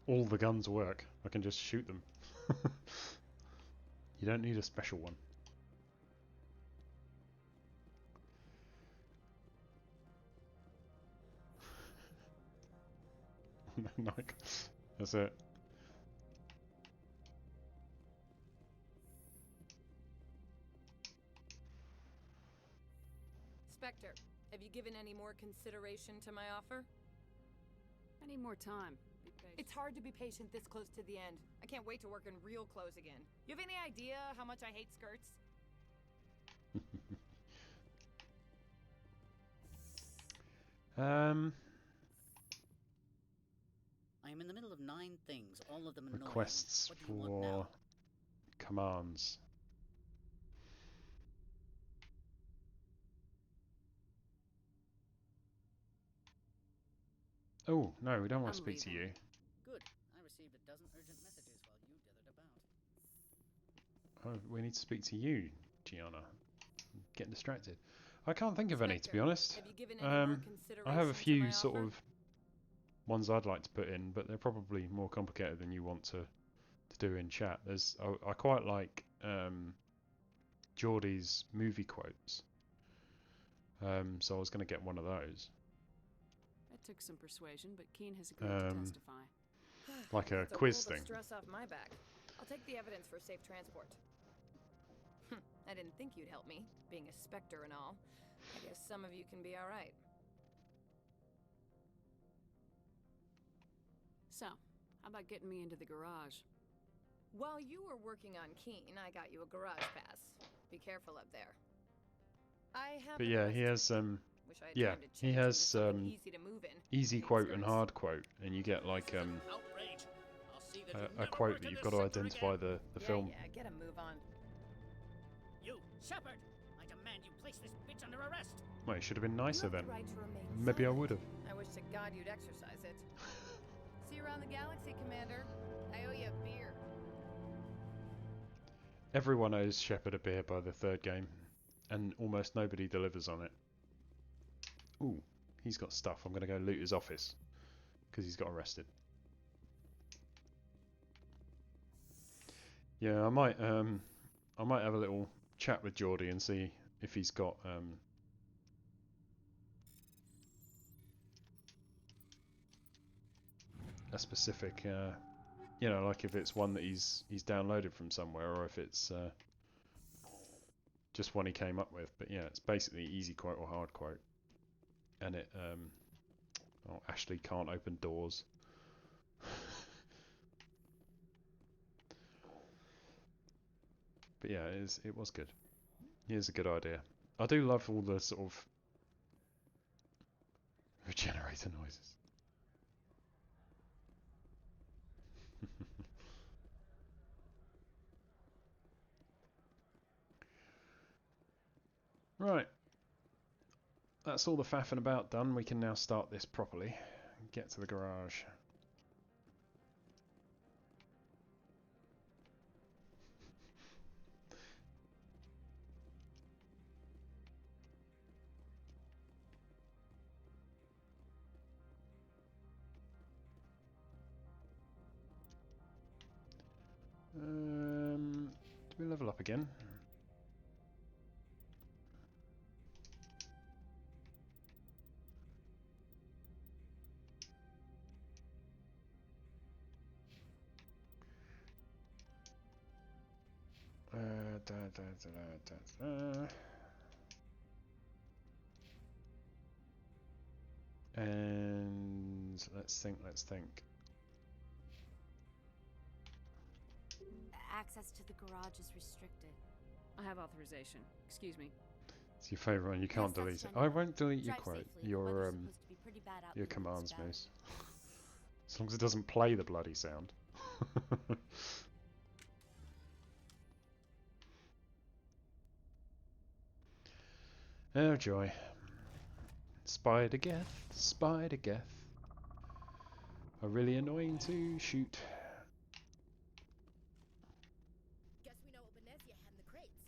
All the guns work. I can just shoot them. You don't need a special one. That's it. Spectre, have you given any more consideration to my offer? I need more time. Be patient. It's hard to be patient this close to the end. I can't wait to work in real clothes again. You have any idea how much I hate skirts? I am in the middle of 9 things, all of them annoying. Requests What do you want for now? commands. Oh, no, we don't want to speak to you. Good. I received a dozen urgent messages while you dithered about. Oh, we need to speak to you, Gianna. I'm getting distracted. I can't think of any, to be honest. Have you given any more I have a consideration to my few sort offer? of ones I'd like to put in, but they're probably more complicated than you want to do in chat. I quite like Geordie's movie quotes. So I was going to get one of those. That took some persuasion, but Keen has agreed to testify. Like a That's quiz a roll thing. of stress off my back. I'll take the evidence for safe transport. I didn't think you'd help me, being a Spectre and all. I guess some of you can be alright. So, how about getting me into the garage? While you were working on Keen, I got you a garage pass. Be careful up there. I have. But yeah, he has Wish I had yeah, time to he change has into something easy to move in. easy Hate quote and skirts. hard quote, and you get like a quote that you've got to identify the film. Yeah, get a move on. You, Shepard! I demand you place this bitch under arrest! Well, it should have been nicer You then. have the right to remain Maybe I silent. would have. I wish to God you'd exercise it. See you around the galaxy, Commander. I owe you a beer. Everyone owes Shepard a beer by the 3rd game, and almost nobody delivers on it. Ooh, he's got stuff. I'm going to go loot his office, because he's got arrested. Yeah, I might have a little chat with Geordie and see if he's got a specific, you know, like if it's one that he's downloaded from somewhere, or if it's just one he came up with. But yeah, it's basically easy quote or hard quote, and it oh, Ashley can't open doors. But yeah, it was good. Here's a good idea. I do love all the sort of regenerator noises. Right. That's all the faffing about done. We can now start this properly and get to the garage. Do we level up again? And let's think. Access to the garage is restricted. I have authorization. Excuse me. It's your favourite one. You can't delete it. I won't delete your quote. Your commands, Moose. As long as it doesn't play the bloody sound. Oh joy. Spider-Geth, Spider-Geth. Are really annoying to shoot. Guess we know what Venezia had in the crates.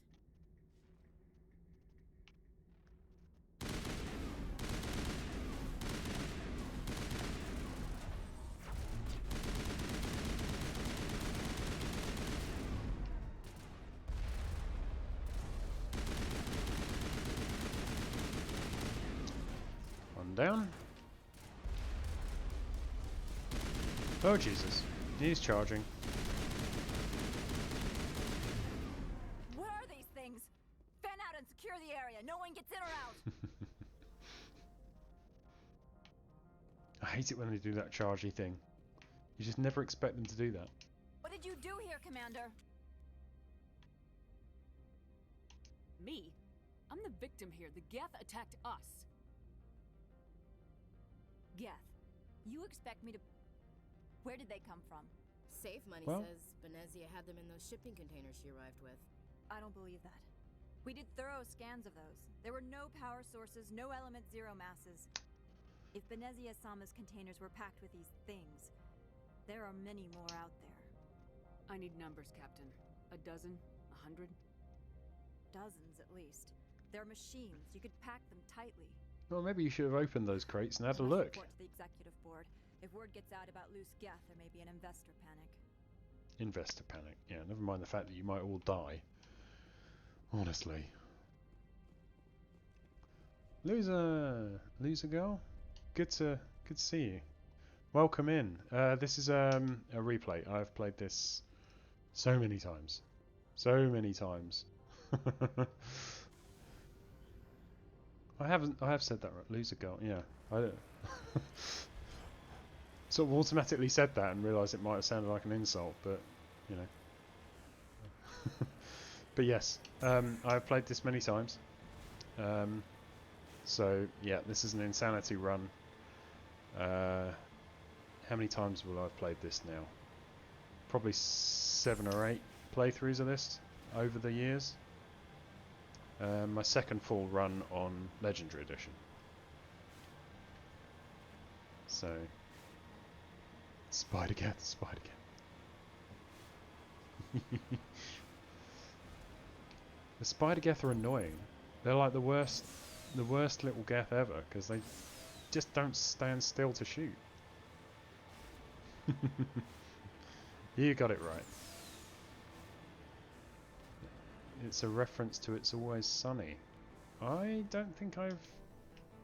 One down. Oh Jesus, he's charging. Where are these things? Fan out and secure the area. No one gets in or out. I hate it when they do that chargy thing. You just never expect them to do that. What did you do here, Commander? Me? I'm the victim here. The Geth attacked us. Geth, you expect me to... Where did they come from? Safe Money Well, says Venezia had them in those shipping containers she arrived with. I don't believe that. We did thorough scans of those. There were no power sources, no element zero masses. If Venezia Sama's containers were packed with these things, there are many more out there. I need numbers, Captain. A dozen? 100? Dozens, at least. They're machines. You could pack them tightly. Well, maybe you should have opened those crates and had a look. Report to the executive board. If word gets out about loose Geth, there may be an investor panic. Investor panic. Yeah, never mind the fact that you might all die. Honestly. Loser girl? Good to see you. Welcome in. This is a replay. I've played this so many times. So many times. I have said that right. Loser girl. Yeah. I don't sort of automatically said that and realised it might have sounded like an insult, but you know. But yes, I've played this many times. So yeah, this is an insanity run. How many times will I have played this now? Probably 7 or 8 playthroughs of this over the years. My second full run on Legendary Edition. So, Spider-Geth, Spider-Geth. The Spider-Geth are annoying. They're like the worst little Geth ever, because they just don't stand still to shoot. You got it right. It's a reference to It's Always Sunny. I don't think I've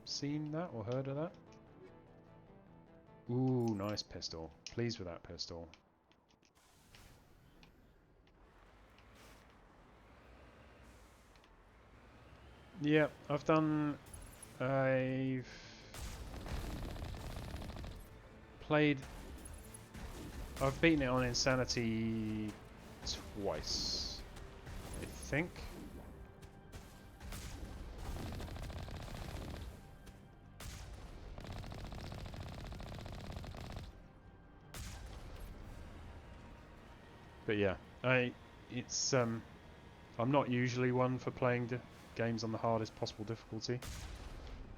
seen that or heard of that. Ooh, nice pistol. Pleased with that pistol. Yeah, I've beaten it on Insanity twice, I think. But yeah, it's I'm not usually one for playing games on the hardest possible difficulty.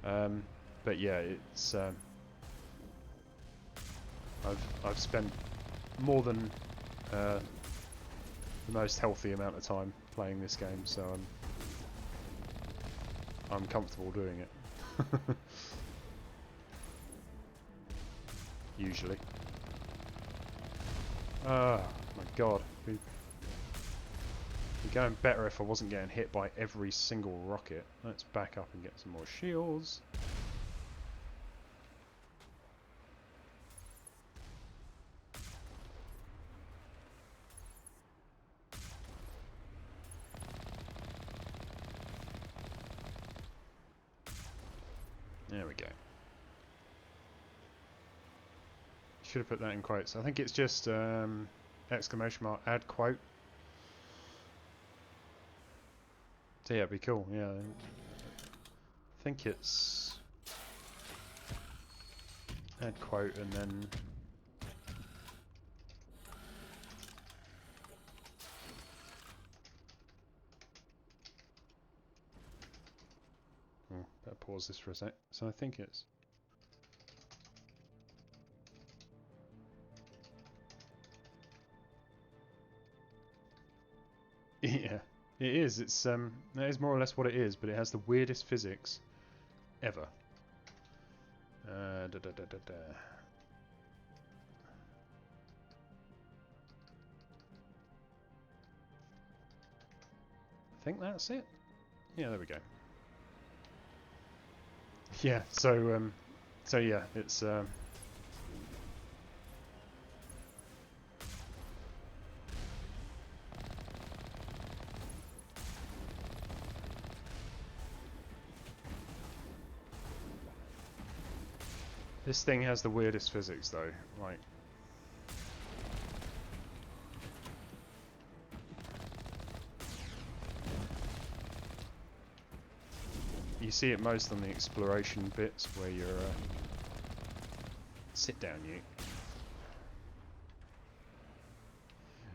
But yeah, it's I've spent more than the most healthy amount of time playing this game, so I'm comfortable doing it. Usually. Oh my god. It'd be going better if I wasn't getting hit by every single rocket. Let's back up and get some more shields. There we go. Should have put that in quotes. I think it's just exclamation mark add quote. So yeah, it'd be cool. Yeah, I think it's add quote and then better pause this for a sec. So I think it's yeah, it is. It's that is more or less what it is, but it has the weirdest physics ever. Da, da, da, da, da. I think that's it. Yeah, there we go. Yeah, so yeah, it's this thing has the weirdest physics though, like you see it most on the exploration bits where you're sit down, you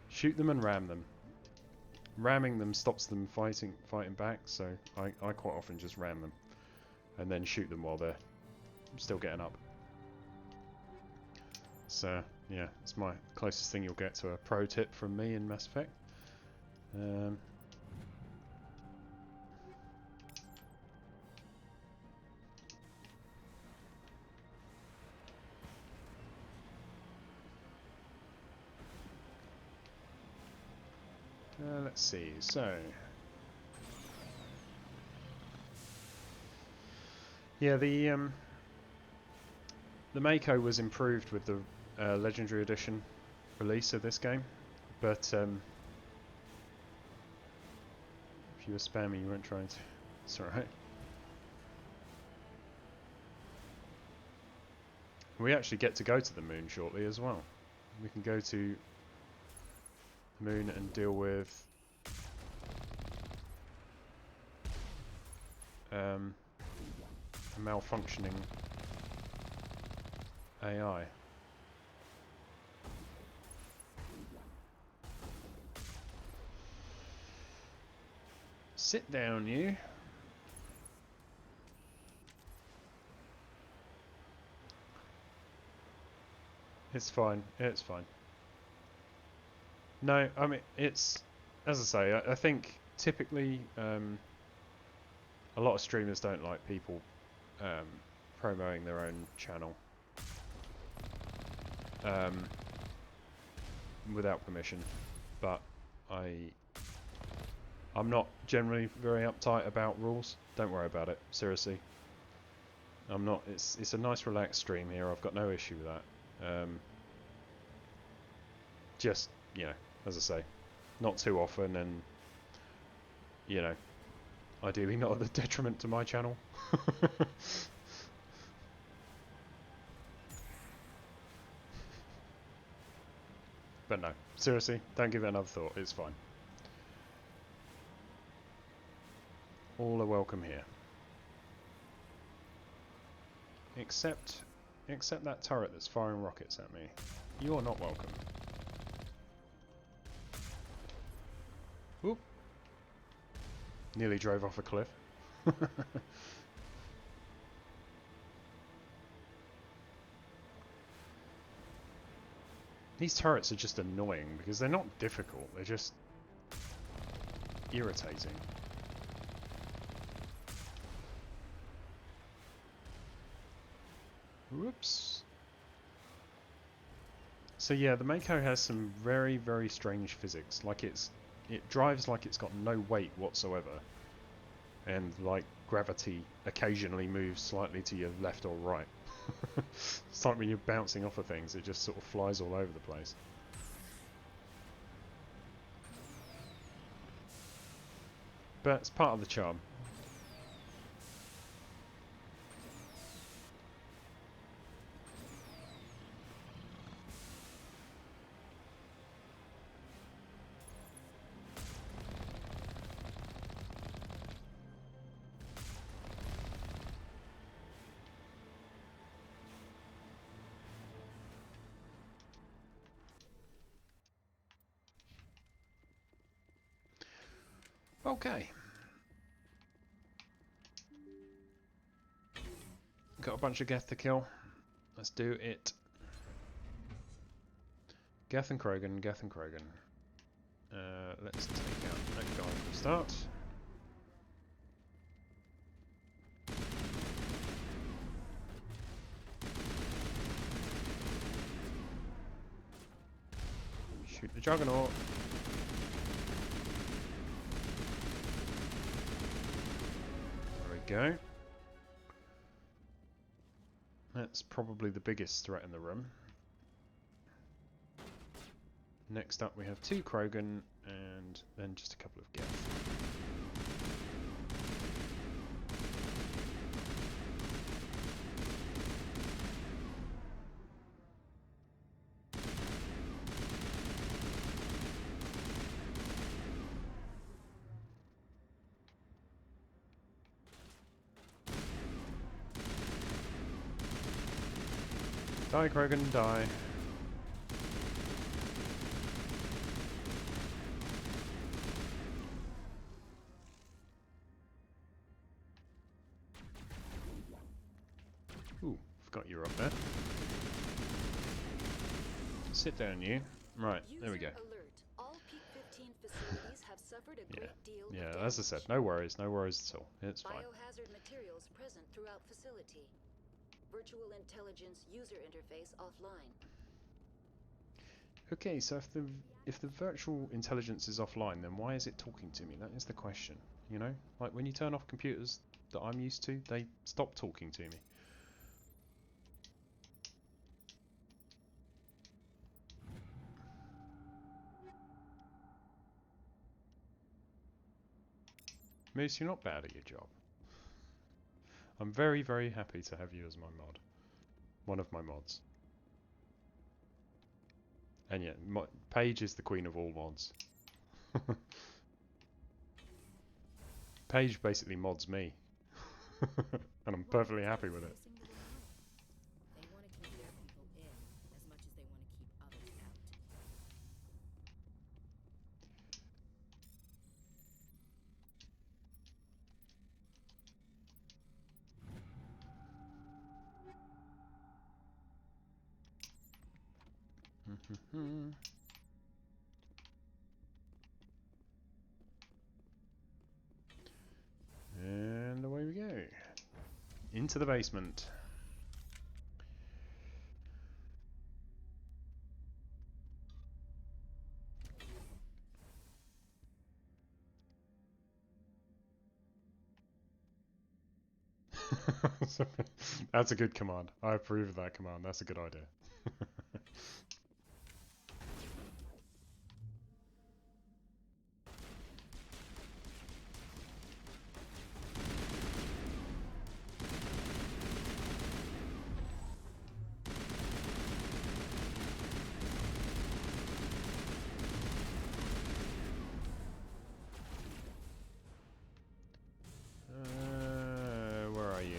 shoot them and ram them. Ramming them stops them fighting back, so I quite often just ram them and then shoot them while they're still getting up. So yeah, it's my closest thing you'll get to a pro tip from me in Mass Effect. Let's see, so yeah, the Mako was improved with the Legendary Edition release of this game, but if you were spamming, you weren't trying to. It's alright. We actually get to go to the moon shortly as well. We can go to the moon and deal with a malfunctioning AI. Sit down, you. It's fine. It's fine. No, I mean, it's, as I say, I think typically a lot of streamers don't like people promoting their own channel without permission, but I'm not generally very uptight about rules. Don't worry about it, seriously. I'm not. It's a nice relaxed stream here. I've got no issue with that. Just, you know, as I say, not too often, and you know, ideally not at the detriment to my channel. But no, seriously, don't give it another thought. It's fine. All are welcome here. Except that turret that's firing rockets at me. You're not welcome. Oop. Nearly drove off a cliff. These turrets are just annoying because they're not difficult, they're just irritating. Whoops. So yeah, the Mako has some very, very strange physics. Like it drives like it's got no weight whatsoever. And like gravity occasionally moves slightly to your left or right. It's like when you're bouncing off of things, it just sort of flies all over the place. But it's part of the charm. Okay. Got a bunch of Geth to kill. Let's do it. Geth and Krogan, Geth and Krogan. Let's take out that guy for a start. Shoot the Juggernaut. There we go. That's probably the biggest threat in the room. Next up we have 2 Krogan and then just a couple of Geth. Die, Krogan, die. Ooh, forgot you were up there. Sit down, you. Right, there we go. Yeah, as I said, no worries at all. It's fine. Biohazard materials present throughout facility. Virtual intelligence user interface offline. Okay, so if the virtual intelligence is offline, then why is it talking to me? That is the question. You know, like when you turn off computers that I'm used to, they stop talking to me. Moose, you're not bad at your job. I'm very, very happy to have you as my mod. One of my mods. And yeah, Paige is the queen of all mods. Paige basically mods me. And I'm perfectly happy with it. They want to keep their people in as much as they want to keep others out. And away we go. Into the basement. That's a good command. I approve of that command. That's a good idea. Where are you?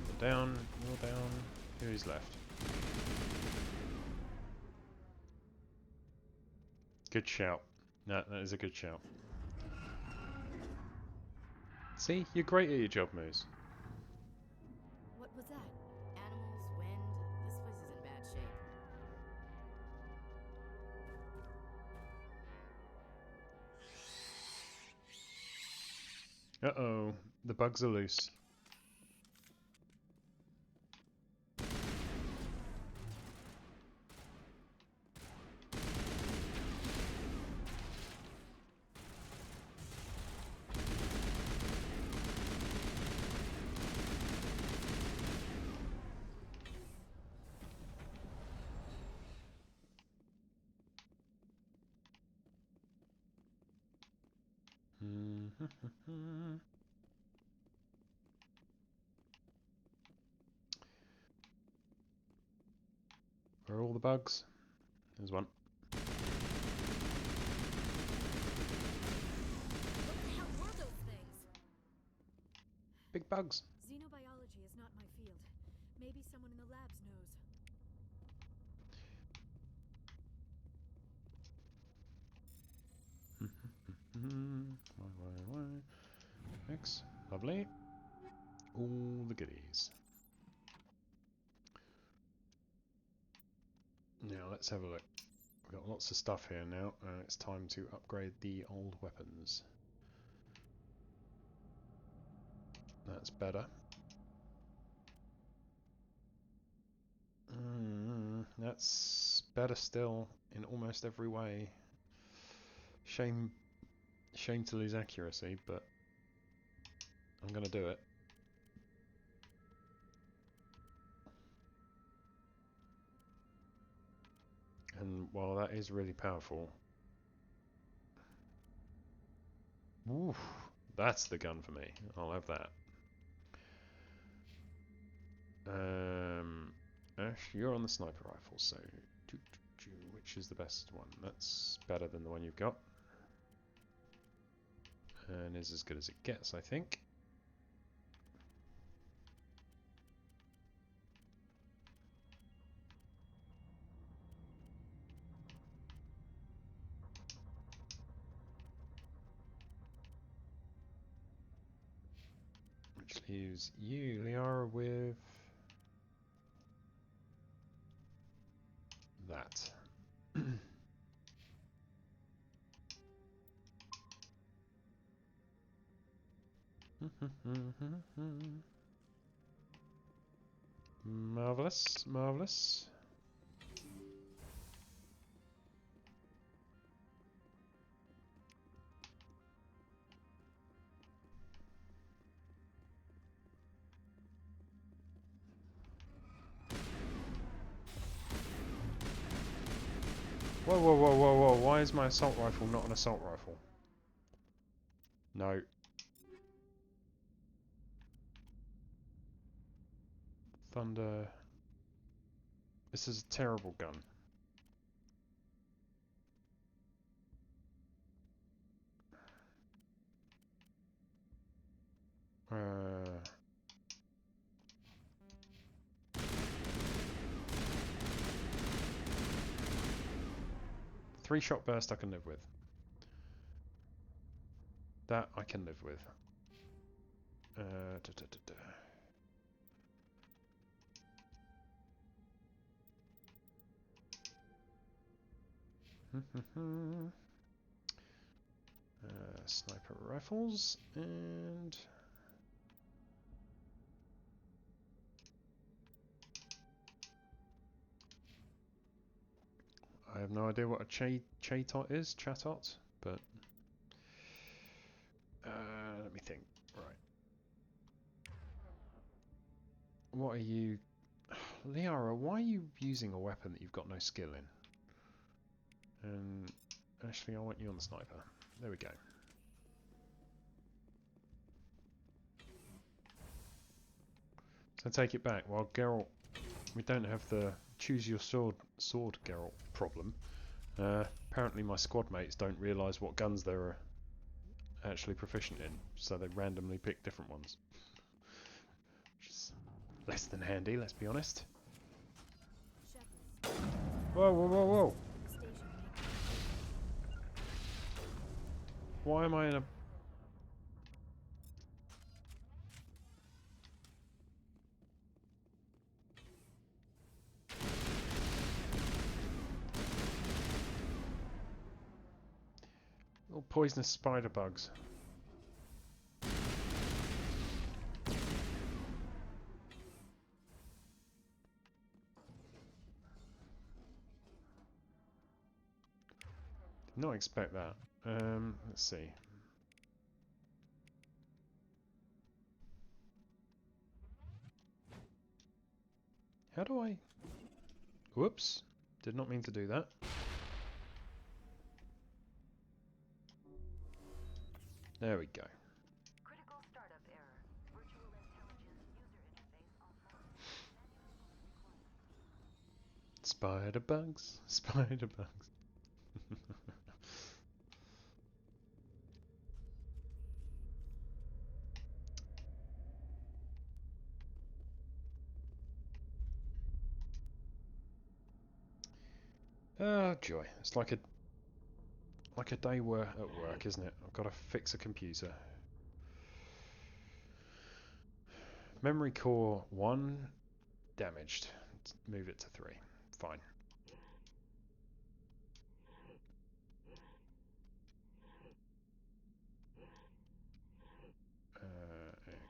You're down, you're down. Who's left? Good shout. No, that is a good shout. See, you're great at your job, Moose. What was that? Animals, wind. This place is in bad shape. Uh-oh, the bugs are loose. Where are all the bugs? There's one. What the hell were those things? Big bugs. Xenobiology is not my field. Maybe someone in the labs knows. X. Lovely. All the goodies. Now let's have a look. We've got lots of stuff here now, and it's time to upgrade the old weapons. That's better. That's better still in almost every way. Shame to lose accuracy, but I'm gonna do it. And while that is really powerful, oof, that's the gun for me. I'll have that. Ash, you're on the sniper rifle, so which is the best one? That's better than the one you've got, and is as good as it gets, I think. Which leaves you, Liara, with that. Marvelous, marvelous. Whoa, whoa, whoa, whoa, whoa, why is my assault rifle not an assault rifle? No. Thunder. This is a terrible gun. Three-shot burst I can live with. That I can live with. Sniper rifles and I have no idea what a chatot is, but let me think. Right. What are you... Liara, why are you using a weapon that you've got no skill in? And actually, I want you on the sniper. There we go. So take it back. While Geralt... We don't have the choose your sword Geralt problem. Apparently my squad mates don't realise what guns they're actually proficient in, so they randomly pick different ones. Which is less than handy, let's be honest. Whoa, whoa, whoa, whoa! Why am I in a... Little poisonous spider bugs. Did not expect that. Let's see. How do I... Whoops. Did not mean to do that. There we go. Critical startup error. Virtual intelligence user interface offline. Spider bugs. Spider bugs. Oh joy! It's like a day at work, isn't it? I've got to fix a computer. Memory core 1 damaged. Let's move it to 3. Fine.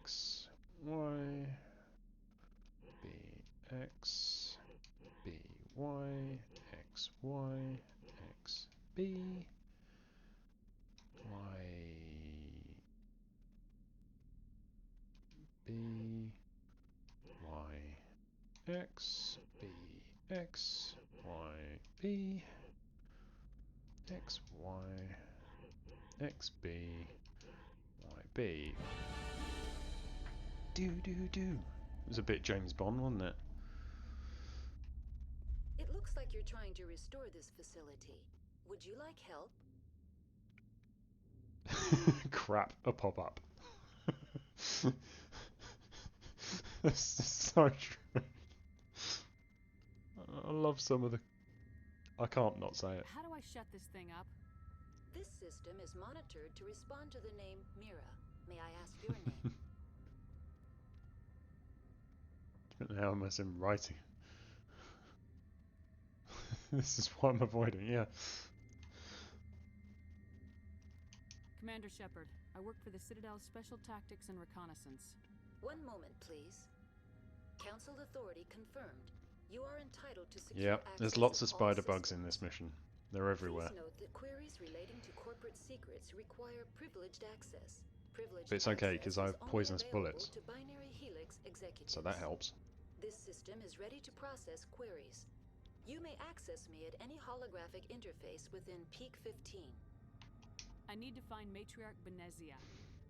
X Y B X B Y X Y X B Y B Y X B X Y B X Y X B Y B. Do do do. It was a bit James Bond, wasn't it? It looks like you're trying to restore this facility. Would you like help? Crap, a pop-up. This is so true. I love some of the... I can't not say it. How do I shut this thing up? This system is monitored to respond to the name Mira. May I ask your name? How am I in writing? This is what I'm avoiding, yeah. Commander Shepard, I work for the Citadel's Special Tactics and Reconnaissance. One moment, please. Council authority confirmed. You are entitled to secure Yeah, access there's lots of all spider bugs systems. in this mission. They're everywhere. Please note that queries relating to corporate secrets require privileged access. Privileged But it's okay, because I access have is poisonous only available bullets. to binary helix executives. So that helps. This system is ready to process queries. You may access me at any holographic interface within Peak 15. I need to find Matriarch Benezia.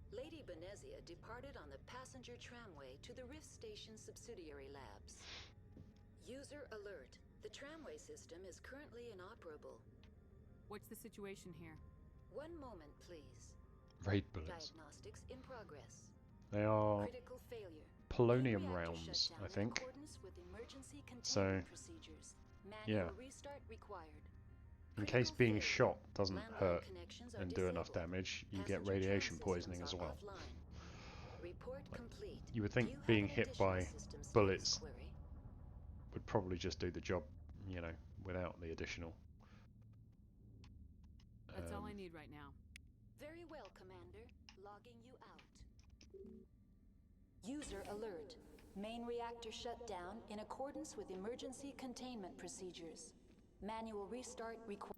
Lady Benezia departed on the passenger tramway to the Rift Station subsidiary labs. User alert. The tramway system is currently inoperable. What's the situation here? One moment, please. Raid bullets. Diagnostics in progress. They are Critical failure. polonium Reactor rounds, shutdown I think. In accordance with emergency So, containment procedures. Manual yeah. restart required. In case being shot doesn't Landline hurt connections are and do enough disabled. damage, you get Passenger radiation tram poisoning systems as are well. offline. Report complete. You would think Do you have being an hit additional by system status bullets query? would probably just do the job, you know, without the additional. That's all I need right now. Very well, Commander. Logging you out. User alert. Main reactor shut down in accordance with emergency containment procedures. Manual restart required.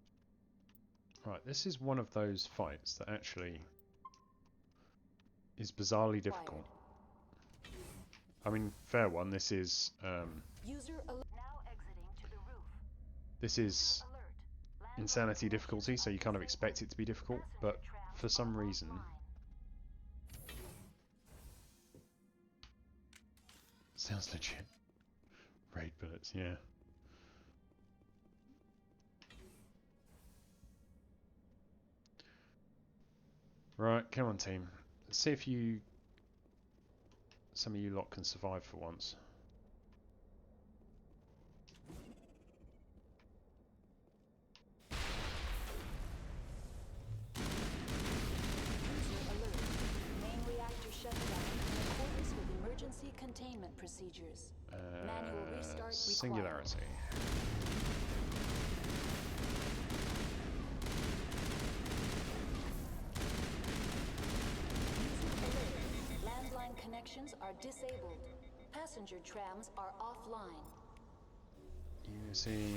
Right, this is one of those fights that actually is bizarrely difficult. I mean, fair one, this is User alert. Now exiting to the roof. this is insanity difficulty, so you kind of expect it to be difficult, but for some reason sounds legit. Raid bullets, yeah. Right, come on team. Let's see if some of you lot can survive for once. containment procedures. Manual restart required. Singularity. Landline connections are disabled. Passenger trams are offline. You see.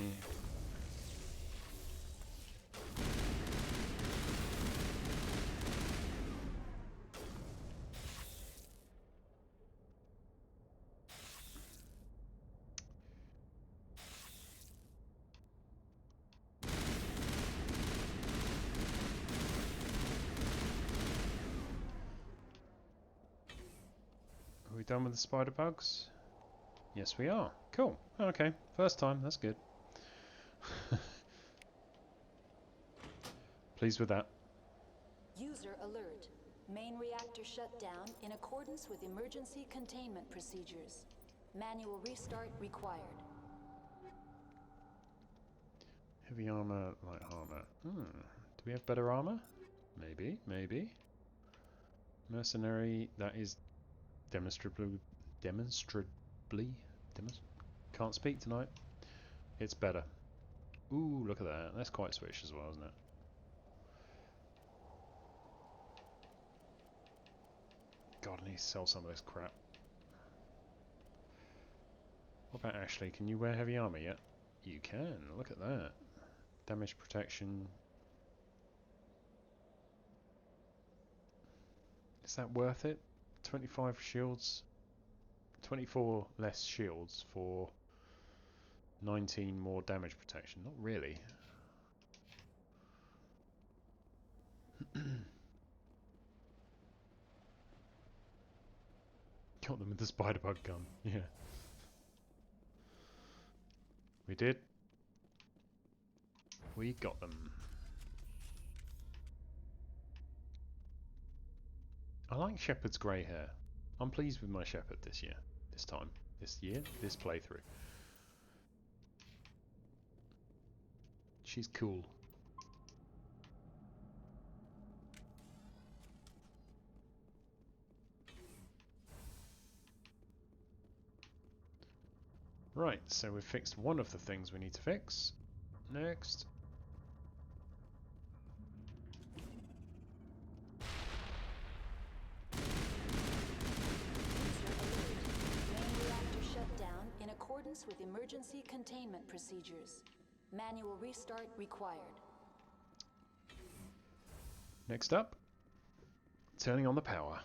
Are we done with the spider bugs? Yes, we are. Cool. Okay, first time. That's good. Pleased with that. User alert. Main reactor shut down in accordance with emergency containment procedures. Manual restart required. Heavy armor, light armor. Do we have better armor? Maybe, maybe. Mercenary, that is demonstrably, can't speak tonight. It's better. Ooh, look at that. That's quite swish as well, isn't it? God, I need to sell some of this crap. What about Ashley? Can you wear heavy armor yet? You can. Look at that. Damage protection. Is that worth it? 25 shields. 24 less shields for 19 more damage protection. Not really. Got them with the spider bug gun. Yeah. We did. We got them. I like Shepard's grey hair. I'm pleased with my Shepard this year. This time. This year. This playthrough. She's cool. Right, so we've fixed one of the things we need to fix. Next. In accordance with emergency containment procedures. Manual restart required. Next up, turning on the power.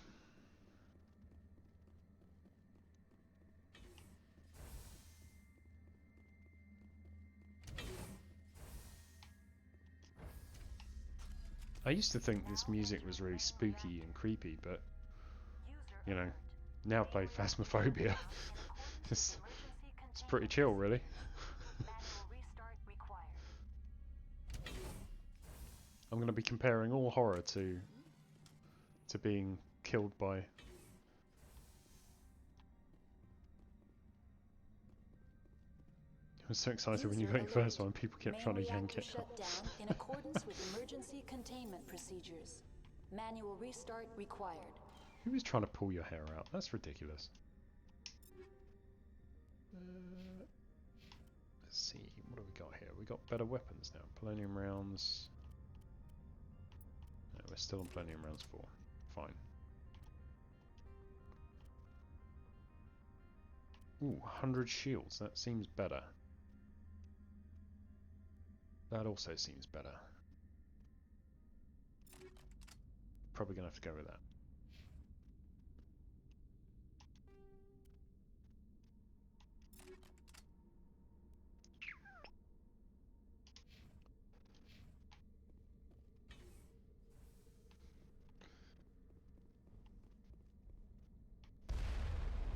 I used to think this music was really spooky and creepy, but, you know, now I've played Phasmophobia. It's pretty chill, really. I'm going to be comparing all horror to being killed by... I was so excited when you got your first one, people kept trying to yank it out. Shut down in accordance with emergency containment procedures. Manual restart required. Who was trying to pull your hair out? That's ridiculous. Let's see, what have we got here? We got better weapons now. Polonium rounds. No, we're still on polonium rounds 4. Fine. Ooh, 100 shields. That seems better. That also seems better. Probably gonna have to go with that.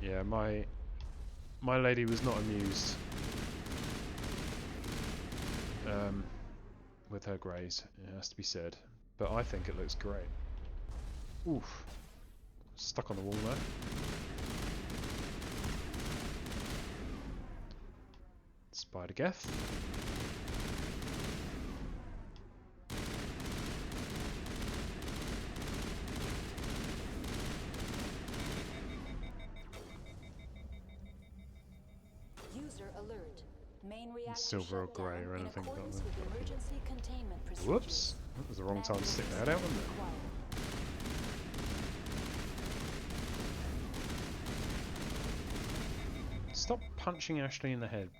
Yeah, my lady was not amused with her greys, it has to be said. But I think it looks great. Oof. Stuck on the wall there. Spider Geth. alert. Main reactor Silver or shut grey down or in anything like accordance that. with emergency containment procedures. Whoops! That was the wrong time to stick that out, wasn't it? Stop punching Ashley in the head.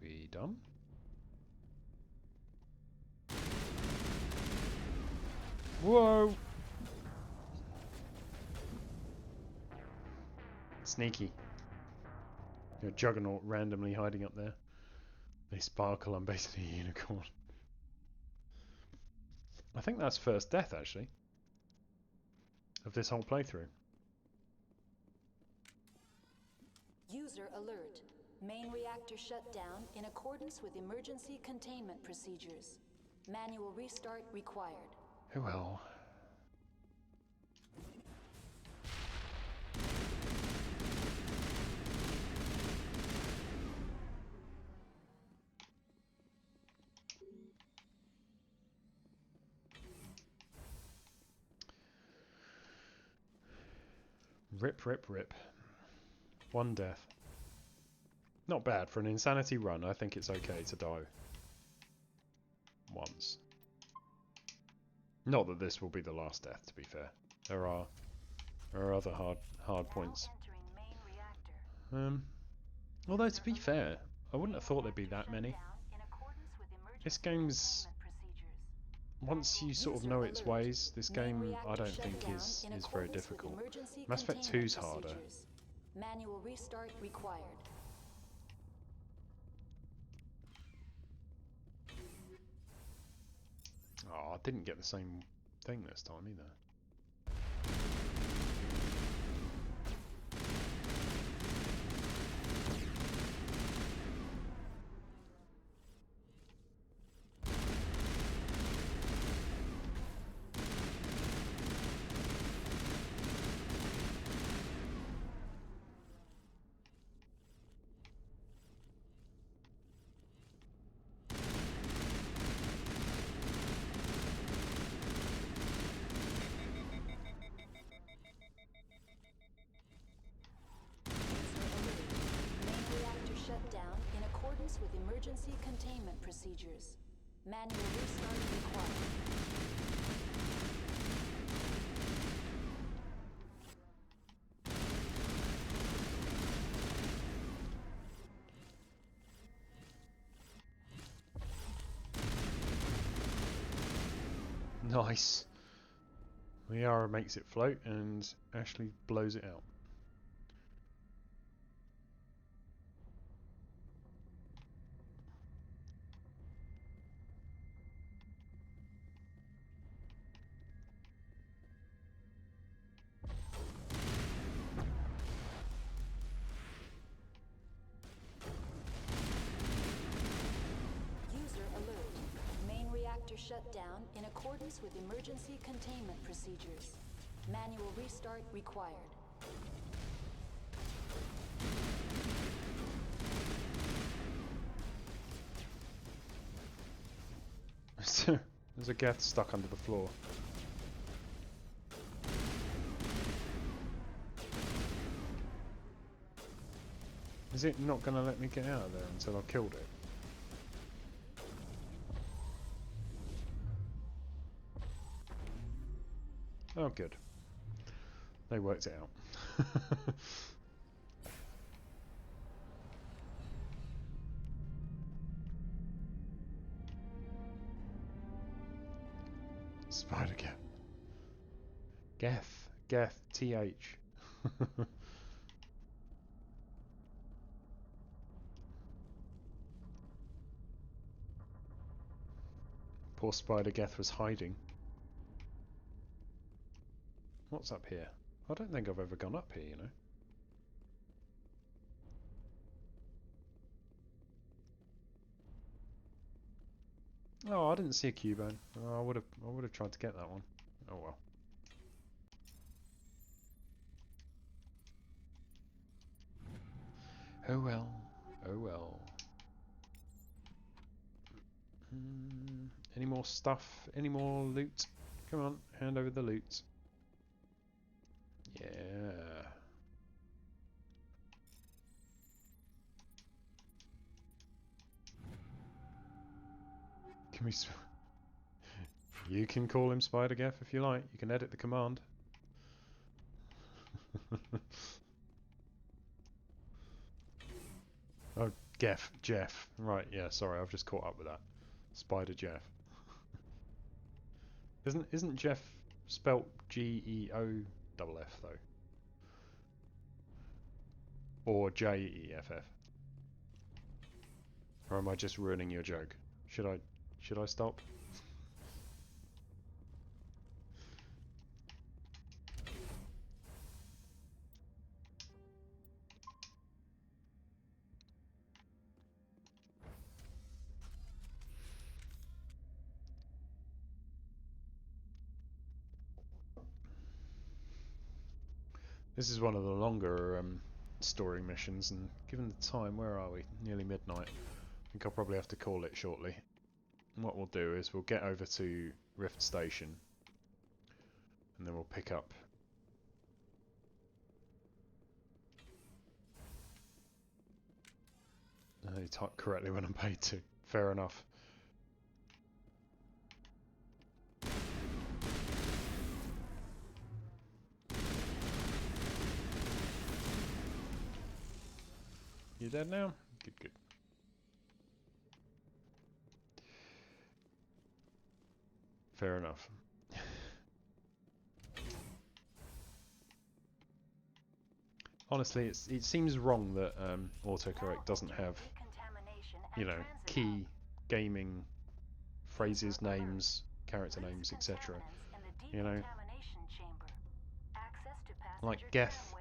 We done? Whoa! Sneaky. You're a juggernaut randomly hiding up there. They sparkle, I'm basically a unicorn. I think that's first death, actually, of this whole playthrough. User alert. Main reactor shut down in accordance with emergency containment procedures. Manual restart required. Well. Rip, rip, rip. One death. Not bad. For an insanity run, I think it's okay to die once. Not that this will be the last death, to be fair. There are other hard points. Although, to be fair, I wouldn't have thought there'd be that many. This game's... Once you sort of know its ways, this game I don't think is very difficult. Mass Effect 2's harder. Manual restart required. Oh, I didn't get the same thing this time either. With emergency containment procedures. Manual restart required. Nice. Liara makes it float and Ashley blows it out. Shut down in accordance with emergency containment procedures. Manual restart required. There's a Geth stuck under the floor. Is it not going to let me get out of there until I've killed it? Oh, good. They worked it out. Spider Geth. Geth, TH. Poor Spider Geth was hiding. What's up here? I don't think I've ever gone up here, you know. Oh, I didn't see a Cubone. Oh, I would have tried to get that one. Oh well. Oh well. Oh well. Any more more stuff? Any more loot? Come on, hand over the loot. Yeah. Can we... You can call him Spider-Gaff if you like. You can edit the command. Oh, Jeff. Right, yeah, sorry, I've just caught up with that. Spider Jeff. Isn't Jeff spelt Geoff though? Or Jeff? Or am I just ruining your joke? Should I stop? This is one of the longer story missions, and given the time, where are we? Nearly midnight. I think I'll probably have to call it shortly. And what we'll do is we'll get over to Rift Station, and then we'll pick up. You type correctly when I'm paid to. Fair enough. You dead now? Good. Fair enough. Honestly, it seems wrong that autocorrect doesn't have, you know, key gaming phrases, names, character names, etc. You know, like Geth,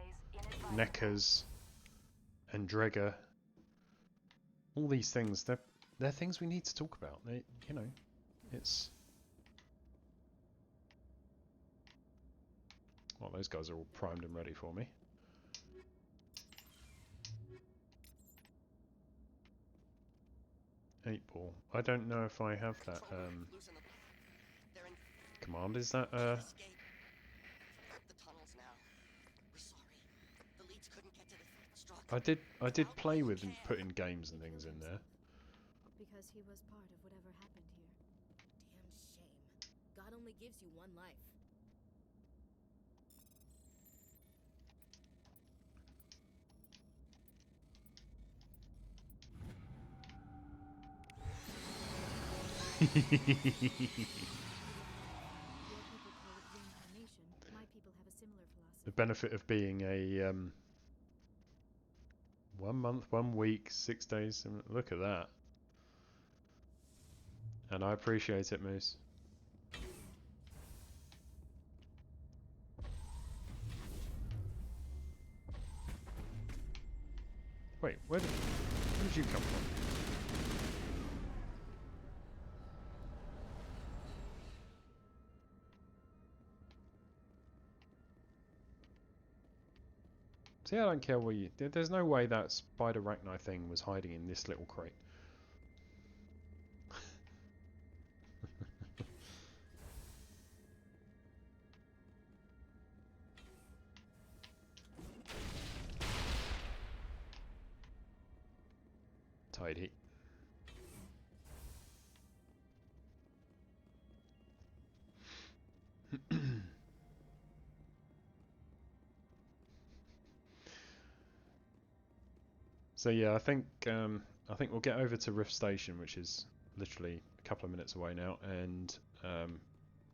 Neckers, and Dregger. All these things, they're things we need to talk about. You know, it's... Well, those guys are all primed and ready for me. Eight ball. I don't know if I have that command. Is that I did play with and put in games and things in there. Because he was part of whatever happened here. Damn shame. God only gives you one life. The benefit of being a 1 month, 1 week, 6 days. Look at that. And I appreciate it, Moose. Wait, where did you come from? See, I don't care where you... There's no way that spider arachni thing was hiding in this little crate. Tidy. So yeah, I think we'll get over to Rift Station, which is literally a couple of minutes away now, and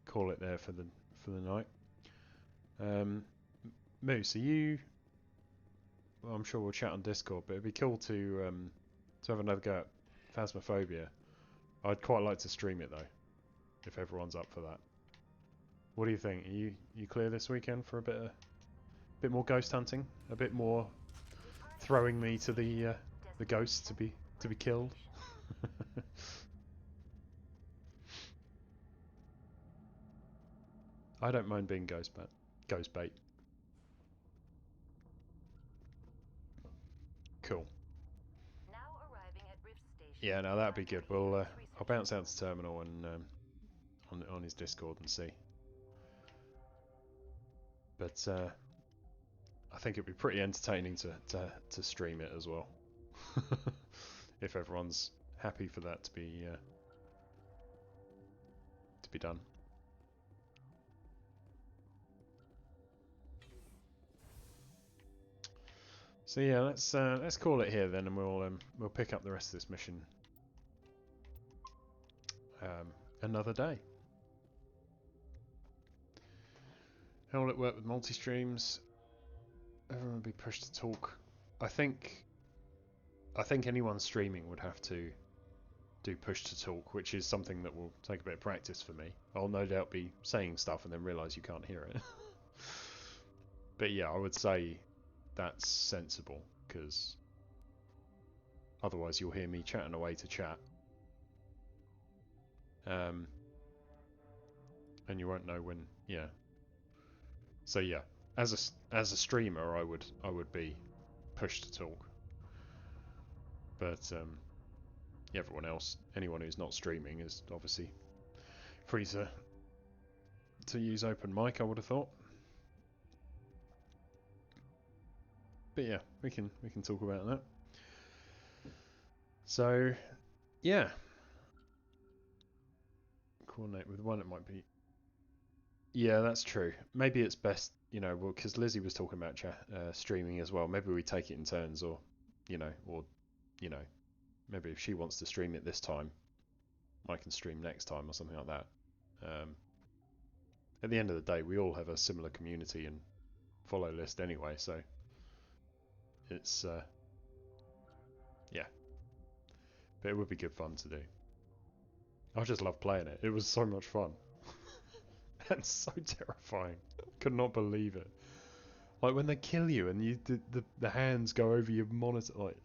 call it there for the night. Moose, are you? Well, I'm sure we'll chat on Discord, but it'd be cool to have another go at Phasmophobia. I'd quite like to stream it though, if everyone's up for that. What do you think? Are you clear this weekend for a bit more ghost hunting, a bit more throwing me to the ghosts to be killed? I don't mind being ghost bait. Cool. Yeah, no, that'd be good. I'll bounce out to terminal and on his Discord and see. But I think it'd be pretty entertaining to stream it as well, if everyone's happy for that to be done. So yeah, let's call it here then, and we'll pick up the rest of this mission another day. How will it work with multi-streams? Everyone will be pushed to talk. I think anyone streaming would have to do push to talk, which is something that will take a bit of practice for me. I'll no doubt be saying stuff and then realise you can't hear it. But yeah, I would say that's sensible, because otherwise you'll hear me chatting away to chat. And you won't know when, yeah. So yeah, as a streamer, I would be pushed to talk. But everyone else, anyone who's not streaming, is obviously free to use open mic, I would have thought. But yeah, we can talk about that. So yeah, coordinate with one. It might be. Yeah, that's true. Maybe it's best, well, because Lizzie was talking about streaming as well. Maybe we take it in turns, or maybe if she wants to stream it this time, I can stream next time or something like that. At the end of the day, we all have a similar community and follow list anyway, so it's yeah. But it would be good fun to do. I just love playing it. It was so much fun. And so terrifying. Could not believe it. Like when they kill you and the hands go over your monitor, like,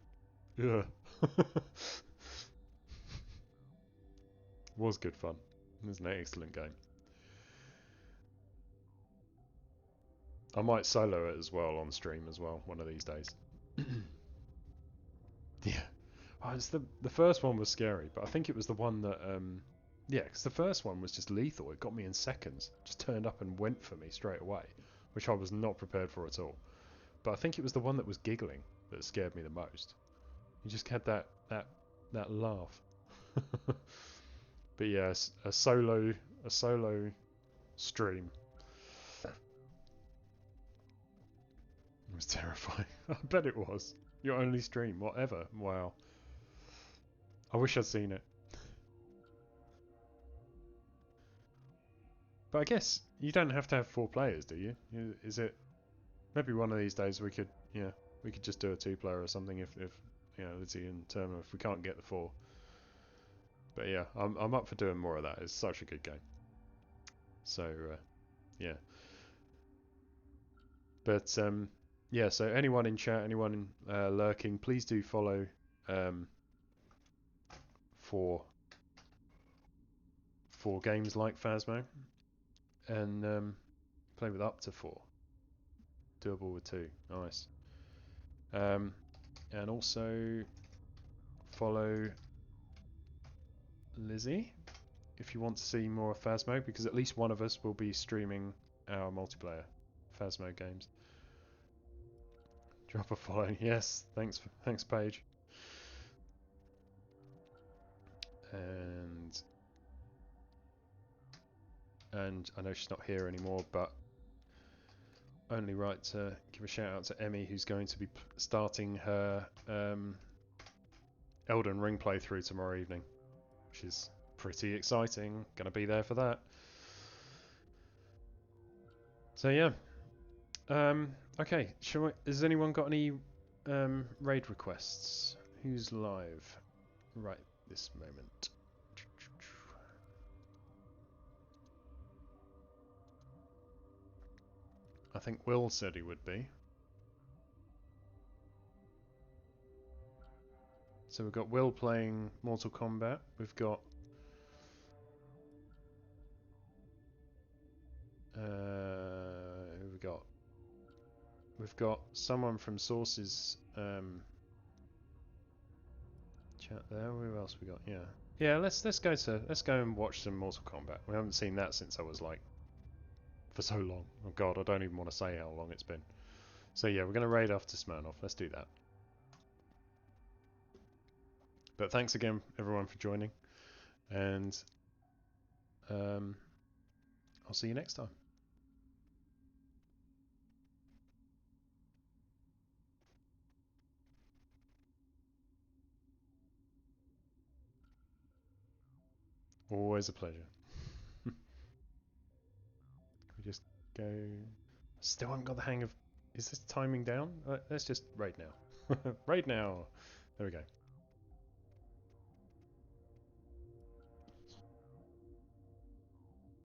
ugh. Was good fun. It was an excellent game. I might solo it as well on stream as well one of these days. Yeah. Oh, it's the first one was scary, but I think it was the one that yeah, because the first one was just lethal. It got me in seconds. Just turned up and went for me straight away, which I was not prepared for at all. But I think it was the one that was giggling that scared me the most. You just had that laugh. But yeah, a solo stream. It was terrifying. I bet it was. Your only stream, whatever. Wow. I wish I'd seen it. But I guess you don't have to have 4 players, do you? Is it? Maybe one of these days we could, we could just do a 2-player or something if Lizzie and Terminal, if we can't get the 4. But yeah, I'm up for doing more of that. It's such a good game. So yeah. But yeah, so anyone in chat, anyone lurking, please do follow for games like Phasmo, and play with up to 4. Doable with 2. Nice. And also follow Lizzie if you want to see more of Phasmo, because at least one of us will be streaming our multiplayer Phasmo games. Drop a follow. Yes, thanks Paige. And I know she's not here anymore, but only right to give a shout out to Emmy, who's going to be starting her Elden Ring playthrough tomorrow evening, which is pretty exciting. Gonna be there for that. So yeah. Okay, has anyone got any raid requests? Who's live right this moment? I think Will said he would be. So we've got Will playing Mortal Kombat. We've got who we got? We've got someone from Source's chat there. Who else we got? Yeah. Yeah, let's go and watch some Mortal Kombat. We haven't seen that since I was like for so long. Oh god, I don't even want to say how long it's been. So yeah, we're gonna raid off to Smirnoff. Let's do that. But thanks again, everyone, for joining, and I'll see you next time. Always a pleasure. We just go. Still haven't got the hang of. Is this timing down? Let's just raid now. Raid now. There we go.